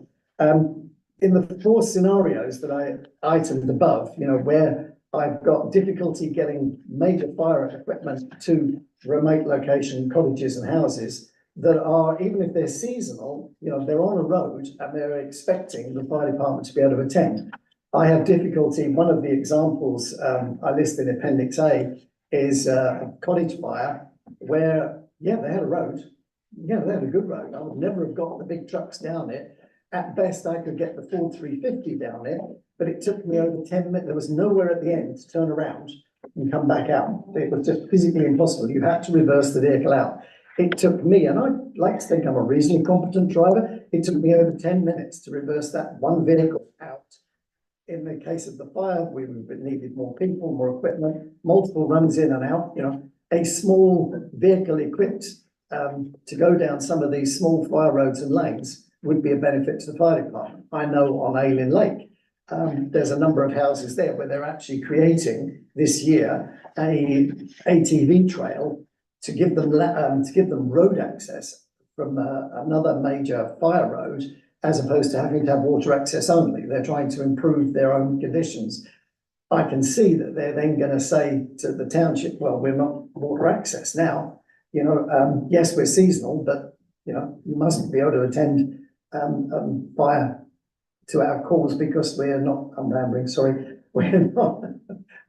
In the 4 scenarios that I itemed above, where I've got difficulty getting major fire equipment to remote location cottages and houses that are, even if they're seasonal, they're on a road and they're expecting the fire department to be able to attend. I have difficulty, one of the examples I list in Appendix A is a cottage fire where, they had a road. They had a good road. I would never have got the big trucks down it. At best, I could get the full 350 down it, but it took me over 10 minutes. There was nowhere at the end to turn around and come back out. It was just physically impossible. You had to reverse the vehicle out. It took me, and I like to think I'm a reasonably competent driver, it took me over 10 minutes to reverse that one vehicle out. In the case of the fire, we needed more people, more equipment, multiple runs in and out, a small vehicle equipped to go down some of these small fire roads and lanes would be a benefit to the fire department. I know on Aileen Lake, there's a number of houses there where they're actually creating this year a ATV trail to give them road access from another major fire road, as opposed to having to have water access only. They're trying to improve their own conditions. I can see that they're then going to say to the township, well, we're not water access now. Yes, we're seasonal, but you mustn't be able to attend fire to our calls because we're not, I'm rambling, sorry, we're not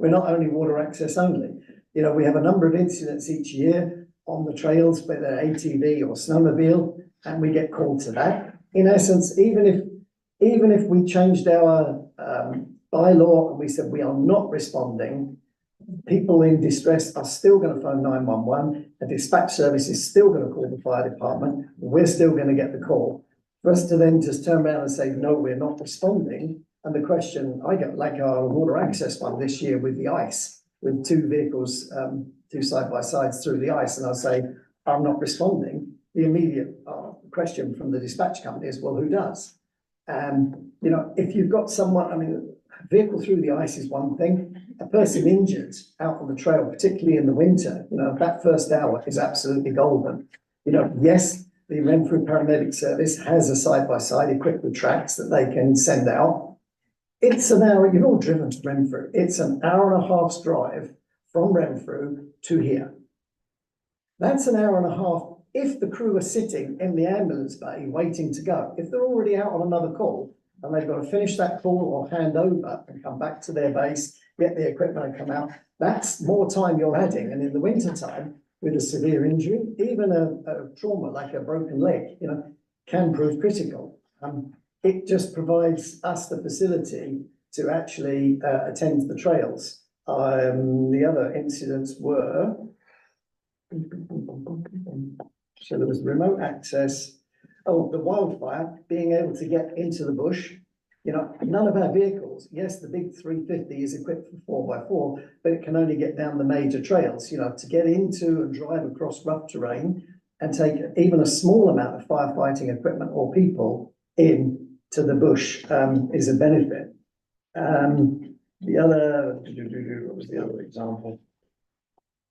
only water access only. We have a number of incidents each year on the trails, whether ATV or snowmobile, and we get called to that. In essence, even if we changed our bylaw and we said we are not responding, people in distress are still going to phone 911. The dispatch service is still going to call the fire department. We're still going to get the call. For us to then just turn around and say, no, we're not responding. And the question, I got like our water access one this year with the ice, with 2 vehicles, 2 side-by-sides through the ice. And I'll say, I'm not responding. The immediate question from the dispatch company is, well, who does? If you've got someone, a vehicle through the ice is one thing. A person injured out on the trail, particularly in the winter, that first hour is absolutely golden. Yes, the Renfrew Paramedic Service has a side-by-side equipped with tracks that they can send out. It's an hour, you've all driven to Renfrew. It's an hour and a half's drive from Renfrew to here. That's an hour and a half if the crew are sitting in the ambulance bay waiting to go. If they're already out on another call and they've got to finish that call or hand over and come back to their base, get the equipment and come out, that's more time you're adding. And in the winter time, with a severe injury, even a trauma like a broken leg, can prove critical. It just provides us the facility to actually attend to the trails. The other incidents were, so there was remote access. Oh, the wildfire, being able to get into the bush. None of our vehicles, yes, the big 350 is equipped for 4x4, but it can only get down the major trails, to get into and drive across rough terrain and take even a small amount of firefighting equipment or people in to the bush is a benefit. The other, what was the other example?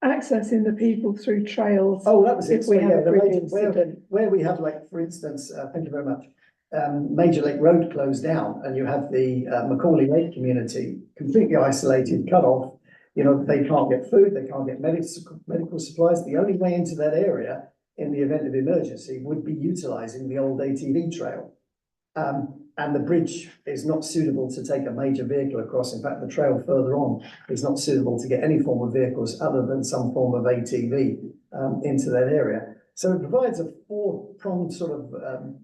Accessing the people through trails. Oh, that was it. If we have a big where incident. we have, like, for instance, thank you very much. Major Lake Road closed down and you have the Macaulay Lake community completely isolated, cut off. They can't get food, they can't get medical supplies. The only way into that area in the event of emergency would be utilizing the old ATV trail. And the bridge is not suitable to take a major vehicle across. In fact, the trail further on is not suitable to get any form of vehicles other than some form of ATV into that area. So it provides a 4-pronged sort of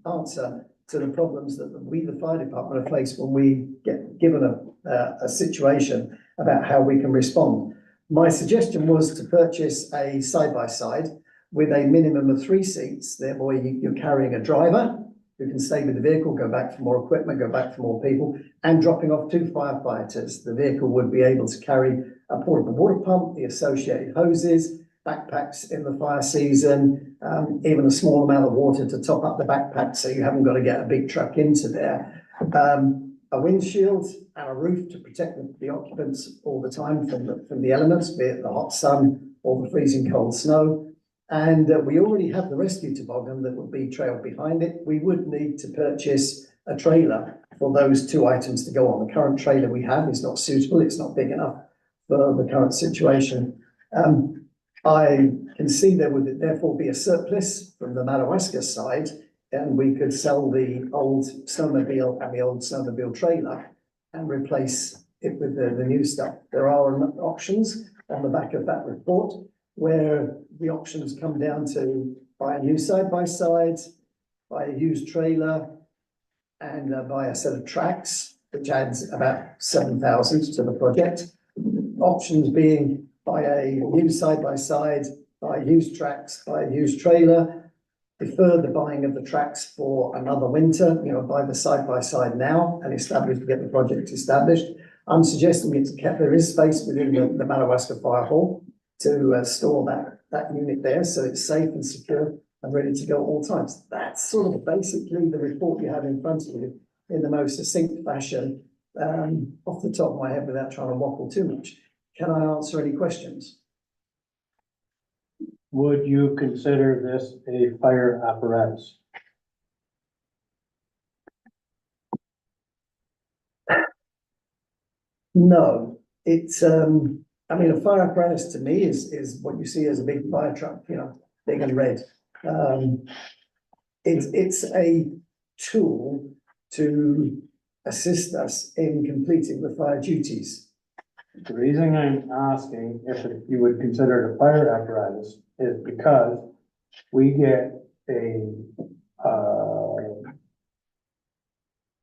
answer to the problems that we, the fire department, are faced when we get given a situation about how we can respond. My suggestion was to purchase a side-by-side with a minimum of 3 seats. Therefore, you're carrying a driver who can stay with the vehicle, go back for more equipment, go back for more people, and dropping off 2 firefighters. The vehicle would be able to carry a portable water pump, the associated hoses, backpacks in the fire season, even a small amount of water to top up the backpack so you haven't got to get a big truck into there. A windshield and a roof to protect the occupants all the time from the elements, be it the hot sun or the freezing cold snow. And we already have the rescue toboggan that would be trailed behind it. We would need to purchase a trailer for those two items to go on. The current trailer we have is not suitable. It's not big enough for the current situation. I can see there would therefore be a surplus from the Madawaska side, and we could sell the old snowmobile and the old snowmobile trailer and replace it with the new stuff. There are options on the back of that report where the options come down to buy a new side-by-side, buy a used trailer, and buy a set of tracks, which adds about 7,000 to the project. Options being buy a new side-by-side, buy used tracks, buy a used trailer, defer the buying of the tracks for another winter, buy the side-by-side now and get the project established. I'm suggesting there is space within the Madawaska Fire Hall to store that unit there, so it's safe and secure and ready to go at all times. That's sort of basically the report you have in front of you in the most succinct fashion, off the top of my head without trying to waffle too much. Can I answer any questions? Would you consider this a fire apparatus? No, it's, I mean, a fire apparatus to me is what you see as a big fire truck, big and red. It's a tool to assist us in completing the fire duties. The reason I'm asking if you would consider it a fire apparatus is because we get a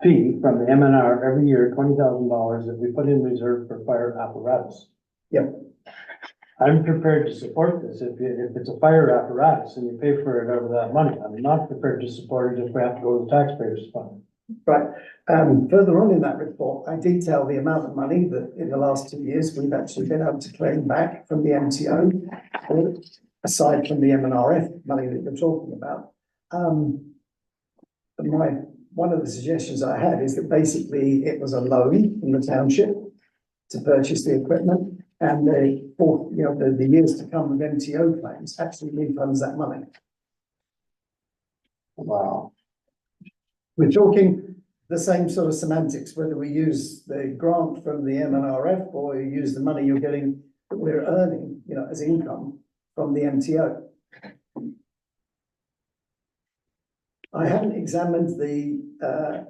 fee from the MNR every year, $20,000 that we put in reserve for fire apparatus. Yep. I'm prepared to support this if it's a fire apparatus and you pay for it out of that money. I'm not prepared to support it if we have to go to the taxpayers' fund. Right. Further on in that report, I detail the amount of money that in the last 2 years we've actually been able to claim back from the MTO, aside from the MNRF money that you're talking about. One of the suggestions I had is that basically it was a loan from the township to purchase the equipment, and the years to come with MTO claims actually refunds that money. Wow. We're talking the same sort of semantics, whether we use the grant from the MNRF or you use the money you're getting, that we're earning, as income from the MTO. I haven't examined the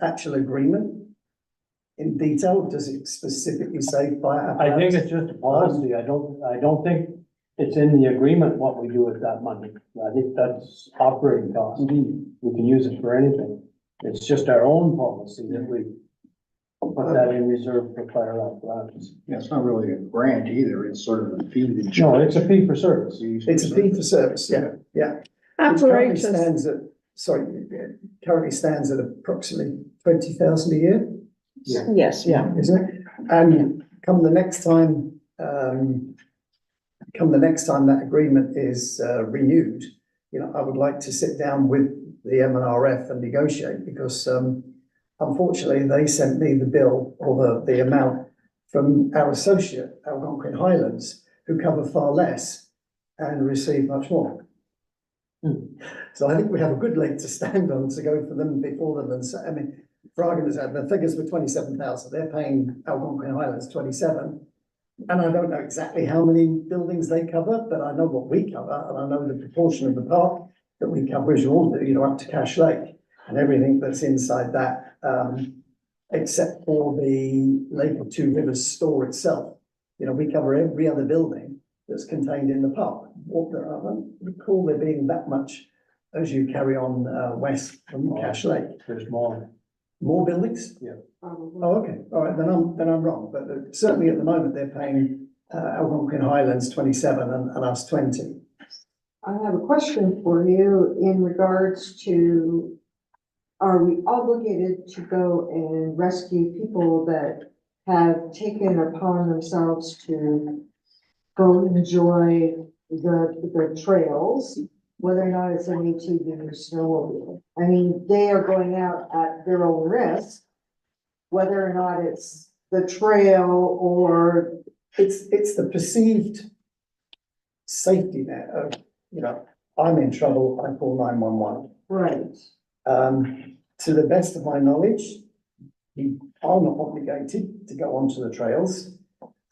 actual agreement in detail. Does it specifically say fire apparatus? I think it's just a policy. I don't think it's in the agreement what we do with that money. I think that's operating cost. We can use it for anything. It's just our own policy that we put that in reserve for fire apparatus. Yeah, it's not really a grant either, it's sort of a fee. No, it's a fee for service. It's a fee for service, yeah. Which currently stands at approximately 20,000 a year. Yes, yeah. Isn't it? And come the next time that agreement is renewed, I would like to sit down with the MNRF and negotiate, because unfortunately they sent me the bill or the amount from our associate, Algonquin Highlands, who cover far less and receive much more. So I think we have a good leg to stand on to go for them before them. And so, I mean, for argument's sake, the figures were 27,000. They're paying Algonquin Highlands 27. And I don't know exactly how many buildings they cover, but I know what we cover, and I know the proportion of the park that we cover, as you all do, up to Cache Lake and everything that's inside that, except for the Lake of Two Rivers store itself. We cover every other building that's contained in the park. I don't recall there being that much as you carry on west from Cache Lake. There's more. More buildings? Yeah. Oh, okay. All right, then I'm wrong. But certainly at the moment they're paying Algonquin Highlands 27 and us 20. I have a question for you in regards to, are we obligated to go and rescue people that have taken upon themselves to go enjoy the trails, whether or not it's an ATV or snowmobile. I mean, they are going out at their own risk, whether or not it's the trail or, It's the perceived safety net of, you know, I'm in trouble, I call 911. right. To the best of my knowledge, you are not obligated to go onto the trails.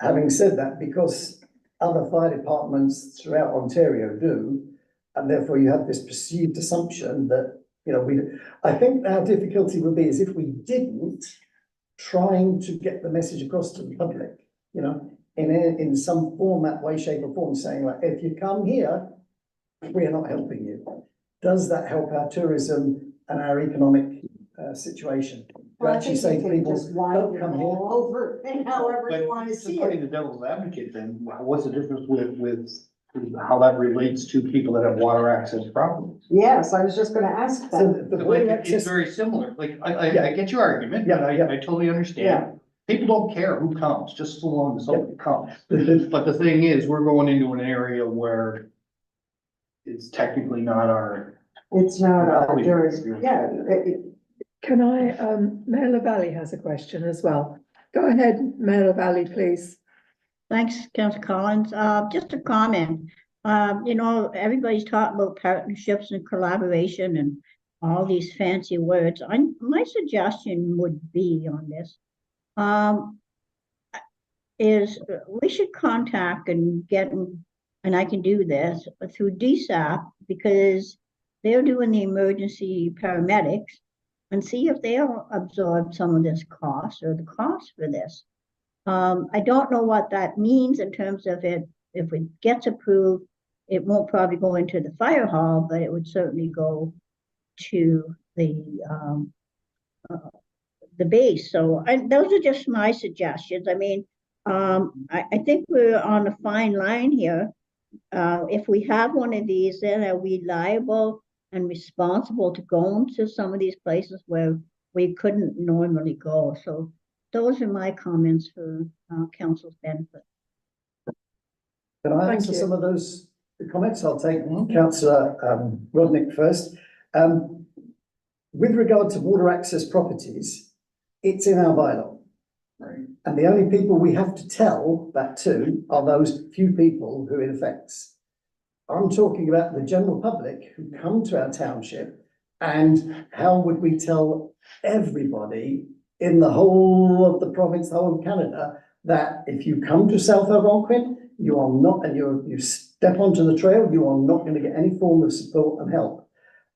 Having said that, because other fire departments throughout Ontario do, and therefore you have this perceived assumption that, you know, I think our difficulty would be is if we didn't, trying to get the message across to the public, you know, in some format, way, shape or form, saying like, if you come here, we are not helping you. Does that help our tourism and our economic situation? To Well, I actually think say you to can people, just widen don't it come here. all over and however you want to But see playing it. the devil's advocate then, what's the difference with how that relates to people that have water access problems? Yes, I was just gonna ask So that. the Like, water it's access, very similar, like, I get your argument, Yeah, and yeah. I totally understand. People don't care who comes, just so long as somebody comes. the- But the thing is, we're going into an area where it's technically not our. It's not, Valley. there is, yeah, Can I, Mayor Valley has a question as well. Go ahead, Mayor Valley, please. Thanks, Councillor Collins. Just a comment. You know, everybody's talking about partnerships and collaboration and all these fancy words. My suggestion would be on this, is we should contact and get, and I can do this through DSAP because they're doing the emergency paramedics and see if they'll absorb some of this cost or the cost for this. I don't know what that means in terms of it. If it gets approved, it won't probably go into the fire hall, but it would certainly go to the base. So those are just my suggestions. I mean, I think we're on a fine line here. If we have one of these, then are we liable and responsible to go into some of these places where we couldn't normally go? So those are my comments for council's benefit. Can I Thank answer you. some of those comments? I'll take councillor Rodnick first. With regard to water access properties, it's in our bylaw. Right. And the only people we have to tell that to are those few people who it affects. I'm talking about the general public who come to our township, and how would we tell everybody in the whole of the province, the whole of Canada, that if you come to South Algonquin, you are not, and you step onto the trail, you are not going to get any form of support and help.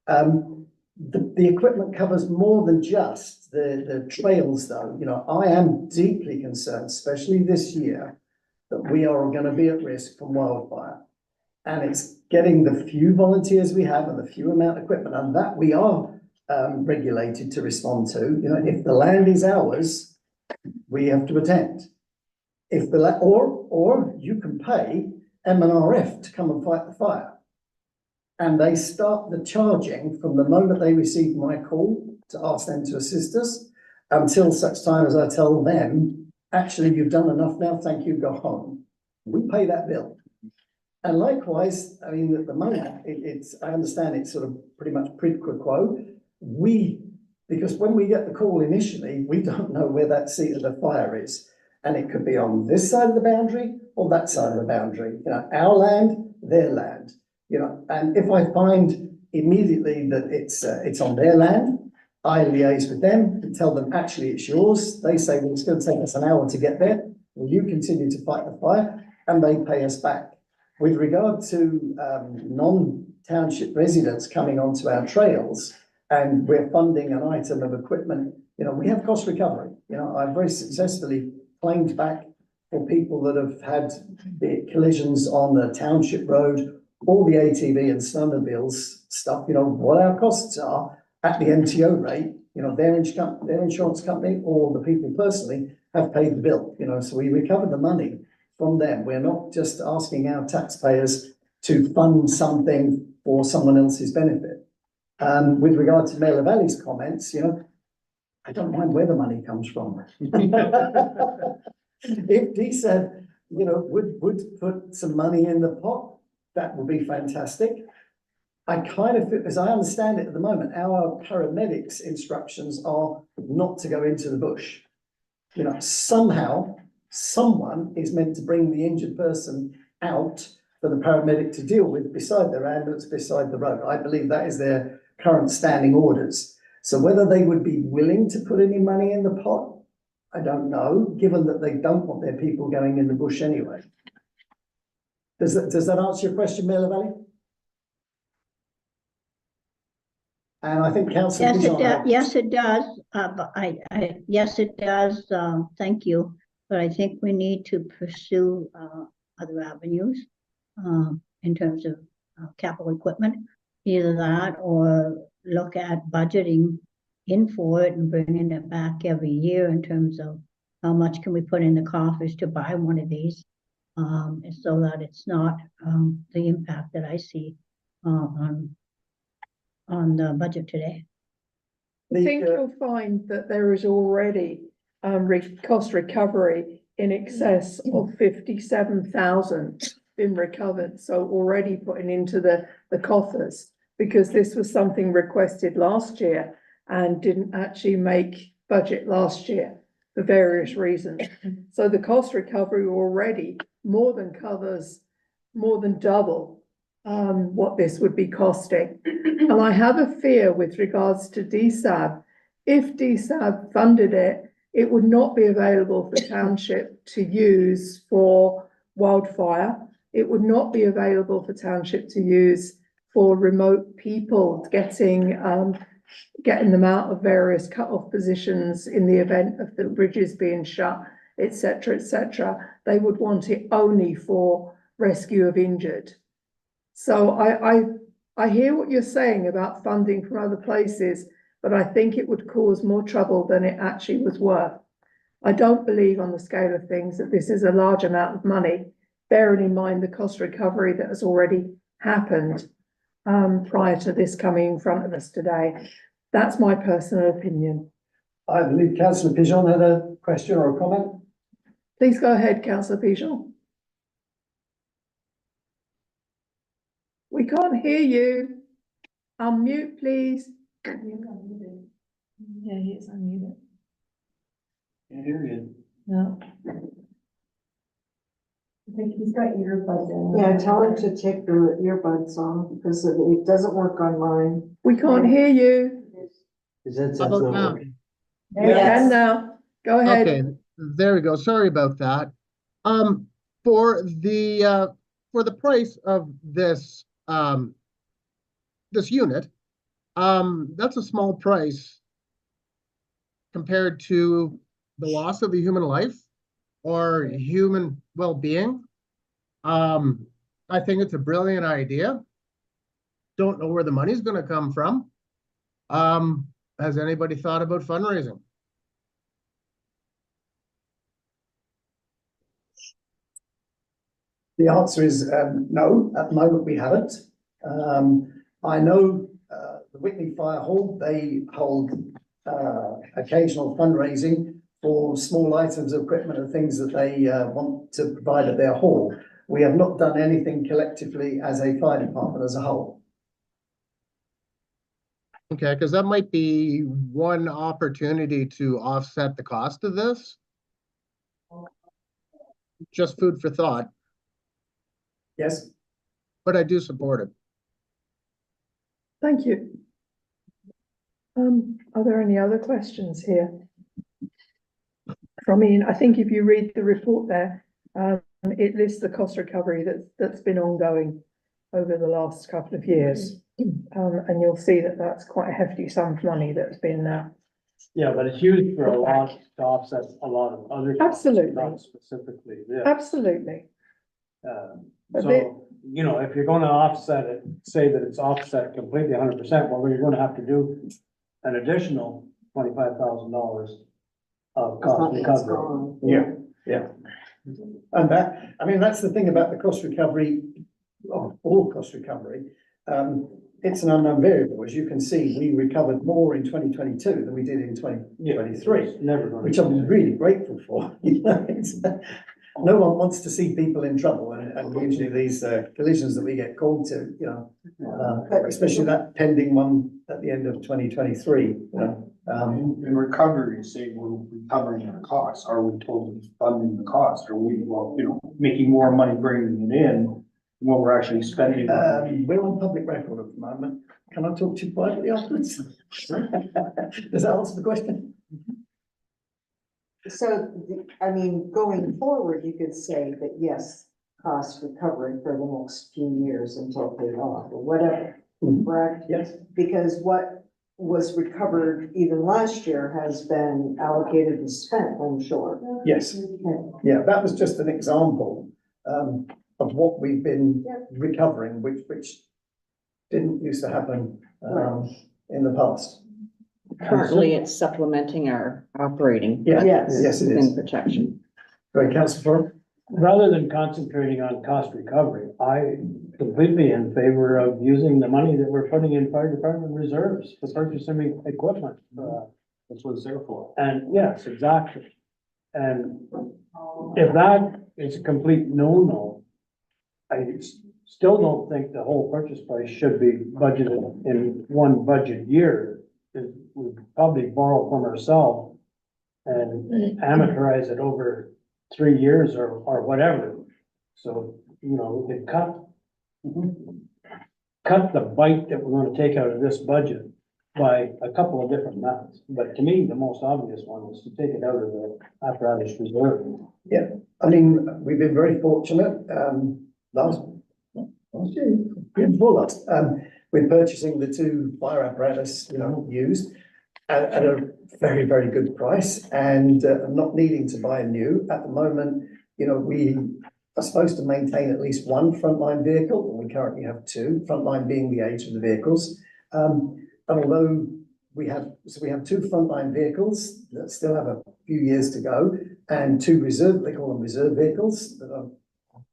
The equipment covers more than just the trails though. You know, I am deeply concerned, especially this year, that we are going to be at risk from wildfire. And it's getting the few volunteers we have and the few amount of equipment, and that we are regulated to respond to. You know, if the land is ours, we have to attend. If the or you can pay MNRF to come and fight the fire. And they start the charging from the moment they receive my call to ask them to assist us until such time as I tell them, actually, you've done enough now, thank you, go home. We pay that bill. And likewise, I mean, at the moment, I understand it's sort of pretty much quid pro quo. Because when we get the call initially, we don't know where that seat of the fire is. And it could be on this side of the boundary or that side of the boundary, you know, our land, their land, you know. And if I find immediately that it's on their land, I liaise with them and tell them, actually, it's yours. They say, well, it's going to take us an hour to get there. Will you continue to fight the fire? And they pay us back. With regard to non-township residents coming onto our trails, and we're funding an item of equipment, you know, we have cost recovery. You know, I've very successfully claimed back for people that have had the collisions on the township road, all the ATV and snowmobiles stuff, you know, what our costs are at the MTO rate, you know, their insurance company or the people personally have paid the bill, you know, so we recover the money from them. We're not just asking our taxpayers to fund something for someone else's benefit. With regard to Mela Valley's comments, you know, I don't mind where the money comes from. If DSAB, you know, would put some money in the pot, that would be fantastic. I kind of, as I understand it at the moment, our paramedics' instructions are not to go into the bush. You know, somehow, someone is meant to bring the injured person out for the paramedic to deal with beside their ambulance, beside the road. I believe that is their current standing orders. So whether they would be willing to put any money in the pot, I don't know, given that they don't want their people going in the bush anyway. Does that answer your question, Miller Valley? And I think Councillor Yes, it Pigeon does. had- Yes, it does. But yes, it does. Thank you. But I think we need to pursue other avenues in terms of capital equipment, either that or look at budgeting in for it and bringing it back every year in terms of how much can we put in the coffers to buy one of these, so that it's not the impact that I see on the budget today. I think you'll find that there is already cost recovery in excess of 57,000 been recovered, so already putting into the coffers, because this was something requested last year and didn't actually make budget last year for various reasons. So the cost recovery already more than covers, more than double what this would be costing. And I have a fear with regards to DSAB. If DSAB funded it, it would not be available for township to use for wildfire. It would not be available for township to use for remote people getting them out of various cut-off positions in the event of the bridges being shut, etc., etc. They would want it only for rescue of injured. So I hear what you're saying about funding from other places, but I think it would cause more trouble than it actually was worth. I don't believe on the scale of things that this is a large amount of money, bearing in mind the cost recovery that has already happened prior to this coming in front of us today. That's my personal opinion. I believe Councillor Pigeon had a question or a comment. Please go ahead, Councillor Pigeon. We can't hear you. Unmute, please. Yeah, he is unmuted. Can't hear you. No. I think he's got earbuds in. Yeah, tell him to take the earbuds on because it doesn't work on mine. We can't hear you. His headset's How about not now? working. We can now. Go ahead. Okay, there we go. Sorry about that. For the price of this this unit, that's a small price compared to the loss of a human life or human well-being. I think it's a brilliant idea. Don't know where the money's going to come from. Has anybody thought about fundraising? The answer is no, at the moment we haven't. I know the Whitney Fire Hall, they hold occasional fundraising for small items of equipment and things that they want to provide at their hall. We have not done anything collectively as a fire department as a whole. Okay, because that might be one opportunity to offset the cost of this. Just food for thought, Yes? but I do support it. Thank you. Are there any other questions here? From Ian, I think if you read the report there, it lists the cost recovery that's been ongoing over the last couple of years. And you'll see that that's quite a hefty sum of money that's been Yeah, but it's used for a lot to offset a lot of other. costs, Absolutely. Not specifically this. absolutely. But So, you know, if you're gonna offset it, say that it's offset completely 100%, well, you're gonna have to do an additional $25,000 of cost recovery. Yeah. And that, I mean, that's the thing about the cost recovery, all cost recovery. It's an unknown variable. As you can see, we recovered more in 2022 than we did in 2023, Never gonna. which I'm really grateful for. You know, no one wants to see people in trouble, and usually these collisions that we get called to, especially that pending one at the end of 2023, In recovery, say we're recovering our costs, are we totally funding the cost? Are we, making more money bringing it in than what we're actually spending? We're on public record at the moment. Can I talk to you privately afterwards? Does that answer the question? So, going forward, you could say that yes, cost recovery for the next few years until paid off or whatever, correct? Yes. Because what was recovered even last year has been allocated and spent, I'm sure. Yes. Yeah, that was just an example of what we've been recovering, which didn't used to happen in the past. Currently, it's supplementing our operating. Yeah, Yes. yes, it In is. protection. Very, Councillor Forbes? Rather than concentrating on cost recovery, I completely in favor of using the money that we're putting in fire department reserves for purchasing equipment. That's what it's there for. And yes, exactly. And if that is a complete no-no, I still don't think the whole purchase price should be budgeted in one budget year. We'd probably borrow from ourselves and amortize it over 3 years or whatever. So, we could cut the bite that we're gonna take out of this budget by a couple of different methods. But to me, the most obvious one is to take it out of the apparatus reserve. We've been very fortunate, last year, before last, with purchasing the 2 fire apparatus, used at a very, very good price and not needing to buy a new. At the moment, we are supposed to maintain at least 1 frontline vehicle, and we currently have 2, frontline being the age of the vehicles. And although we have 2 frontline vehicles that still have a few years to go, and 2 reserve, they call them reserve vehicles,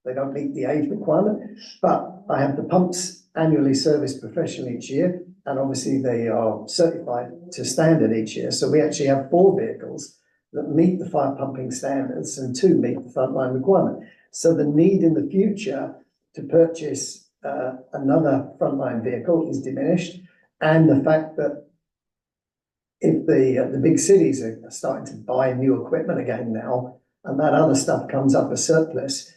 they don't meet the age requirement, but I have the pumps annually serviced professionally each year, and obviously they are certified to standard each year. So we actually have 4 vehicles that meet the fire pumping standards and 2 meet the frontline requirement. So the need in the future to purchase another frontline vehicle is diminished, and the fact that if the big cities are starting to buy new equipment again now, and that other stuff comes up as surplus,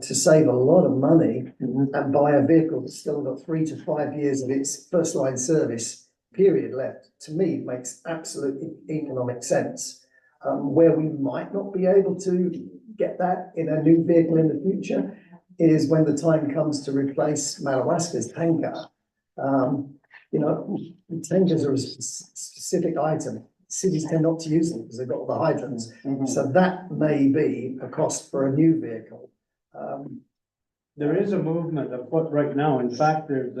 to save a lot of money and buy a vehicle that's still got 3 to 5 years of its first line service period left, to me, makes absolutely economic sense. Where we might not be able to get that in a new vehicle in the future is when the time comes to replace Madawaska's tanker. Tankers are a specific item. Cities tend not to use them because they've got all the hydrants. So that may be a cost for a new vehicle. There is a movement afoot right now. In fact, there's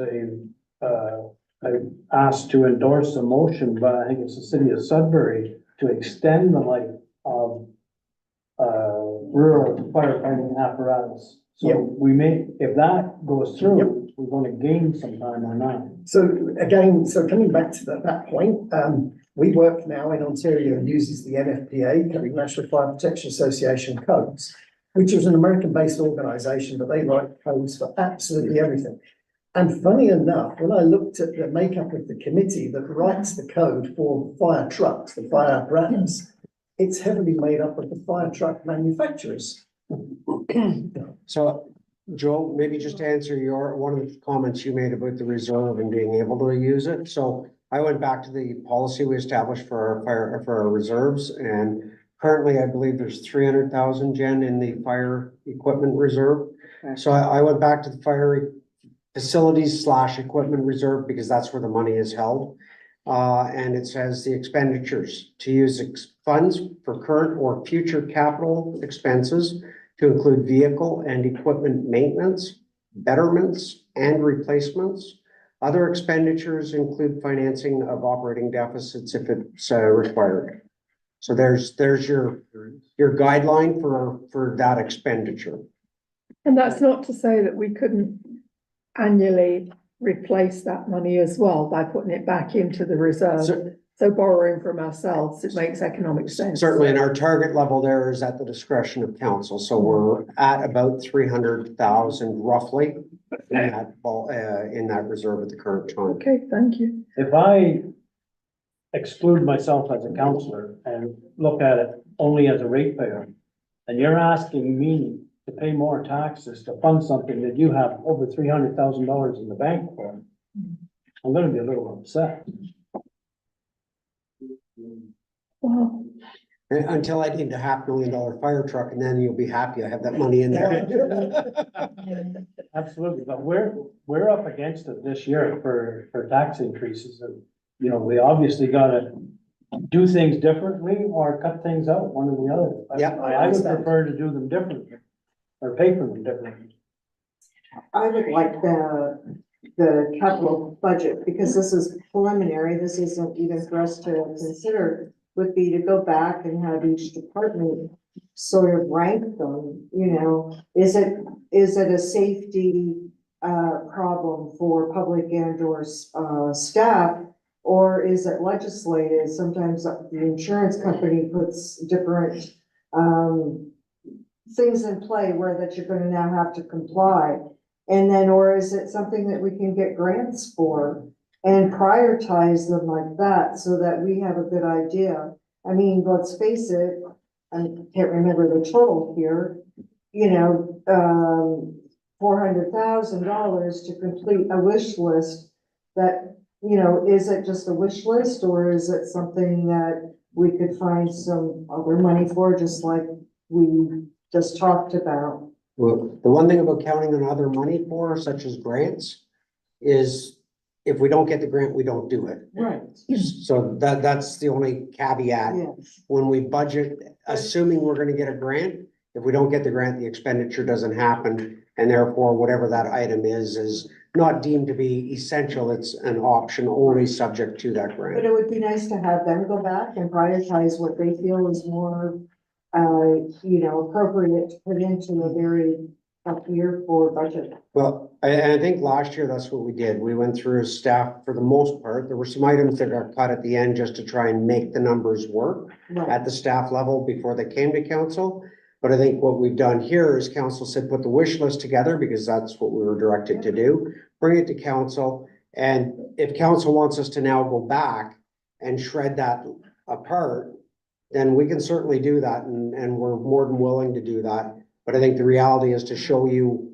I asked to endorse a motion, but I think it's the city of Sudbury to extend the life of rural firefighting apparatus. So we may, if that goes through, we're going to gain some time on that. So coming back to that point, we work now in Ontario and uses the NFPA, the National Fire Protection Association codes, which is an American-based organization, but they write codes for absolutely everything. And funny enough, when I looked at the makeup of the committee that writes the code for fire trucks, the fire apparatus, it's heavily made up of the fire truck manufacturers. So, Joe, maybe just to answer one of the comments you made about the reserve and being able to use it. So I went back to the policy we established for our reserves, and currently I believe there's 300,000, Jen, in the fire equipment reserve. So I went back to the fire facilities / equipment reserve because that's where the money is held. And it says the expenditures to use funds for current or future capital expenses to include vehicle and equipment maintenance, betterments and replacements. Other expenditures include financing of operating deficits if it's required. So there's your guideline for that expenditure. And that's not to say that we couldn't annually replace that money as well by putting it back into the reserve. So borrowing from ourselves, it makes economic sense. Certainly, and our target level there is at the discretion of council, so we're at about 300,000 roughly in that reserve at the current time. Okay, thank you. If I exclude myself as a counselor and look at it only as a ratepayer, and you're asking me to pay more taxes to fund something that you have over $300,000 in the bank for, I'm gonna be a little upset. Well, Until I need a $500,000 fire truck, and then you'll be happy I have that money in there. Absolutely, but we're up against it this year for tax increases, and, you know, we obviously gotta do things differently or cut things out, one or the other. Yep. I would prefer to do them differently, or pay for them differently. I would like the capital budget, because this is preliminary, this isn't even for us to consider, would be to go back and have each department sort of rank them, you know, is it a safety problem for public and or staff, or is it legislative? Sometimes the insurance company puts different things in play where that you're gonna now have to comply. And then, or is it something that we can get grants for and prioritize them like that so that we have a good idea? I mean, let's face it, I can't remember the total here, you know, $400,000 to complete a wish list that, you know, is it just a wish list, or is it something that we could find some other money for, just like we just talked about? Well, the one thing about counting on other money for, such as grants, is if we don't get the grant, we don't do it. Right. So that's the only caveat. Yes. When we budget, assuming we're gonna get a grant, if we don't get the grant, the expenditure doesn't happen. And therefore, whatever that item is not deemed to be essential. It's an option only subject to that But grant. it would be nice to have them go back and prioritize what they feel is more, you know, appropriate to put into a very tough year for budget. Well, I think last year that's what we did. We went through as staff for the most part. There were some items that got cut at the end just to try and make the numbers work Right. at the staff level before they came to council. But I think what we've done here is council said, put the wish list together, because that's what we were directed to do. Bring it to council, and if council wants us to now go back and shred that apart, then we can certainly do that, and we're more than willing to do that. But I think the reality is to show you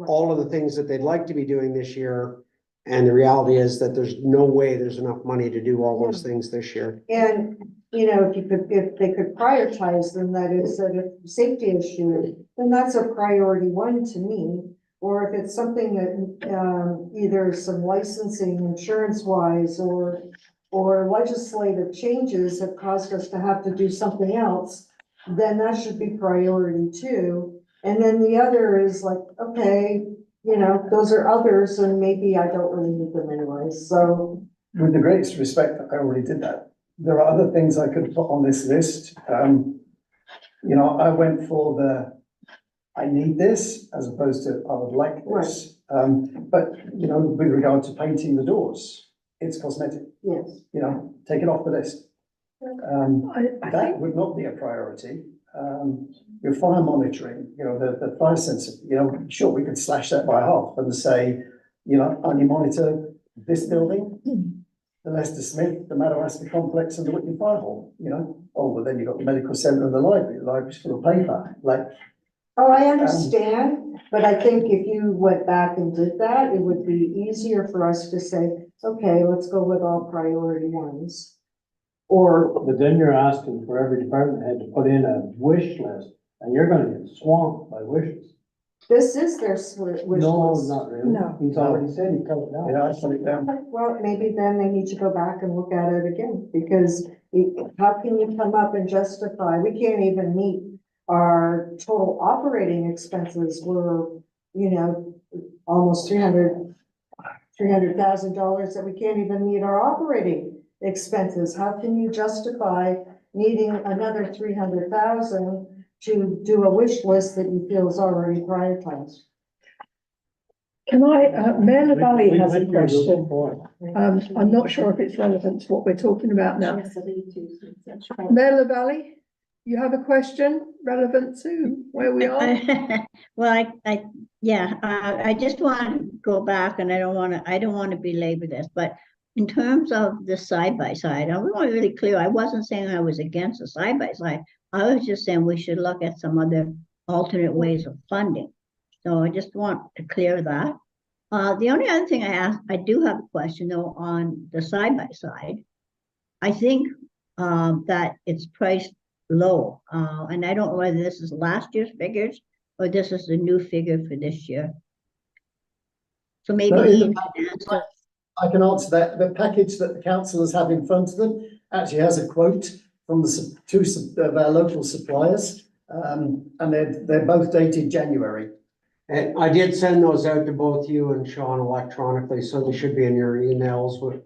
all of the things that they'd like to be doing this year. And the reality is that there's no way there's enough money to do all those things this year. And, you know, if they could prioritize them, that is a safety issue, then that's a priority one to me. Or if it's something that, either some licensing insurance wise or legislative changes have caused us to have to do something else, then that should be priority two. And then the other is like, okay, you know, those are others, and maybe I don't really need them anyway, so. With the greatest respect, I already did that. There are other things I could put on this list. You know, I went for I need this as opposed to I would like this. But, you know, with regard to painting the doors, it's cosmetic, Yes. you know, take it off the list. I That think, would not be a priority. Your fire monitoring, you know, the fire sensor, you know, sure, we could slash that by half and say, you know, only monitor this building, the Leicester Smith, the Madawaska complex and the Whitney Fire Hall, you know. Oh, but then you've got the medical centre and the library's full of paper, like. Oh, I understand, but I think if you went back and did that, it would be easier for us to say, okay, let's go with all priority ones. Or, But then you're asking for every department head to put in a wish list, and you're gonna get swamped by wishes. this is their wish No, list. not really. No. He's already said he cut it down. Yeah, I put it down. Well, maybe then they need to go back and look at it again, because how can you come up and justify, we can't even meet our total operating expenses were, you know, almost $300,000 that we can't even meet our operating expenses. How can you justify needing another 300,000 to do a wish list that you feel is already prioritized? Can I, Mayor Valley We has a went through this question. before. I'm not sure if it's relevant to what we're talking about now. Mayor Valley, you have a question relevant to where we are? Well, I just want to go back and I don't want to belabor this, but in terms of the side by side, I want to be really clear. I wasn't saying I was against the side by side. I was just saying we should look at some other alternate ways of funding. So I just want to clear that. The only other thing I do have a question though on the side by side. I think that it's priced low, and I don't know whether this is last year's figures or this is the new figure for this year. So maybe No, Ian can answer. I can answer that. The package that the councillors have in front of them actually has a quote from the two of our local suppliers, and they're both dated January. And I did send those out to both you and Sean electronically, so they should be in your emails with.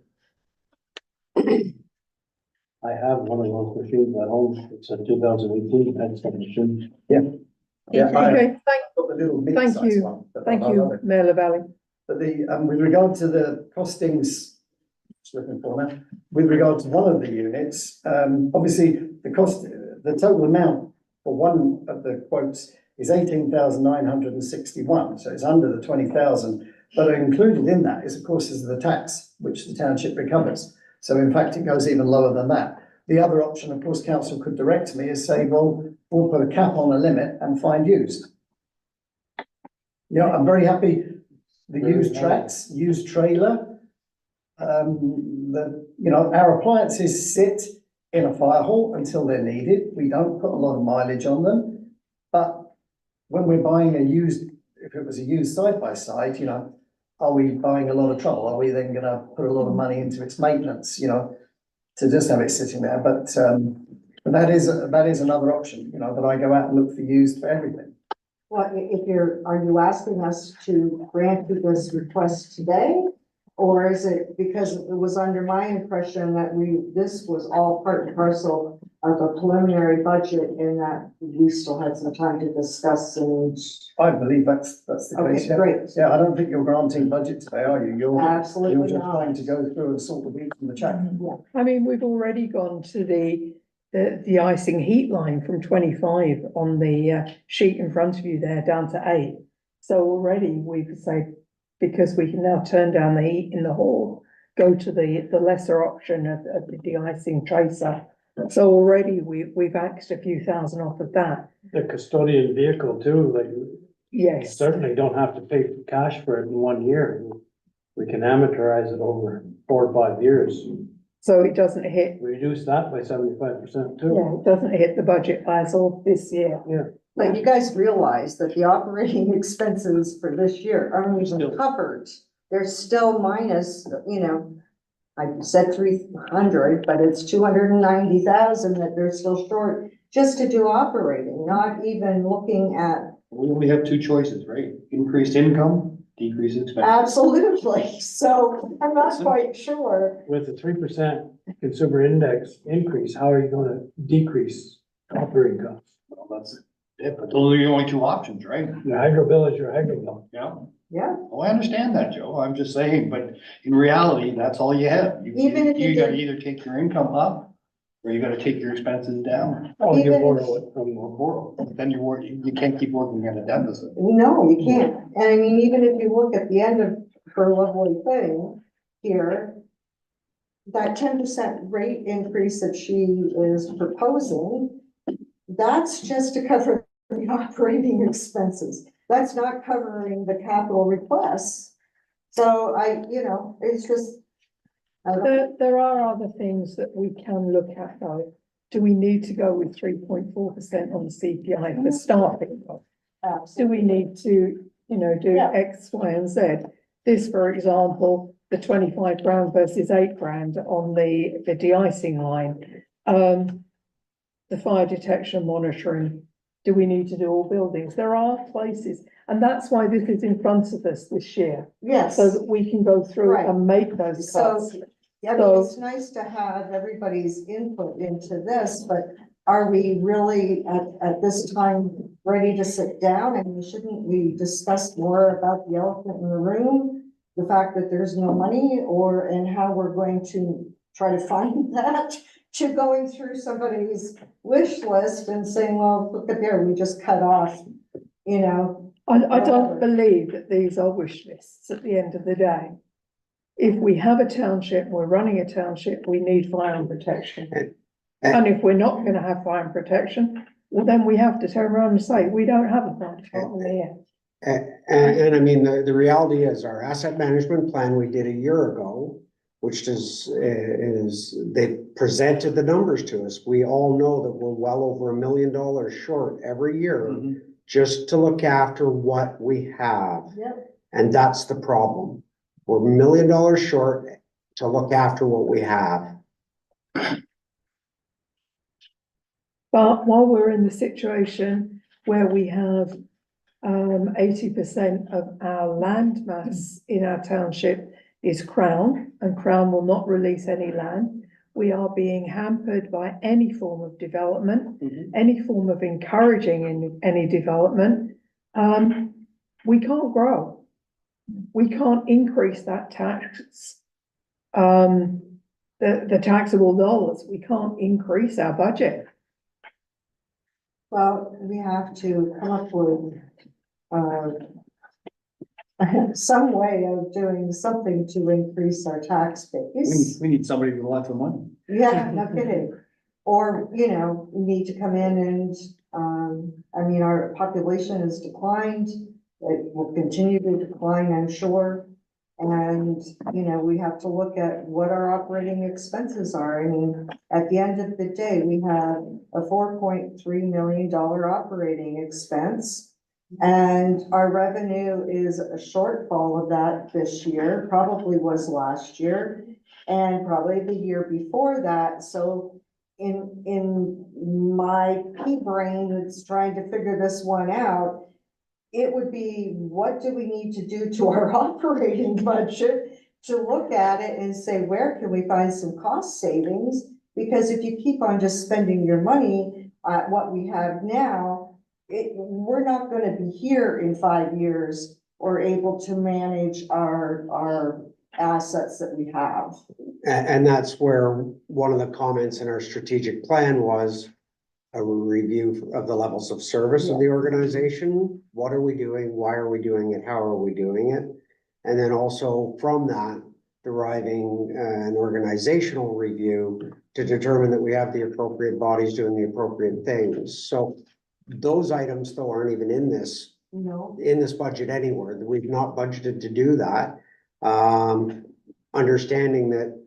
I have one of those machines at home. It's a 2018 Edison machine. Yeah, Okay, got the little Thank mid-size you. one, but thank I love you, it. Mayor Valley. But with regard to the costings, just looking for now, with regard to one of the units, obviously the total amount for one of the quotes is 18,961, so it's under the 20,000. But included in that is, of course, the tax which the township recovers. So in fact, it goes even lower than that. The other option, of course, council could direct me is say, well, we'll put a cap on a limit and find used. You know, I'm very happy. The used tracks, used trailer. Our appliances sit in a fire hall until they're needed. We don't put a lot of mileage on them. But when we're buying if it was a used side by side, are we buying a lot of trouble? Are we then going to put a lot of money into its maintenance, to just have it sitting there? But that is another option, that I go out and look for used for everything. What, are you asking us to grant you this request today? Or is it because it was under my impression that this was all part and parcel of a preliminary budget and that we still had some time to discuss and. I believe that's the Okay, case. Yeah. great. Yeah, I don't think you're granting budget today, are you? You're Absolutely just not. trying to go through and sort the wheat from the chaff. I mean, we've already gone to the icing heat line from 25 on the sheet in front of you there down to 8. So already we could say, because we can now turn down the heat in the hall, go to the lesser option of the de-icing tracer. So already we've axed a few thousand off of that. The custodian vehicle too, like. You Yes, certainly don't have to pay cash for it in 1 year. We can amortize it over 4 or 5 years. so it doesn't hit, Reduce that by 75% too. yeah, it doesn't hit the budget as of this year. But you guys realize that the operating expenses for this year aren't even covered. They're still minus, I said 300, but it's 290,000 that they're still short just to do operating, not even looking at. We only have two choices, right? Increased income, decreased expense. Absolutely. So I'm not quite sure. With the 3% consumer index increase, how are you gonna decrease operating costs? Well, that's it, but those are the only two options, right? Your hydro bill is your hydro bill. Yeah. Yeah. Oh, I understand that, Joe. I'm just saying, but in reality, that's all you have. Even if you You gotta did- either take your income up or you gotta take your expenses down. Oh, you Even borrow it from Or borrow. Then you can't keep working at a deficit. No, you can't. And I mean, even if you look at the end of her lovely thing here, that 10% rate increase that she is proposing, that's just to cover the operating expenses. That's not covering the capital requests. So it's just. There are other things that we can look at though. Do we need to go with 3.4% on the CPI for staffing costs? Do we need to, do Yeah. X, Y, and Z? This, for example, the 25 grand versus 8 grand on the de-icing line. The fire detection monitoring, do we need to do all buildings? There are places, and that's why this is in front of us this year, Yes. so that we can go through Right. and make those cuts. So, yeah, I mean, it's nice to have everybody's input into this, but are we really at this time ready to sit down, and shouldn't we discuss more about the elephant in the room? The fact that there's no money, and how we're going to try to find that, to going through somebody's wish list and saying, well, look at there, we just cut off, you know. I don't believe that these are wish lists at the end of the day. If we have a township, we're running a township, we need fire and protection. And if we're not gonna have fire and protection, well, then we have to turn around and say, we don't have a fire department here. And I mean, the reality is our asset management plan we did a year ago, which is they presented the numbers to us. We all know that we're well over $1 million short every year just to look after what we have. Yep. And that's the problem. We're $1 million short to look after what we have. But while we're in the situation where we have 80% of our land mass in our township is Crown, and Crown will not release any land, we are being hampered by any form of development, any form of encouraging any development. We can't grow. We can't increase that tax, the taxable dollars. We can't increase our budget. Well, we have to come up with some way of doing something to increase our tax base. We need somebody with lots of money. Yeah, no kidding. Or, you know, we need to come in and, I mean, our population has declined. It will continue to decline, I'm sure. And, you know, we have to look at what our operating expenses are. I mean, at the end of the day, we have a $4.3 million operating expense. And our revenue is a shortfall of that this year, probably was last year, and probably the year before that. So in my pea brain that's trying to figure this one out, it would be, what do we need to do to our operating budget to look at it and say, where can we find some cost savings? Because if you keep on just spending your money at what we have now, we're not gonna be here in 5 years or able to manage our assets that we have. And that's where one of the comments in our strategic plan was a review of the levels of service of the organization. What are we doing? Why are we doing it? How are we doing it? And then also from that, deriving an organizational review to determine that we have the appropriate bodies doing the appropriate things. So those items though aren't even in this budget anywhere. We've not budgeted to do that. Understanding that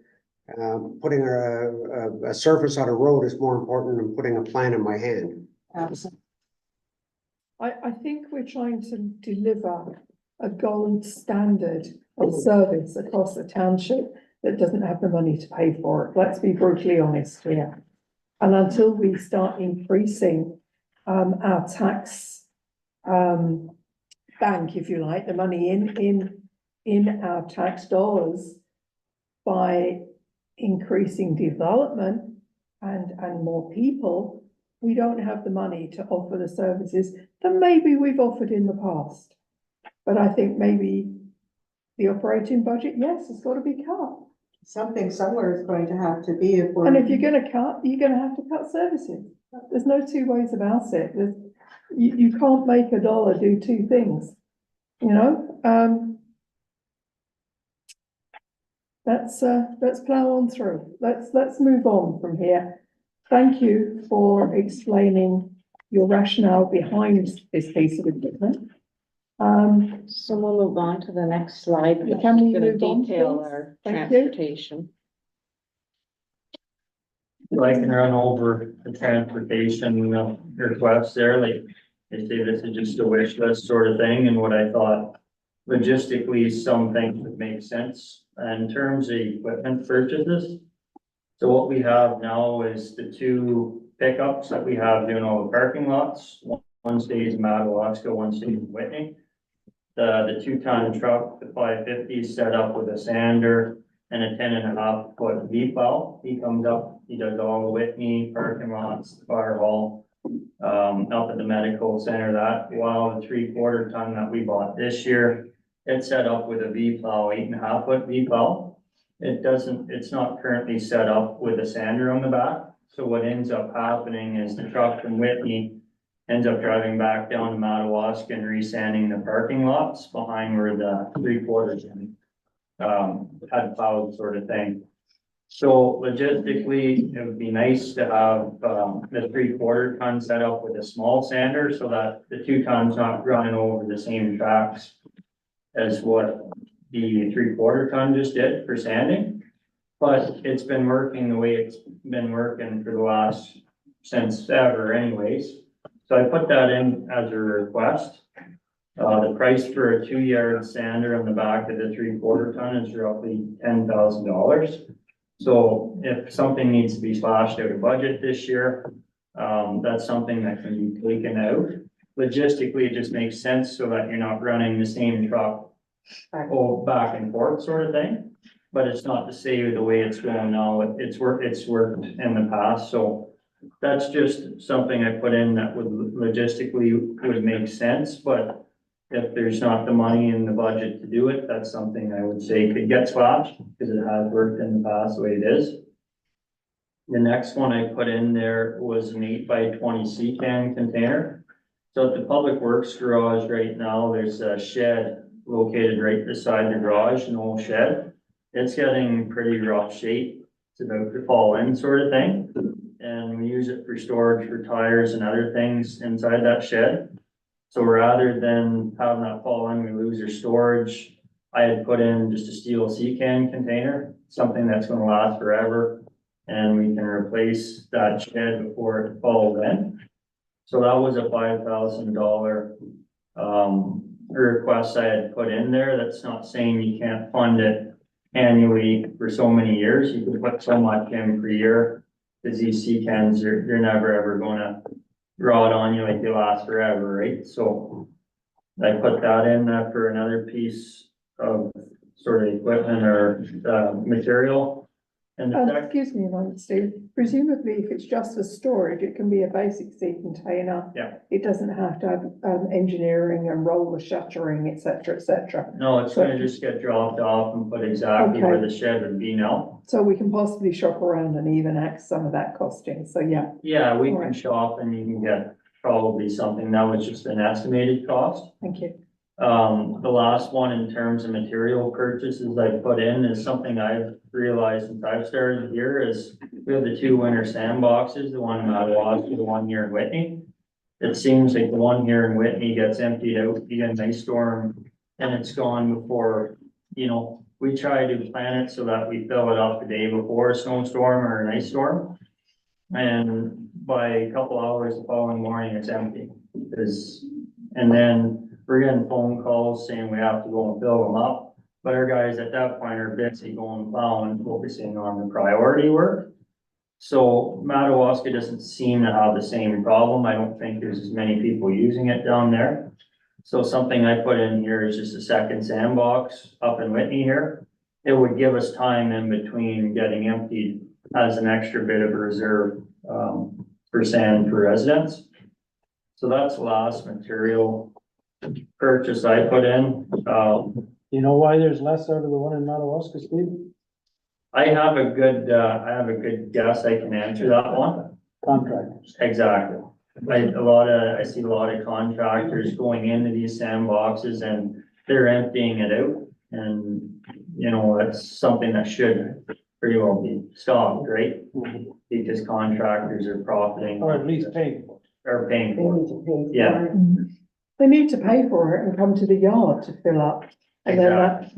putting a surface on a road is more important than putting a plan in my hand. Absolutely. I think we're trying to deliver a gold standard of service across the township that doesn't have the money to pay for it. Let's be brutally honest here. And until we start increasing our tax bank, if you like, the money in our tax dollars by increasing development and more people, we don't have the money to offer the services that maybe we've offered in the past. But I think maybe the operating budget, yes, it's got to be cut. Something somewhere is going to have to be if we're. And if you're going to cut, you're going to have to cut services. There's no two ways about it. You can't make a dollar do two things, you know? Let's plow on through. Let's move on from here. Thank you for explaining your rationale behind this piece of equipment. So we'll move on to the next slide. which Can we is gonna move on, detail please? our Thank you. transportation. So I can run over the transportation requests there, like they say this is just a wish list sort of thing, and what I thought logistically, some things would make sense in terms of equipment purchases. So what we have now is the two pickups that we have doing all the parking lots. One stays in Madawaska, one stays in Whitney. The 2-ton truck, the 550 is set up with a sander and a 10.5-foot V plow. He comes up, he does all the Whitney parking lots, the fire hall, up at the medical center, that while the 3/4 ton that we bought this year, it's set up with a V plow, 8.5 foot V plow. It's not currently set up with a sander on the back. So what ends up happening is the truck from Whitney ends up driving back down to Madawaska and resanding the parking lots behind where the 3/4 had plowed sort of thing. So logistically, it would be nice to have, the 3/4 ton set up with a small sander so that the 2 tons not running over the same tracks as what the 3/4 ton just did for sanding. But it's been working the way it's been working for the last, since ever anyways. So I put that in as a request. The price for a 2-yard sander on the back of the 3/4 ton is roughly $10,000. So if something needs to be slashed out of budget this year, that's something that can be taken out. Logistically, it just makes sense so that you're not running the same truck back and forth sort of thing. But it's not to say the way it's going now, it's worked in the past, so that's just something I put in that would logistically would make sense, but if there's not the money in the budget to do it, that's something I would say could get slashed, because it has worked in the past the way it is. The next one I put in there was an 8x20 C-can container. So at the Public Works garage right now, there's a shed located right beside the garage, an old shed. It's getting pretty rough shape. It's about to fall in sort of thing. And we use it for storage for tires and other things inside that shed. So rather than having that fall in, we lose our storage, I had put in just a steel C-can container, something that's gonna last forever. And we can replace that shed before it falls in. So that was a $5,000 request I had put in there. That's not saying you can't fund it annually for so many years. You can put so much in per year. Cause these C-cans, they're never ever gonna rot on you like they last forever, right? So I put that in for another piece of sort of equipment or material. And the second, Excuse me a moment, Steve. Presumably, if it's just for storage, it can be a basic sea container. Yeah. It doesn't have to have engineering and roller shuttering, et cetera, no, it's gonna just get dropped off and put exactly where the shed would be now. so we can possibly shop around and even axe some of that costing, so yeah. Yeah, we can Alright. shop and you can get probably something. That was just an estimated cost. Thank you. The last one in terms of material purchases I put in is something I've realized since I've started here is we have the 2 winter sandboxes, the one in Madawaska, the one here in Whitney. It seems like the one here in Whitney gets emptied out, you get an ice storm and it's gone before, we try to plan it so that we fill it up the day before a snowstorm or an ice storm. And by a couple hours the following morning, it's empty. And then we're getting phone calls saying we have to go and fill them up. But our guys at that point are busy going plowing, focusing on the priority work. So Madawaska doesn't seem to have the same problem. I don't think there's as many people using it down there. So something I put in here is just a second sandbox up in Whitney here. It would give us time in between getting emptied as an extra bit of a reserve for sand for residents. So that's the last material purchase I put in. You know why there's less out of the one in Madawaska, Steve? I have a good guess. I can answer that one. Contractors. Exactly. I see a lot of contractors going into these sandboxes and they're emptying it out. And, that's something that should pretty well be stopped, right? Because contractors are profiting. Or at least paying for it. Or paying They for need it. to pay for Yeah. it. They need to pay for it and come to the yard to fill up. And then that,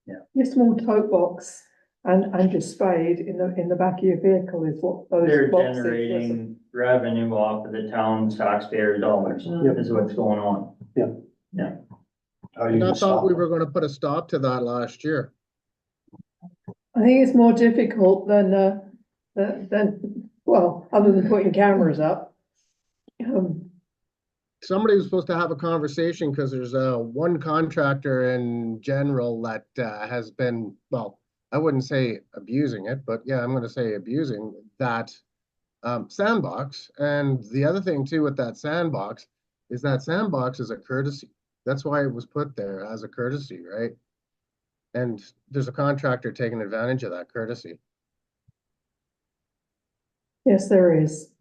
Yeah. your small tote box and your spade in the back of your vehicle is what those They're boxes. generating revenue off of the town's taxpayer dollars is what's going on. How do And you I stop thought we it? were gonna put a stop to that last year. I think it's more difficult than, well, other than putting cameras up. Somebody was supposed to have a conversation because there's one contractor in general that has been, well, I wouldn't say abusing it, but yeah, I'm gonna say abusing that sandbox. And the other thing too with that sandbox is a courtesy. That's why it was put there as a courtesy, right? And there's a contractor taking advantage of that courtesy. Yes, there is.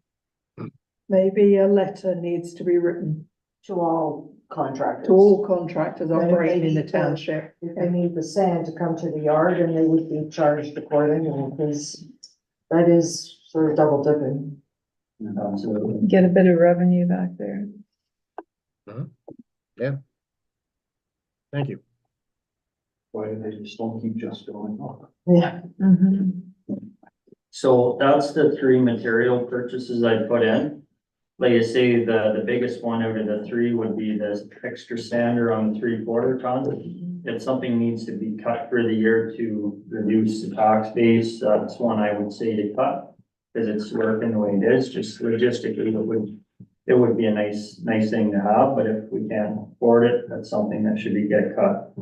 Maybe a letter needs to be written To all contractors. to all contractors And if operating they in the need to- township. If they need the sand to come to the yard, and they would be charged accordingly, because that is sort of double dipping. Absolutely. Get a bit of revenue back there. Thank you. Why do they just don't keep just going up? Yeah. So that's the three material purchases I put in. Like I say, the biggest one out of the three would be this extra sander on 3/4 ton. If something needs to be cut for the year to reduce the tax base, that's one I would say to cut. Cause it's working the way it is, just logistically, it would be a nice thing to have, but if we can't afford it, that's something that should get cut.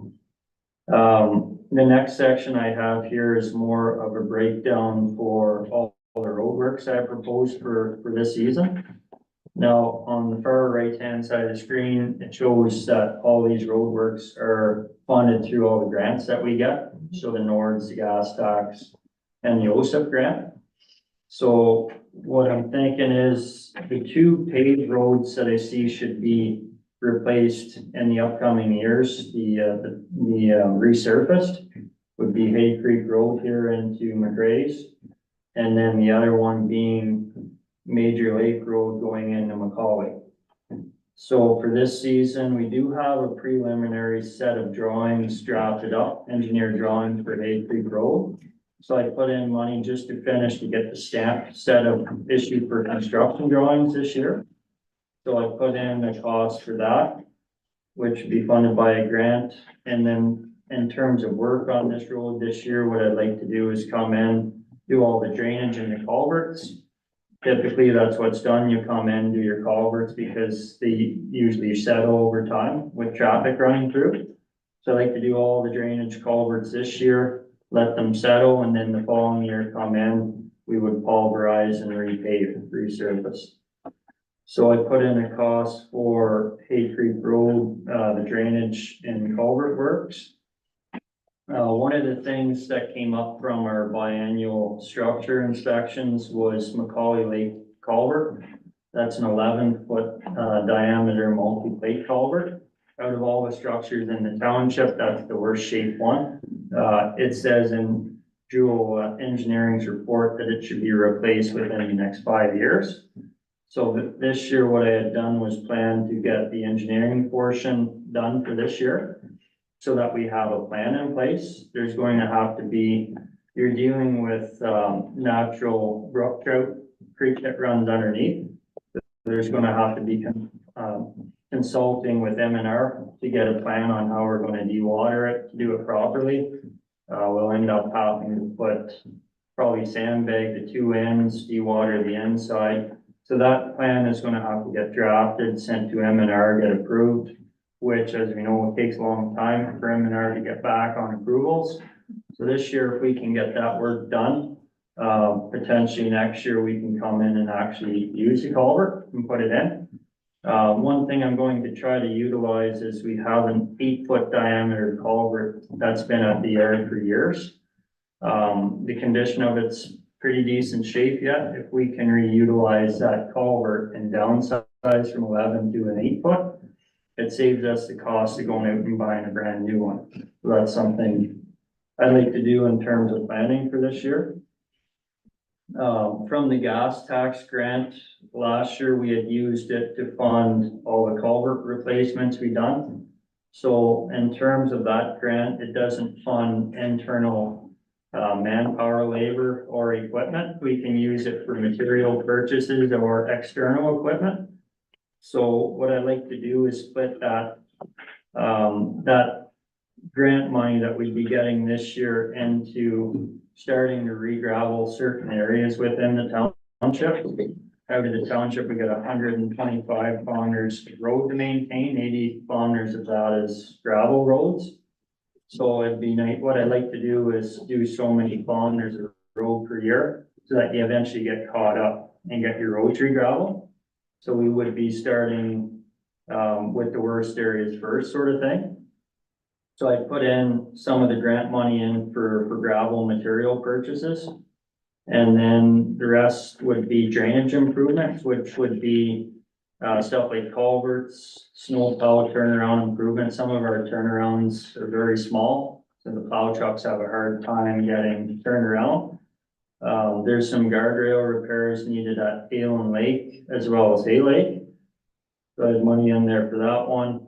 The next section I have here is more of a breakdown for all the roadworks I proposed for this season. Now, on the far right-hand side of the screen, it shows that all these roadworks are funded through all the grants that we get. So the NORDS, the gas tax, and the OSIP grant. So what I'm thinking is the two paved roads that I see should be replaced in the upcoming years, the resurfaced would be Hay Creek Road here into McRae's. And then the other one being Major Lake Road going into Macaulay. So for this season, we do have a preliminary set of drawings drafted up, engineer drawings for Hay Creek Road. So I put in money just to finish to get the stamp set of issue for construction drawings this year. So I put in the cost for that, which would be funded by a grant. And then in terms of work on this road this year, what I'd like to do is come in, do all the drainage and the culverts. Typically, that's what's done. You come in, do your culverts because they usually settle over time with traffic running through. So I like to do all the drainage culverts this year, let them settle, and then the following year come in, we would pulverize and repave, resurface. So I put in a cost for Hay Creek Road, the drainage and culvert works. One of the things that came up from our biannual structure inspections was Macaulay Lake culvert. That's an 11-foot diameter multi-plate culvert. Out of all the structures in the township, that's the worst shaped one. It says in Jewel Engineering's report that it should be replaced within the next 5 years. So this year, what I had done was plan to get the engineering portion done for this year, so that we have a plan in place. There's going to have to be, you're dealing with natural brook trout creek that runs underneath. There's going to have to be consulting with M&R to get a plan on how we're going to dewater it, to do it properly. We'll end up having to put probably sandbag the two ends, dewater the inside. So that plan is going to have to get drafted, sent to M&R, get approved, which, as we know, it takes a long time for M&R to get back on approvals. So this year, if we can get that work done, potentially next year, we can come in and actually use the culvert and put it in. One thing I'm going to try to utilize is we have an 8-foot diameter culvert that's been at the yard for years. The condition of it's pretty decent shape yet. If we can reutilize that culvert and downsize from 11 to an 8-foot, it saves us the cost of going out and buying a brand new one. So that's something I'd like to do in terms of planning for this year. From the gas tax grant, last year we had used it to fund all the culvert replacements we done. So in terms of that grant, it doesn't fund internal manpower, labor, or equipment. We can use it for material purchases or external equipment. So what I'd like to do is split that, that grant money that we'd be getting this year into starting to re-gravel certain areas within the township. Out of the township, we got 125 kilometers road to maintain, 80 kilometers of that is gravel roads. So it'd be nice, what I'd like to do is do so many kilometers of road per year so that you eventually get caught up. and get your rotary gravel. So we would be starting, with the worst areas first, sort of thing. So I put in some of the grant money in for gravel material purchases. And then the rest would be drainage improvements, which would be, stuff like culverts, snow plow turnaround improvements. Some of our turnarounds are very small, so the plow trucks have a hard time getting turned around. There's some guardrail repairs needed at Halen Lake as well as Hay Lake. So there's money in there for that one.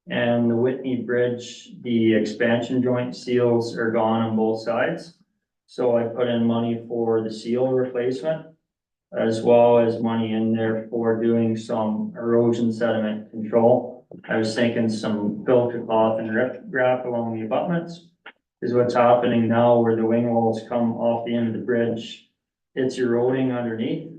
And the Whitney Bridge, the expansion joint seals are gone on both sides. So I put in money for the seal replacement, as well as money in there for doing some erosion sediment control. I was thinking some filter cloth and rip wrap along the abutments. Is what's happening now where the wing walls come off the end of the bridge. It's eroding underneath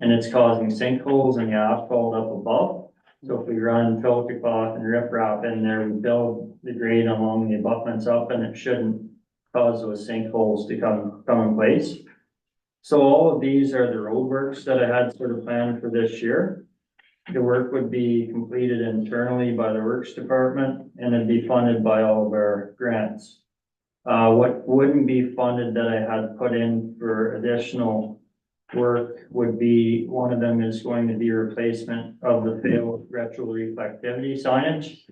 and it's causing sinkholes and the asphalt up above. So if we run filter cloth and rip wrap in there, we build the grade along the abutments up and it shouldn't cause those sinkholes to come in place. So all of these are the road works that I had sort of planned for this year. The work would be completed internally by the works department and it'd be funded by all of our grants. What wouldn't be funded that I had put in for additional work would be, one of them is going to be replacement of the failed retro reflectivity signage.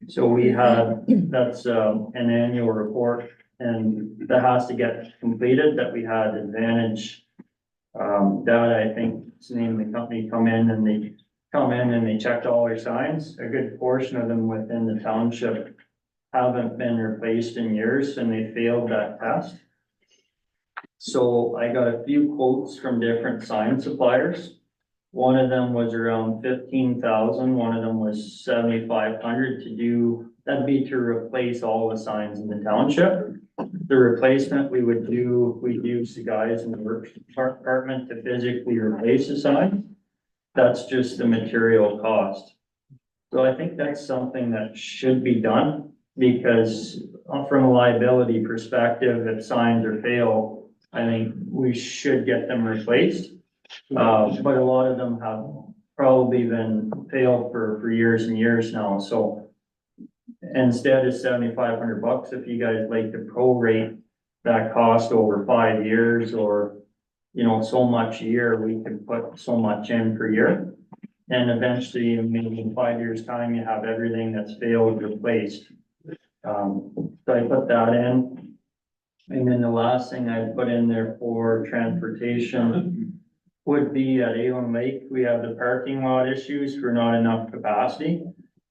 So we had, that's an annual report and that has to get completed, that we had Advantage data, I think it's the name of the company, come in and they checked all their signs. A good portion of them within the township haven't been replaced in years and they failed that test. So I got a few quotes from different sign suppliers. One of them was around 15,000, one of them was 7,500 to do, that'd be to replace all the signs in the township. The replacement we'd use the guys in the works department to physically replace the sign. That's just the material cost. So I think that's something that should be done. Because from a liability perspective, if signs are failed, I think we should get them replaced. But a lot of them have probably been failed for years and years now. So instead of 7,500 bucks, if you guys like to prorate that cost over 5 years or, you know, so much a year, we could put so much in per year. And eventually, maybe in 5 years' time, you have everything that's failed replaced. So I put that in. And then the last thing I put in there for transportation would be at Avon Lake, we have the parking lot issues for not enough capacity.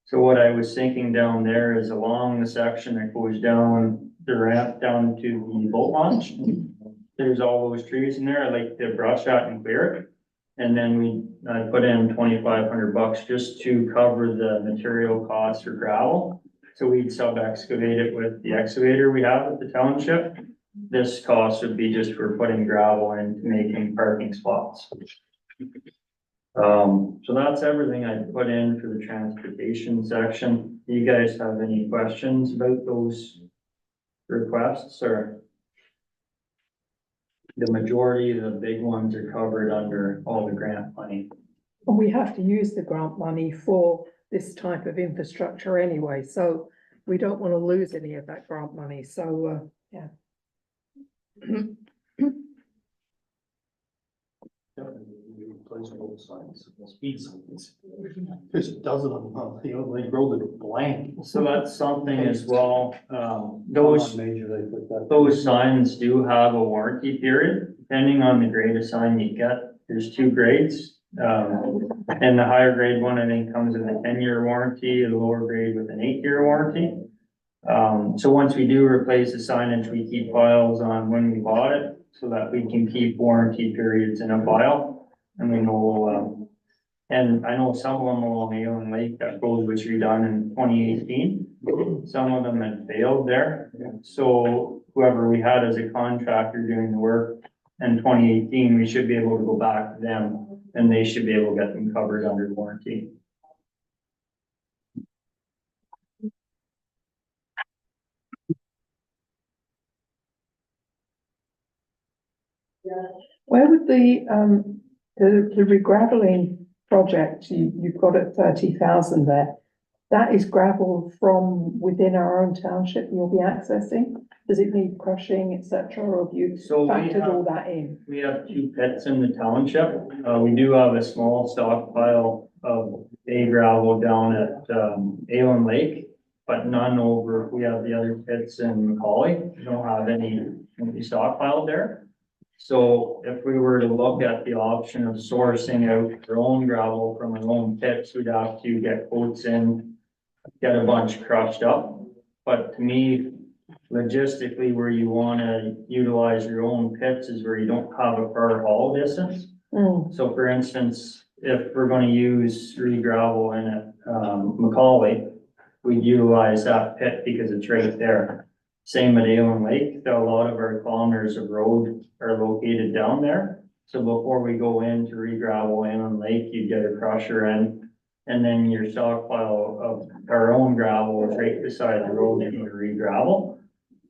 So what I was thinking down there is along the section that goes down the ramp down to the boat launch. There's all those trees in there. I like to brush that and clear it. And then I put in 2,500 bucks just to cover the material costs for gravel. So we'd sub-excavate it with the excavator we have at the township. This cost would be just for putting gravel into making parking spots. So that's everything I put in for the transportation section. Do you guys have any questions about those requests, or? The majority of the big ones are covered under all the grant money. And we have to use the grant money for this type of infrastructure anyway, so we don't want to lose any of that grant money, so, yeah. Replace all the signs, speed signs. There's a dozen of them on the Lake Road that are blank. So that's something as well, those signs do have a warranty period, depending on the grade of sign you get. There's 2 grades. And the higher grade one, I think, comes with a 10-year warranty, the lower grade with an 8-year warranty. So once we do replace the signage, we keep files on when we bought it so that we can keep warranty periods in a file. And we know, and I know some of them along Avon Lake, that road was redone in 2018. Some of them had failed there. So whoever we had as a contractor doing the work in 2018, we should be able to go back to them and they should be able to get them covered under warranty. Where would the the regraveling project, you've got at 30,000 there. That is gravel from within our own township you'll be accessing? Does it need crushing, etc., or have you So we factored all have, that in? we have 2 pits in the township. We do have a small stockpile of A gravel down at, Avon Lake, but none over, we have the other pits in Macaulay. We don't have any stockpile there. So if we were to look at the option of sourcing out our own gravel from our own pits, we'd have to get quotes in, get a bunch crushed up. But to me, logistically, where you wanna utilize your own pits is where you don't have a far haul distance. So for instance, if we're gonna use re-gravel in at, Macaulay, we'd utilize that pit because it's right there. Same at Avon Lake, a lot of our kilometers of road are located down there. So before we go in to re-gravel Avon Lake, you get a crusher in, and then your stockpile of our own gravel is right beside the road that you re-gravel.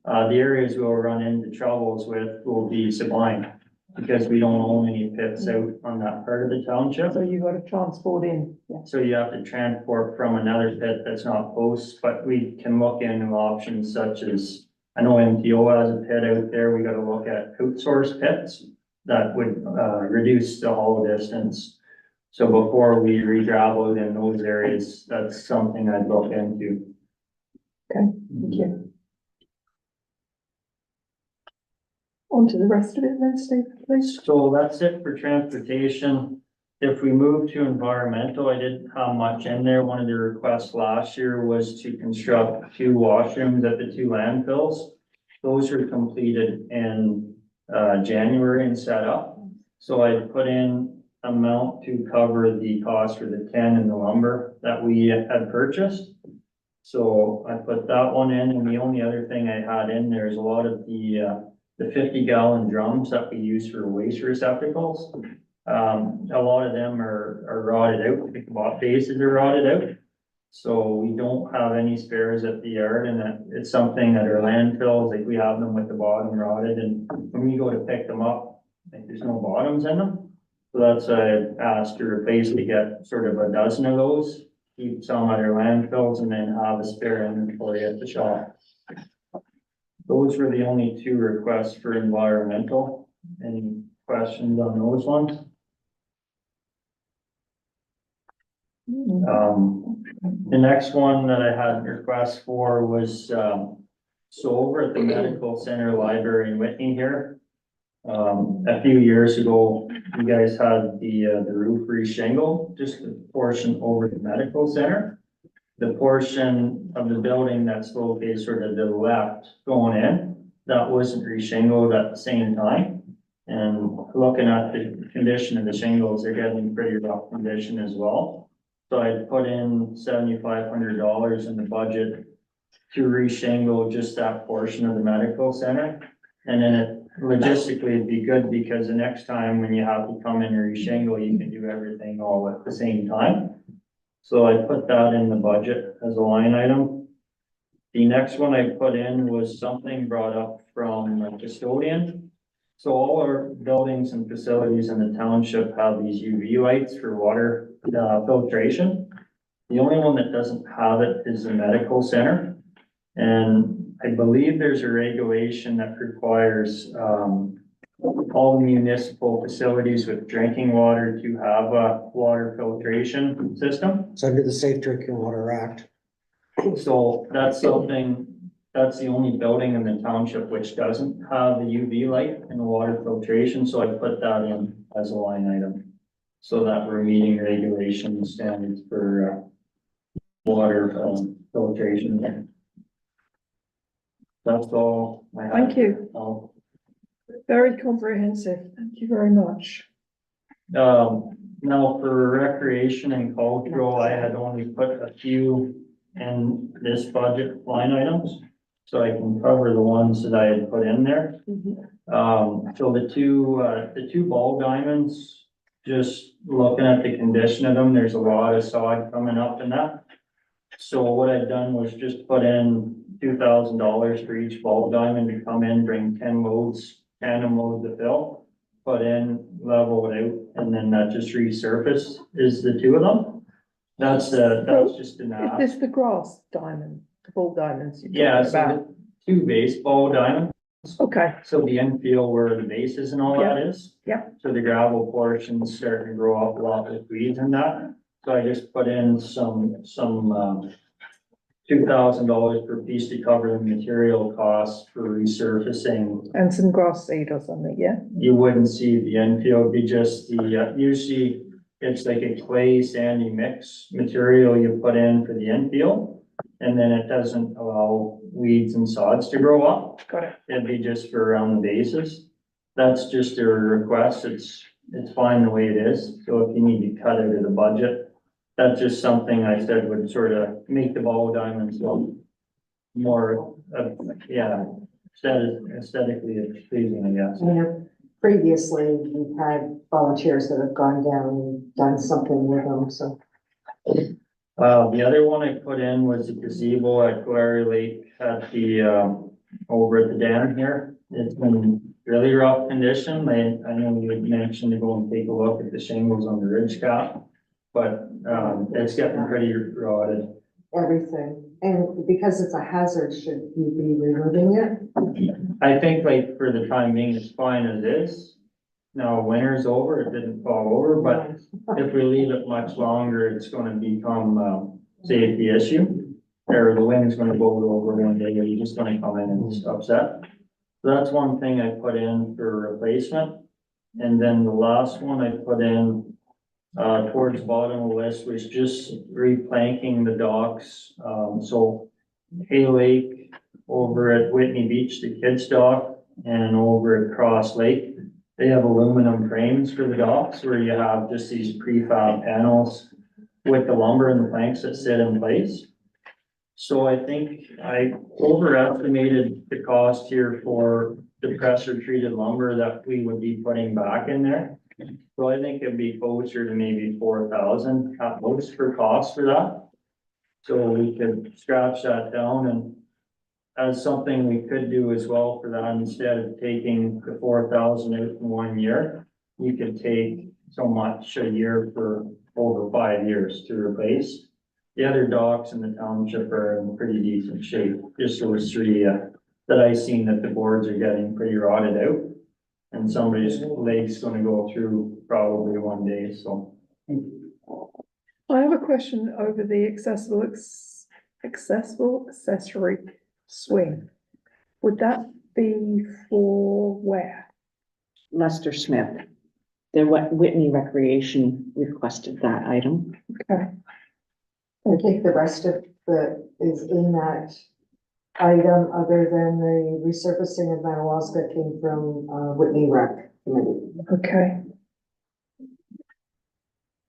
The areas we'll run into troubles with will be Sublime, because we don't own any pits out on that part of the township. So you've got to transport in, yeah. So you have to transport from another pit that's not close, but we can look into options such as, I know MTO has a pit out there, we gotta look at outsourced pits that would, reduce the haul distance. So before we re-gravel in those areas, that's something I'd look into. Thank you. On to the rest of it then, Steve, please. So that's it for transportation. If we move to environmental, I didn't have much in there. One of the requests last year was to construct 2 washrooms at the 2 landfills. Those were completed in January and set up. So I put in amount to cover the cost for the 10 and the lumber that we had purchased. So I put that one in, and the only other thing I had in there is a lot of the 50-gallon drums that we use for waste receptacles. A lot of them are rotted out, the bases are rotted out. So we don't have any spares at the yard, and it's something at our landfills, like we have them with the bottom rotted, and when we go to pick them up, like there's no bottoms in them. So that's I asked to replace to get sort of a dozen of those, keep some at our landfills, and then have a spare inventory at the shop. Those were the only 2 requests for environmental. Any questions on those ones? The next one that I had requests for was, so over at the medical center library in Whitney here. A few years ago, you guys had the roof re-shingled, just the portion over the medical center. The portion of the building that's located sort of to the left going in, that wasn't re-shingled at the same time. And looking at the condition of the shingles, they're getting pretty rough condition as well. So I put in $7,500 in the budget to re-shingle just that portion of the medical center. And then it logistically it'd be good because the next time when you have to come in and re-shingle, you can do everything all at the same time. So I put that in the budget as a line item. The next one I put in was something brought up from a custodian. So all our buildings and facilities in the township have these UV lights for water filtration. The only one that doesn't have it is the medical center. And I believe there's a regulation that requires all municipal facilities with drinking water to have a water filtration system. It's under the Safe Drinking Water Act. So that's something, that's the only building in the township which doesn't have the UV light and the water filtration, so I put that in as a line item. So that we're meeting regulation standards for water filtration. That's all I have. Thank you. Very comprehensive. Thank you very much. Now for recreation and cultural, I had only put a few in this budget line items, so I can cover the ones that I had put in there. So the two ball diamonds, just looking at the condition of them, there's a lot of sod coming up in that. So what I'd done was just put in $2,000 for each ball diamond to come in, bring 10 loads, tandem loads to fill. put in, leveled out, and then that just resurfaced is the two of them. That's just an Is ask. this the grass diamond, the ball diamonds you're Yeah, talking so about? the two baseball diamonds, Okay, so the infield where the bases and all that is. yeah. So the gravel portion's starting to grow up a lot with weeds and that, so I just put in some $2,000 per piece to cover the material costs for resurfacing. And some grass seed or something, yeah? You wouldn't see the infield, be just the, usually it's like a clay sandy mix material you put in for the infield. And then it doesn't allow weeds and sods to grow up. Got it. It'd be just for around the bases. That's just a request. It's fine the way it is. So if you need to cut out of the budget, that's just something I said would sort of make the ball diamonds look more, aesthetically pleasing, I guess. You know, previously, we've had volunteers that have gone down and done something with them, so. The other one I put in was a gazebo at Clary Lake at the, over at the dam here. It's been really rough condition. I know you had mentioned to go and take a look at the shingles on the ridge cap, but, it's getting pretty rotted. Everything, and because it's a hazard, should you be removing it? I think like for the time being, it's fine as is. Now, winter's over, it didn't fall over, but if we leave it much longer, it's gonna become a safety issue. Or the wind's gonna blow it over one day, or you're just gonna come in and it's upset. So that's one thing I put in for replacement. And then the last one I put in, towards the bottom of the list was just replanking the docks. So Hay Lake over at Whitney Beach, the kids dock, and over at Cross Lake, they have aluminum frames for the docks where you have just these prefab panels with the lumber and the planks that sit in place. So I think I overestimated the cost here for the pressure treated lumber that we would be putting back in there. So I think it'd be closer to maybe 4,000 at most for cost for that. So we could scratch that down, and as something we could do as well for that, instead of taking the 4,000 out in 1 year, you could take so much a year for over 5 years to replace. The other docks in the township are in pretty decent shape, just those three that I seen that the boards are getting pretty rotted out. And somebody's leg's gonna go through probably one day, so. I have a question over the accessible accessory swing. Would that be for where? Lester Smith. The Whitney Recreation requested that item. Okay, I think the rest of the is in that item, other than the resurfacing of Madawaska came from Whitney Rec Committee. okay.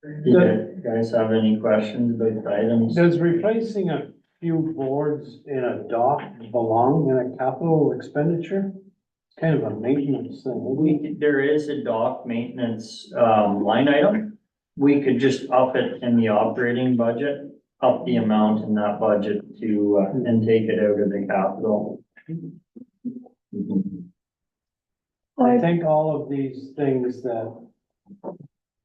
Do you guys have any questions about the items? Does replacing a few boards in a dock belong in a capital expenditure? It's kind of a maintenance thing. There is a dock maintenance, line item. We could just up it in the operating budget, up the amount in that budget to, and take it out of the capital. I think all of these things that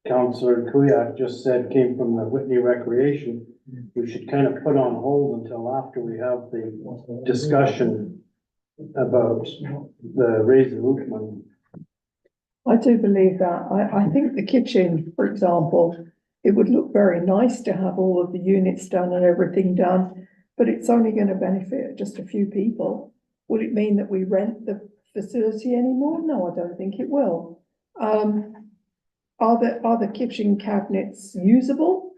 Councillor Kuyak just said came from the Whitney Recreation. We should kind of put on hold until after we have the discussion about the raise the roof money. I do believe that. I think the kitchen, for example, it would look very nice to have all of the units done and everything done, but it's only going to benefit just a few people. Will it mean that we rent the facility anymore? No, I don't think it will. Are the kitchen cabinets usable?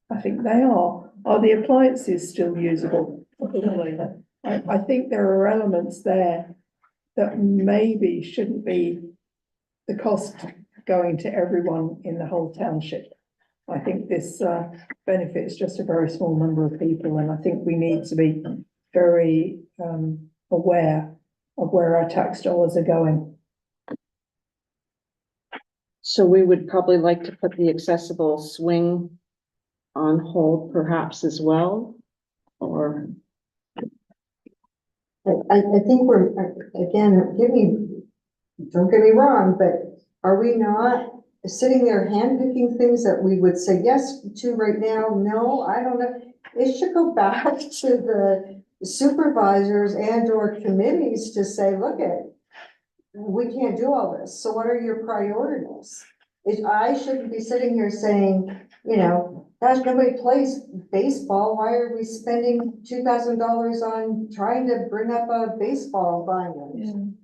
I think they are. Are the appliances still usable? I think there are elements there that maybe shouldn't be the cost going to everyone in the whole township. I think this benefits just a very small number of people, and I think we need to be very aware of where our tax dollars are going. So we would probably like to put the accessible swing on hold perhaps as well, or? I think we're, again, don't get me wrong, but are we not sitting there handpicking things that we would say yes to right now? No, I don't know. It should go back to the supervisors and or committees to say, look we can't do all this. So what are your priorities? I shouldn't be sitting here saying, you know, gosh, nobody plays baseball. Why are we spending $2,000 on trying to bring up a baseball diamond?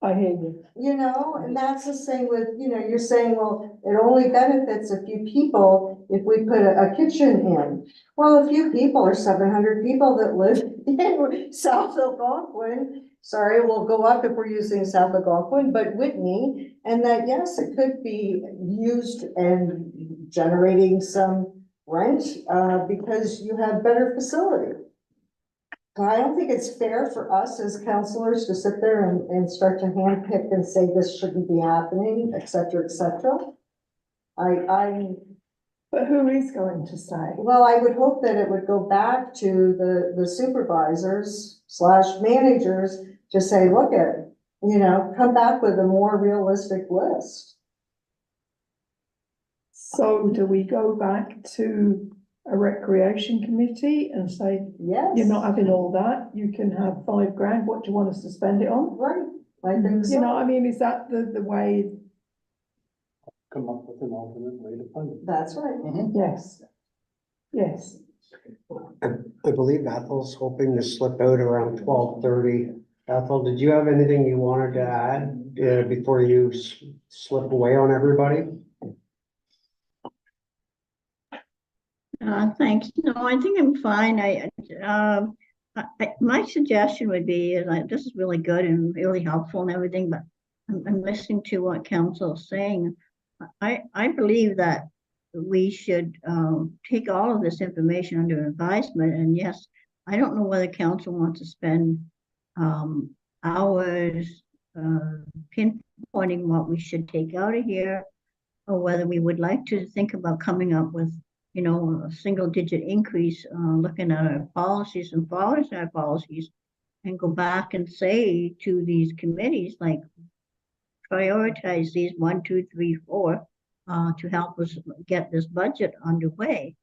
I hear you. You know, and that's the same with, you know, you're saying, well, it only benefits a few people if we put a kitchen in. Well, a few people are 700 people that live in South Algonquin. Sorry, we'll go up if we're using South Algonquin, but Whitney, and that, yes, it could be used and generating some rent, because you have better facility. I don't think it's fair for us as counselors to sit there and start to handpick and say this shouldn't be happening, et cetera, et cetera. But who is going to say? Well, I would hope that it would go back to the supervisors / managers to say, look come back with a more realistic list. So do we go back to a recreation committee and say, Yes. you're not having all that, you can have $5,000, what do you want us to spend it on? Right, I think so. You know what I mean, is that the way? Come up with an alternate way to fund it. That's right. Yes. Yes. I believe Ethel's hoping to slip out around 12:30. Ethel, did you have anything you wanted to add before you slip away on everybody? Thanks. No, I think I'm fine. My suggestion would be, this is really good and really helpful and everything, but I'm listening to what council is saying. I believe that we should take all of this information under advisement. And yes, I don't know whether council wants to spend hours pinpointing what we should take out of here, or whether we would like to think about coming up with a single-digit increase, looking at our policies and following our policies, and go back and say to these committees, like, prioritize these 1, 2, 3, 4 to help us get this budget underway,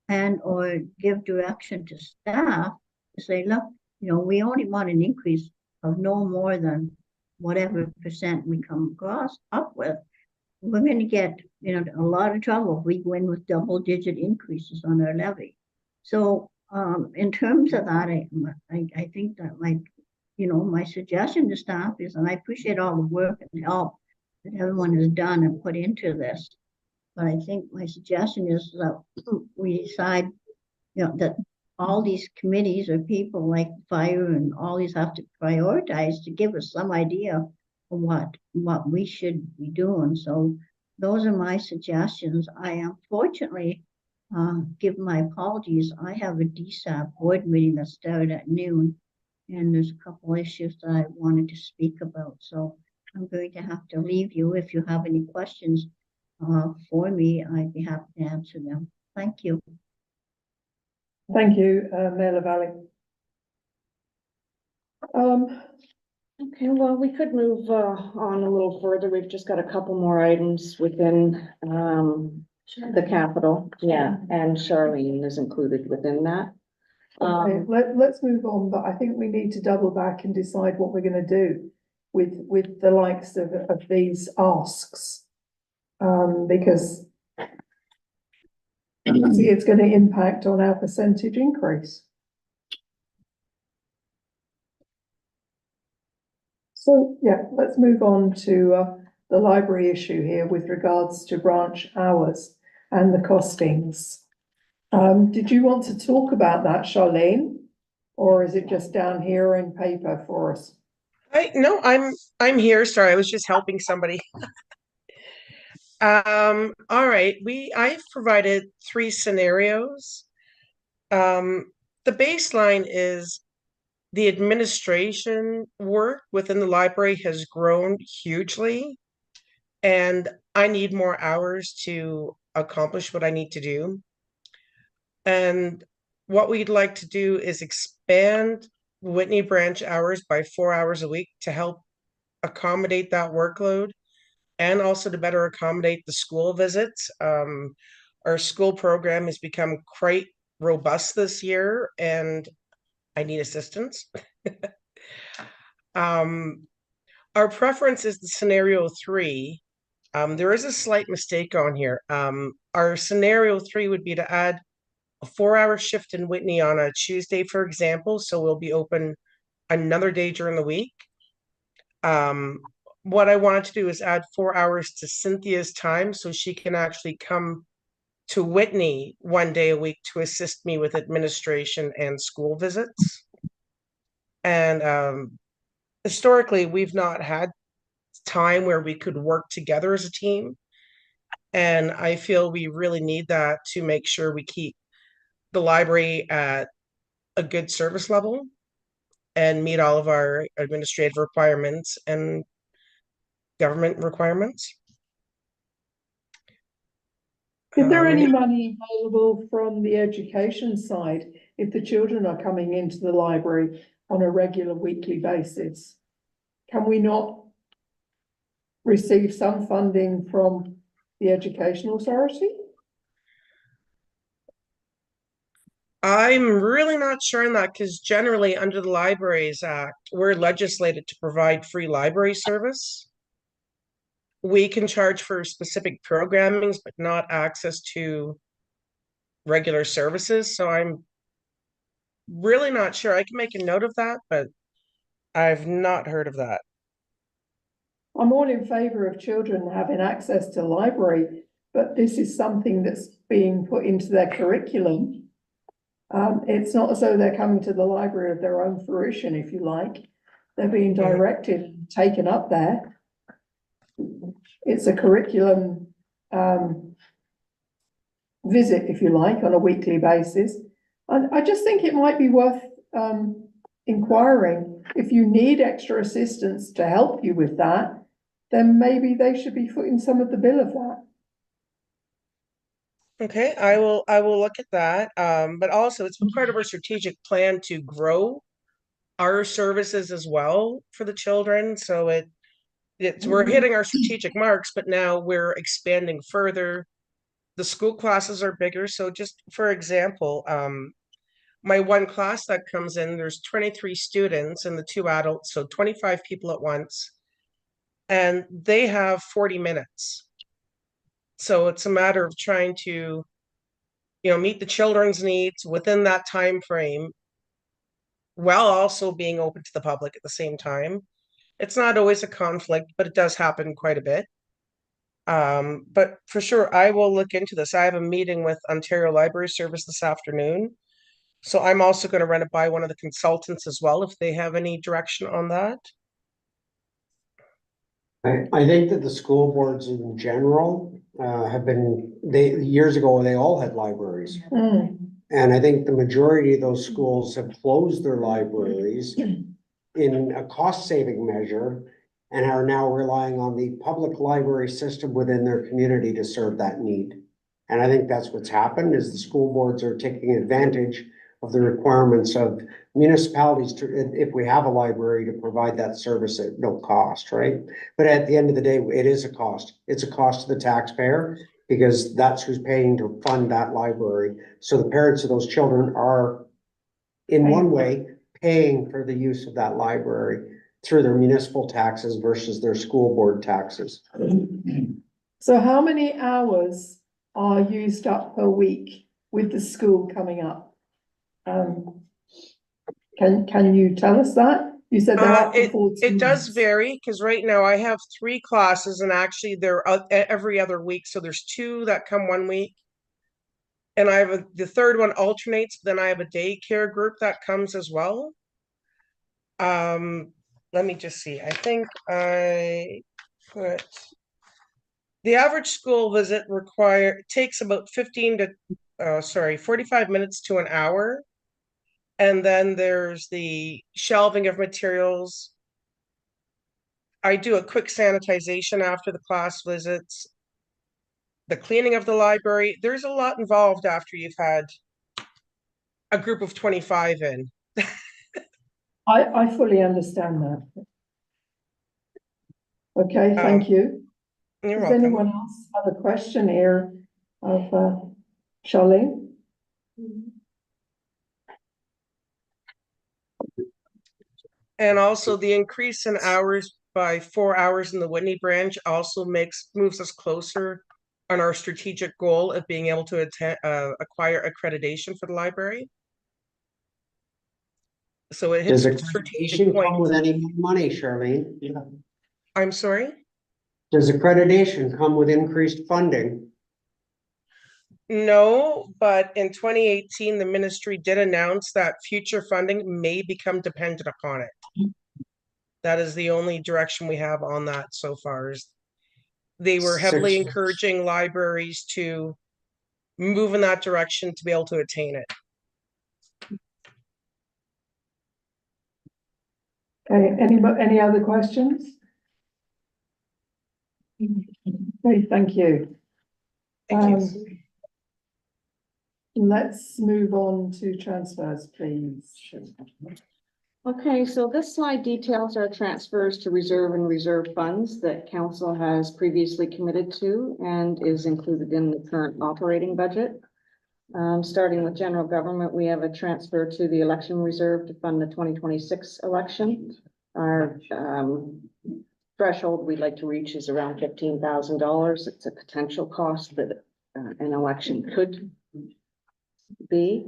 and or give direction to staff to say, look, we only want an increase of no more than whatever percent we come across up with. We're going to get a lot of trouble if we go in with double-digit increases on our levy. So in terms of that, I think that my suggestion to staff is, and I appreciate all the work and help that everyone has done and put into this, but I think my suggestion is that we decide that all these committees or people like fire and all these have to prioritize to give us some idea of what we should be doing. So those are my suggestions. I unfortunately give my apologies. I have a DSAP board meeting that started at noon, and there's a couple issues that I wanted to speak about. So I'm going to have to leave you. If you have any questions for me, I'd be happy to answer them. Thank you. Thank you, Mayor LaValle. Okay, well, we could move on a little further. We've just got a couple more items within the capital. Yeah, and Charlene is included within that. Okay, let's move on, but I think we need to double back and decide what we're going to do with the likes of these asks, because it's going to impact on our percentage increase. So yeah, let's move on to the library issue here with regards to branch hours and the costings. Did you want to talk about that, Charlene, or is it just down here in paper for us? No, I'm here. Sorry, I was just helping somebody. All right, I've provided 3 scenarios. The baseline is the administration work within the library has grown hugely, and I need more hours to accomplish what I need to do. And what we'd like to do is expand Whitney branch hours by 4 hours a week to help accommodate that workload. and also to better accommodate the school visits. Our school program has become quite robust this year, and I need assistance. Our preference is the scenario 3. There is a slight mistake on here. Our scenario 3 would be to add a 4-hour shift in Whitney on a Tuesday, for example, so we'll be open another day during the week. What I wanted to do is add 4 hours to Cynthia's time so she can actually come to Whitney one day a week to assist me with administration and school visits. And historically, we've not had time where we could work together as a team. And I feel we really need that to make sure we keep the library at a good service level and meet all of our administrative requirements and government requirements. Is there any money available from the education side if the children are coming into the library on a regular weekly basis? Can we not receive some funding from the Education Authority? I'm really not sure on that because generally under the Libraries Act, we're legislated to provide free library service. We can charge for specific programmings, but not access to regular services. So I'm really not sure. I can make a note of that, but I've not heard of that. I'm all in favour of children having access to library, but this is something that's being put into their curriculum. It's not as though they're coming to the library of their own fruition, if you like. They're being directed, taken up there. It's a curriculum visit, if you like, on a weekly basis. And I just think it might be worth inquiring. If you need extra assistance to help you with that, then maybe they should be footing some of the bill of that. Okay, I will look at that. But also it's part of our strategic plan to grow our services as well for the children. So we're hitting our strategic marks, but now we're expanding further. The school classes are bigger. So just for example, my one class that comes in, there's 23 students and the 2 adults, so 25 people at once, and they have 40 minutes. So it's a matter of trying to, meet the children's needs within that time frame, while also being open to the public at the same time. It's not always a conflict, but it does happen quite a bit. But for sure, I will look into this. I have a meeting with Ontario Library Service this afternoon. So I'm also going to run it by one of the consultants as well, if they have any direction on that. I think that the school boards in general have been, years ago, they all had libraries. And I think the majority of those schools have closed their libraries in a cost-saving measure and are now relying on the public library system within their community to serve that need. And I think that's what's happened, is the school boards are taking advantage of the requirements of municipalities to, if we have a library, to provide that service at no cost, right? But at the end of the day, it is a cost. It's a cost to the taxpayer because that's who's paying to fund that library. So the parents of those children are, in one way, paying for the use of that library through their municipal taxes versus their school board taxes. So how many hours are used up per week with the school coming up? Can you tell us that? You said they're up to 14 it does months. vary because right now I have 3 classes and actually they're every other week. So there's 2 that come one week. And I have the third one alternates, then I have a daycare group that comes as well. Let me just see. I think I put the average school visit takes about 45 minutes to an hour. And then there's the shelving of materials. I do a quick sanitization after the class visits. The cleaning of the library. There's a lot involved after you've had a group of 25 in. I fully understand that. Okay, thank you. You're Does welcome. anyone else have a question here of Charlene? And also the increase in hours by 4 hours in the Whitney branch also moves us closer on our strategic goal of being able to acquire accreditation for the library. So it hits Does a strategic accreditation come point. with any more money, Charlene? I'm sorry? Does accreditation come with increased funding? No, but in 2018, the ministry did announce that future funding may become dependent upon it. That is the only direction we have on that so far. Is they were heavily encouraging libraries to move in that direction to be able to attain it. Okay, any other questions? Okay, thank you. Thank you. Let's move on to transfers, please. Okay, so this slide details our transfers to reserve and reserve funds that council has previously committed to and is included in the current operating budget. Starting with general government, we have a transfer to the election reserve to fund the 2026 election. Our threshold we'd like to reach is around $15,000. It's a potential cost that an election could be.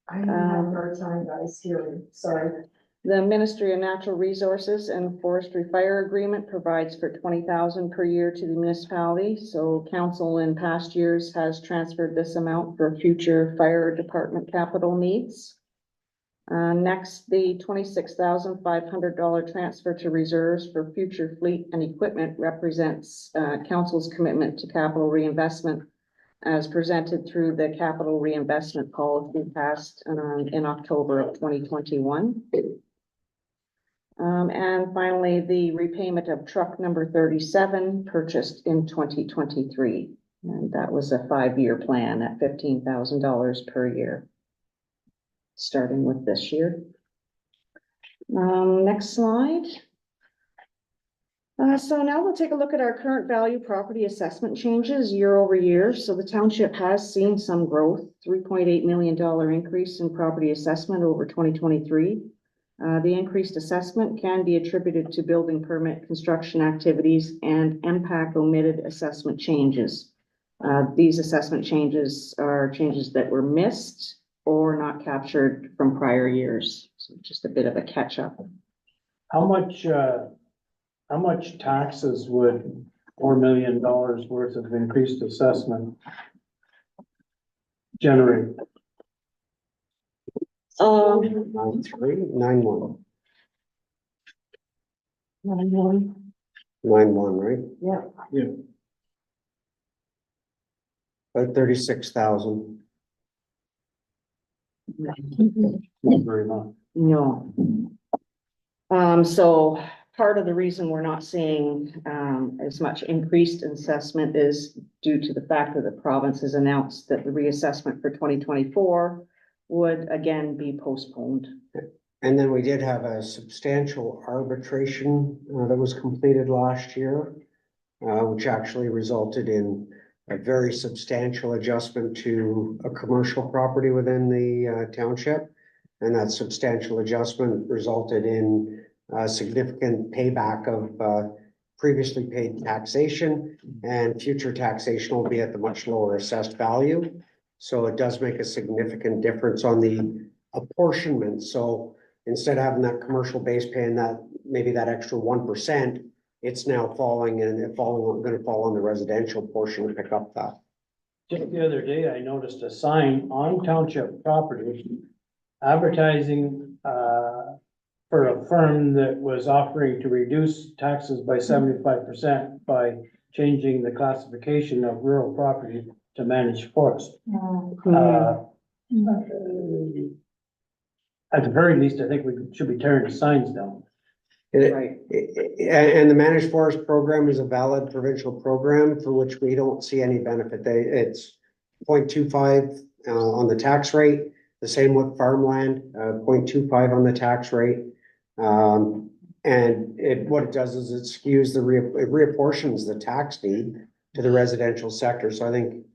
I have a hard time, guys, hearing, sorry. The Ministry of Natural Resources and Forestry Fire Agreement provides for $20,000 per year to the municipality. So council in past years has transferred this amount for future fire department capital needs. Next, the $26,500 transfer to reserves for future fleet and equipment represents council's commitment to capital reinvestment as presented through the capital reinvestment policy passed in October of 2021. And finally, the repayment of truck number 37 purchased in 2023. And that was a 5-year plan at $15,000 per year, starting with this year. Next slide. So now we'll take a look at our current value property assessment changes year over year. So the township has seen some growth, $3.8 million increase in property assessment over 2023. The increased assessment can be attributed to building permit construction activities and MPAC omitted assessment changes. These assessment changes are changes that were missed or not captured from prior years. So just a bit of a catch up. How much taxes would $4 million worth of increased assessment generate? 9391. 91, right? Yeah. About 36,000. Not very much. No. So part of the reason we're not seeing as much increased assessment is due to the fact that the province has announced that the reassessment for 2024 would again be postponed. And then we did have a substantial arbitration that was completed last year, which actually resulted in a very substantial adjustment to a commercial property within the township. And that substantial adjustment resulted in significant payback of previously paid taxation, and future taxation will be at the much lower assessed value. So it does make a significant difference on the apportionment. So instead of having that commercial base paying that, maybe that extra 1%, it's now falling and going to fall on the residential portion to pick up that. Just the other day, I noticed a sign on township property advertising for a firm that was offering to reduce taxes by 75% by changing the classification of rural property to managed forest. At the very least, I think we should be tearing the signs down. Right. And the managed forest program is a valid provincial program for which we don't see any benefit. It's 0.25 on the tax rate, the same with farmland, 0.25 on the tax rate. And what it does is it skews it reapportions the tax need to the residential sector. So I think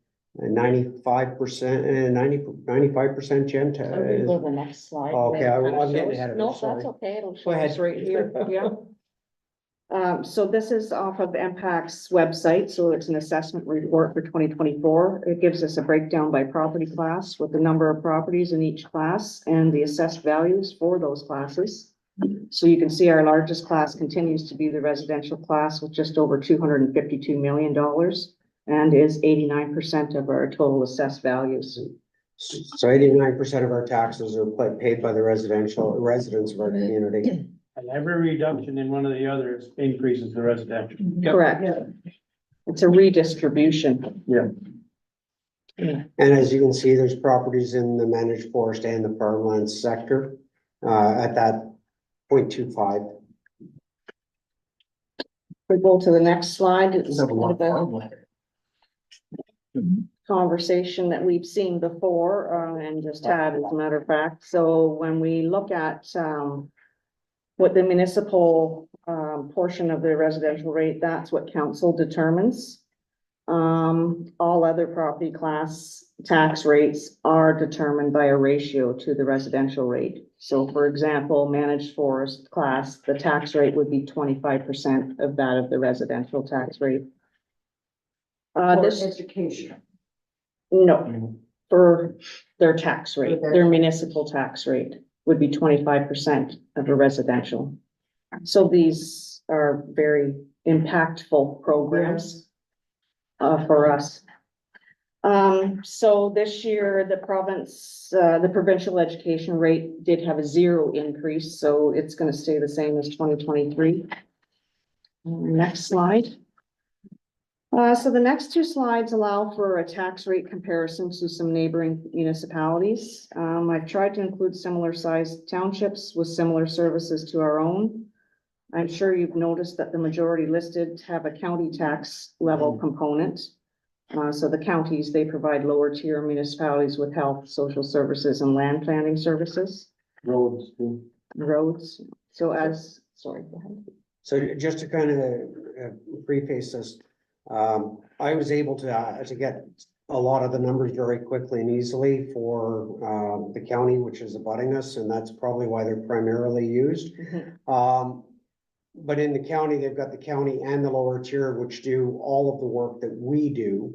95% and 95%, Jen, I'll go to the next slide. Okay, where it kind of I'm getting shows- ahead of it, No, sorry. that's okay, it'll Go show ahead. us right here, yeah. So this is off of MPAC's website, so it's an assessment report for 2024. It gives us a breakdown by property class with the number of properties in each class and the assessed values for those classes. So you can see our largest class continues to be the residential class with just over $252 million and is 89% of our total assessed values. So 89% of our taxes are paid by the residents of our community. And every reduction in one of the others increases the residential. Correct. It's a redistribution. And as you can see, there's properties in the managed forest and the farmland sector at that 0.25. We go to the next slide. It's kind of a conversation that we've seen before and just had, as a matter of fact. So when we look at what the municipal portion of the residential rate, that's what council determines. All other property class tax rates are determined by a ratio to the residential rate. So for example, managed forest class, the tax rate would be 25% of that of the residential tax rate. This, Education. no, for their tax rate, their municipal tax rate would be 25% of a residential. So these are very impactful programs for us. So this year, the provincial education rate did have a 0 increase, so it's gonna stay the same as 2023. Next slide. So the next two slides allow for a tax rate comparison to some neighboring municipalities. I've tried to include similar sized townships with similar services to our own. I'm sure you've noticed that the majority listed have a county tax level component. So the counties, they provide lower tier municipalities with health, social services, and land planning services. Roads. Roads. So sorry, go ahead. So just to kind of preface this, I was able to get a lot of the numbers very quickly and easily for the county, which is abutting us, and that's probably why they're primarily used. But in the county, they've got the county and the lower tier, which do all of the work that we do.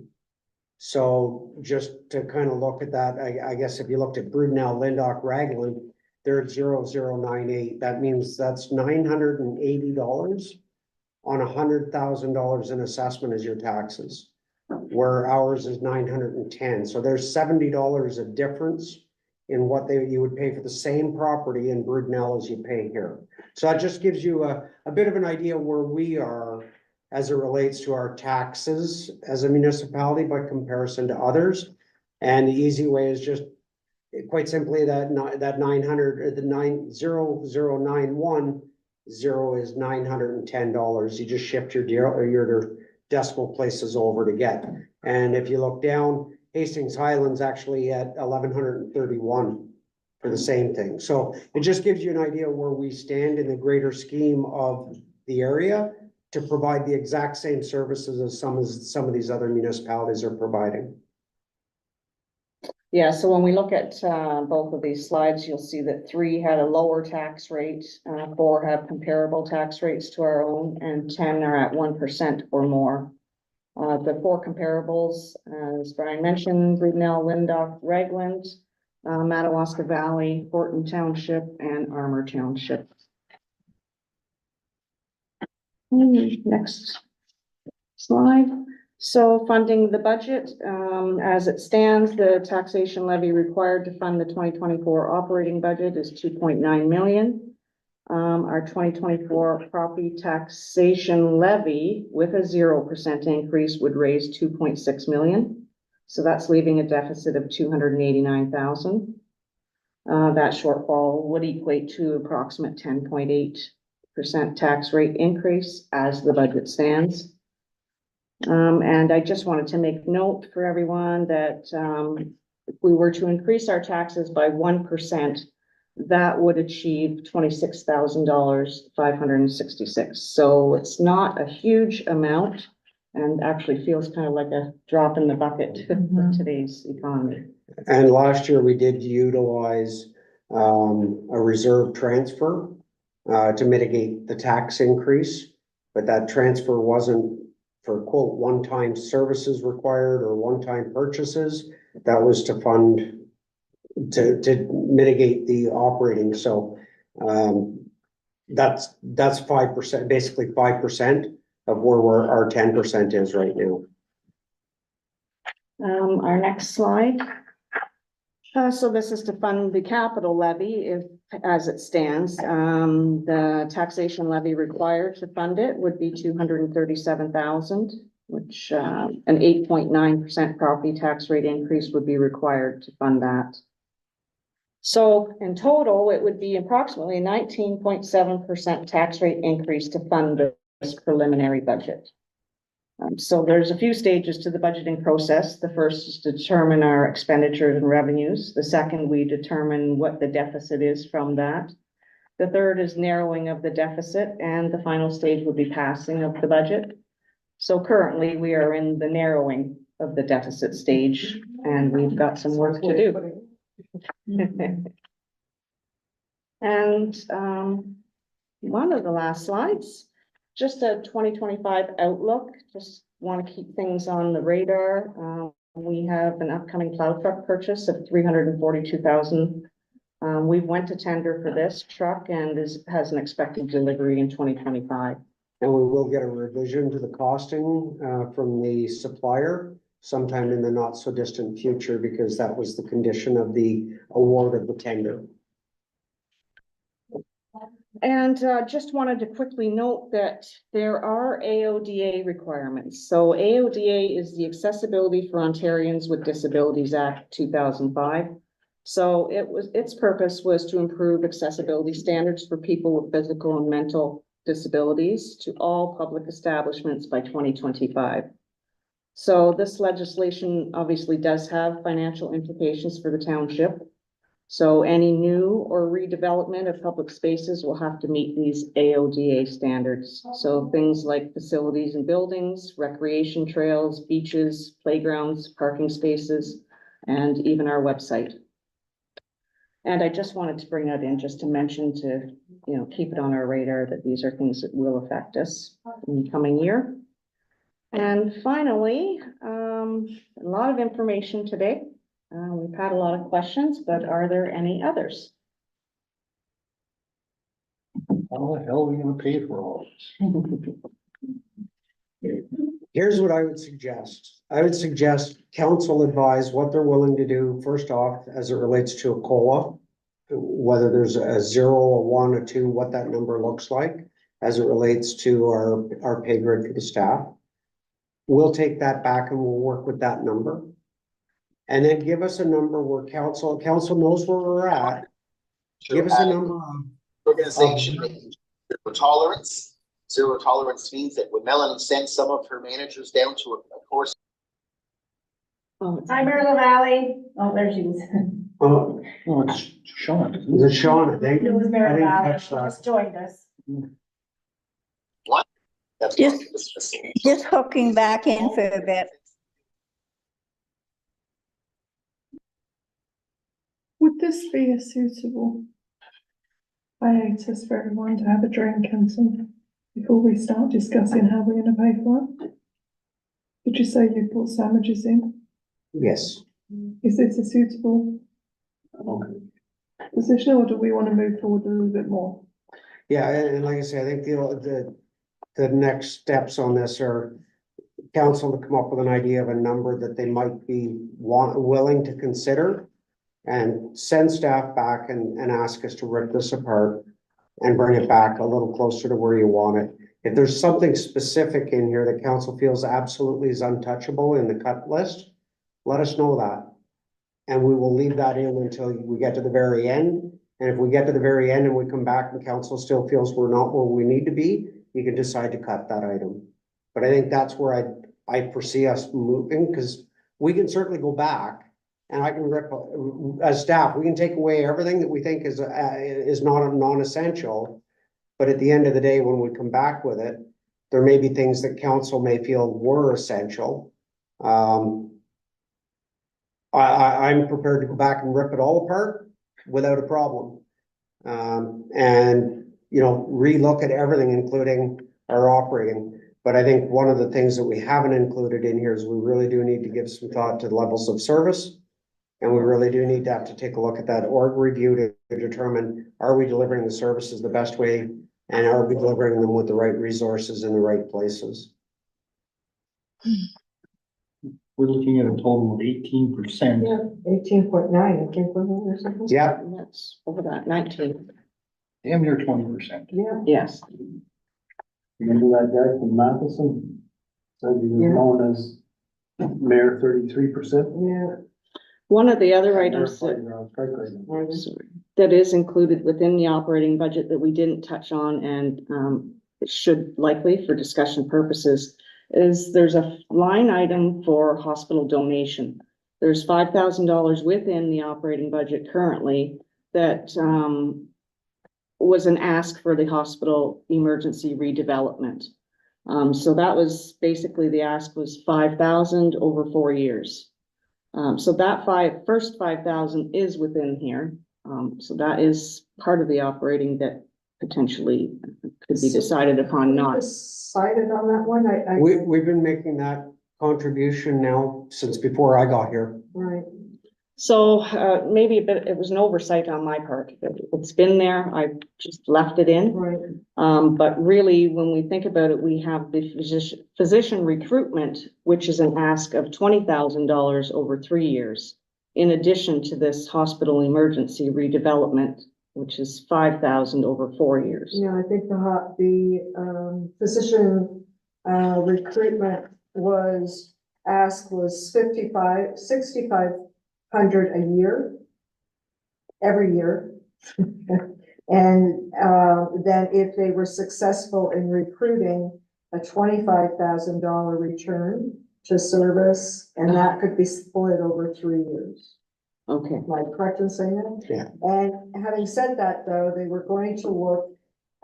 So just to kind of look at that, I guess if you looked at Brudenell, Lindach, Raglan, they're at 0098. That means that's $980 on $100,000 in assessment as your taxes, where ours is 910. So there's $70 of difference in what you would pay for the same property in Brudenell as you pay here. So that just gives you a bit of an idea where we are as it relates to our taxes as a municipality by comparison to others. And the easy way is just quite simply that 900 or the 90091 0 is $910. You just shift your decimal places over to get. And if you look down, Hastings Highlands actually at 1131 for the same thing. So it just gives you an idea where we stand in the greater scheme of the area to provide the exact same services as some of these other municipalities are providing. Yeah, so when we look at both of these slides, you'll see that 3 had a lower tax rate, 4 have comparable tax rates to our own, and 10 are at 1% or more. The 4 comparables, as Brian mentioned, Brudenell, Lindach, Raglan, Madawaska Valley, Horton Township, and Armour Township. Next slide. So funding the budget, as it stands, the taxation levy required to fund the 2024 operating budget is 2.9 million. Our 2024 property taxation levy with a 0% increase would raise 2.6 million. So that's leaving a deficit of 289,000. That shortfall would equate to approximate 10.8% tax rate increase as the budget stands. And I just wanted to make note for everyone that if we were to increase our taxes by 1%, that would achieve $26,566. So it's not a huge amount and actually feels kind of like a drop in the bucket for today's economy. And last year we did utilize a reserve transfer to mitigate the tax increase, but that transfer wasn't for quote one-time services required or one-time purchases. That was to fund to mitigate the operating. So that's 5%, basically 5% of where our 10% is right now. Our next slide. So this is to fund the capital levy as it stands. The taxation levy required to fund it would be $237,000, which an 8.9% property tax rate increase would be required to fund that. So in total, it would be approximately a 19.7% tax rate increase to fund this preliminary budget. So there's a few stages to the budgeting process. The first is to determine our expenditures and revenues. The second, we determine what the deficit is from that. The third is narrowing of the deficit, and the final stage would be passing of the budget. So currently, we are in the narrowing of the deficit stage, and we've got some work to do. And one of the last slides. Just a 2025 outlook, just want to keep things on the radar. We have an upcoming plow truck purchase of $342,000. We went to tender for this truck and has an expected delivery in 2025. And we will get a revision to the costing from the supplier sometime in the not so distant future, because that was the condition of the award of the tender. And just wanted to quickly note that there are AODA requirements. So AODA is the Accessibility for Ontarians with Disabilities Act 2005. So its purpose was to improve accessibility standards for people with physical and mental disabilities to all public establishments by 2025. So this legislation obviously does have financial implications for the township. So any new or redevelopment of public spaces will have to meet these AODA standards. So things like facilities and buildings, recreation trails, beaches, playgrounds, parking spaces, and even our website. And I just wanted to bring that in just to mention to, keep it on our radar that these are things that will affect us in the coming year. And finally, a lot of information today. We've had a lot of questions, but are there any others? How the hell are we gonna pay for all this? Here's what I would suggest. I would suggest council advise what they're willing to do, first off, as it relates to a COLA, whether there's a 0, a 1, a 2, what that number looks like as it relates to our pay grid for the staff. We'll take that back and we'll work with that number. And then give us a number where council knows where we're at. Give us a number of organization making zero tolerance. Zero tolerance means that when Melanie sends some of her managers down to a course. Hi, Merle Valley. Oh, there she is. Oh, it's Sean. Is it Sean? I think. It was I Merle didn't Valley. catch She that. just joined us. What? That's Just hooking back in for a bit. Would this be a suitable hiatus for everyone to have a drink and some before we start discussing how we're going to pay for it? Did you say you put sandwiches in? Yes. Is this a suitable position, or do we want to move forward a little bit more? Yeah, and like I say, I think the next steps on this are council to come up with an idea of a number that they might be willing to consider, and send staff back and ask us to rip this apart and bring it back a little closer to where you want it. If there's something specific in here that council feels absolutely is untouchable in the cut list, let us know that. And we will leave that in until we get to the very end. And if we get to the very end and we come back and council still feels we're not where we need to be, you can decide to cut that item. But I think that's where I foresee us moving, because we can certainly go back and I can rip, as staff, we can take away everything that we think is not a non-essential. But at the end of the day, when we come back with it, there may be things that council may feel were essential. I'm prepared to go back and rip it all apart without a problem. And, you know, relook at everything, including our operating. But I think one of the things that we haven't included in here is we really do need to give some thought to the levels of service. And we really do need to have to take a look at that org review to determine, are we delivering the services the best way? And are we delivering them with the right resources in the right places? We're looking at a total of 18%. Yeah, 18.9, I think, wasn't there something? Yeah, That's over that 19, Damn near 20%. Yeah, yes. Remember that guy from Matheson? Said he was Yeah. known as Mayor 33%. yeah. One of the other items that Right. sorry, that is included within the operating budget that we didn't touch on and it should likely for discussion purposes is there's a line item for hospital donation. There's $5,000 within the operating budget currently that was an ask for the hospital emergency redevelopment. So that was basically the ask was 5,000 over 4 years. So that first 5,000 is within here. So that is part of the operating that potentially could be decided upon not. Decided on that one, we've been making that contribution now since before I got here. right. So maybe a bit, it was an oversight on my part. It's been there. I just left it in. Right. But really, when we think about it, we have the physician recruitment, which is an ask of $20,000 over 3 years. In addition to this hospital emergency redevelopment, which is 5,000 over 4 years. Yeah, I think the physician recruitment was 6,500 a year, every year. And then if they were successful in recruiting, a $25,000 return to service, and that could be split over 3 years. Okay. Am I correct in saying that? Yeah. And having said that, though, they were going to look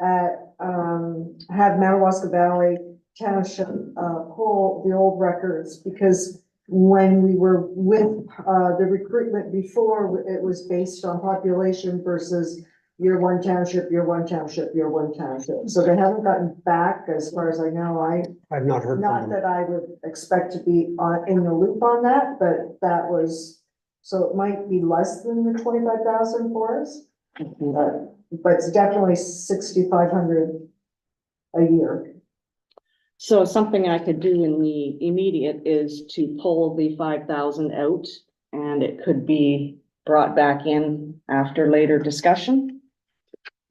at, have Madawaska Valley Township, pull the old records, because when we were with, the recruitment before, it was based on population versus year one township, year one township, year one township. So they haven't gotten back, as far as I know. I've not heard Not from them. that I would expect to be in the loop on that, but that was, so it might be less than the 25,000 for us. But it's definitely 6,500 a year. So something I could do in the immediate is to pull the 5,000 out, and it could be brought back in after later discussion.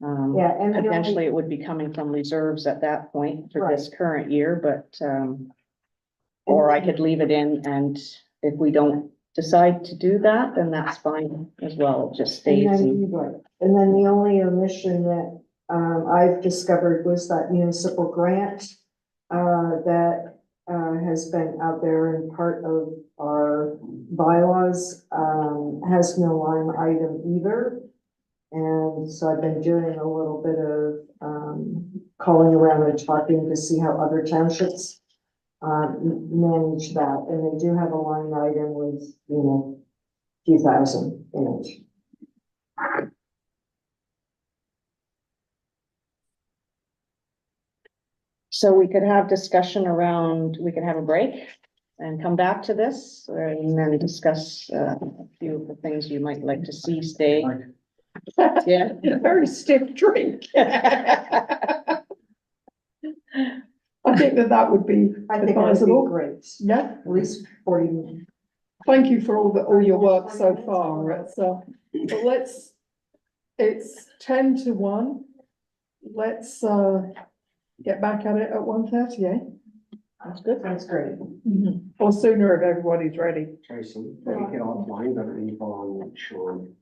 Yeah, and the only- Potentially it would be coming from reserves at that point for this current year, but or I could leave it in, and if we don't decide to do that, then that's fine as well. It just stays. And then the only omission that I've discovered was that municipal grant that has been out there and part of our bylaws has no line item either. And so I've been doing a little bit of calling around and talking to see how other townships manage that. And they do have a line item with, a few thousand in it. So we could have discussion around, we could have a break and come back to this and then discuss a few of the things you might like to see stay. Yeah. A very stiff drink. I think that would be I think that would advisable. be great. Yeah. At least 40 minutes. Thank you for all your work so far. It's 10 to 1. Let's get back at it at 1:30, eh? That's good. That's great. Or sooner if everybody's ready. Tracy, take it offline, but info on Sean.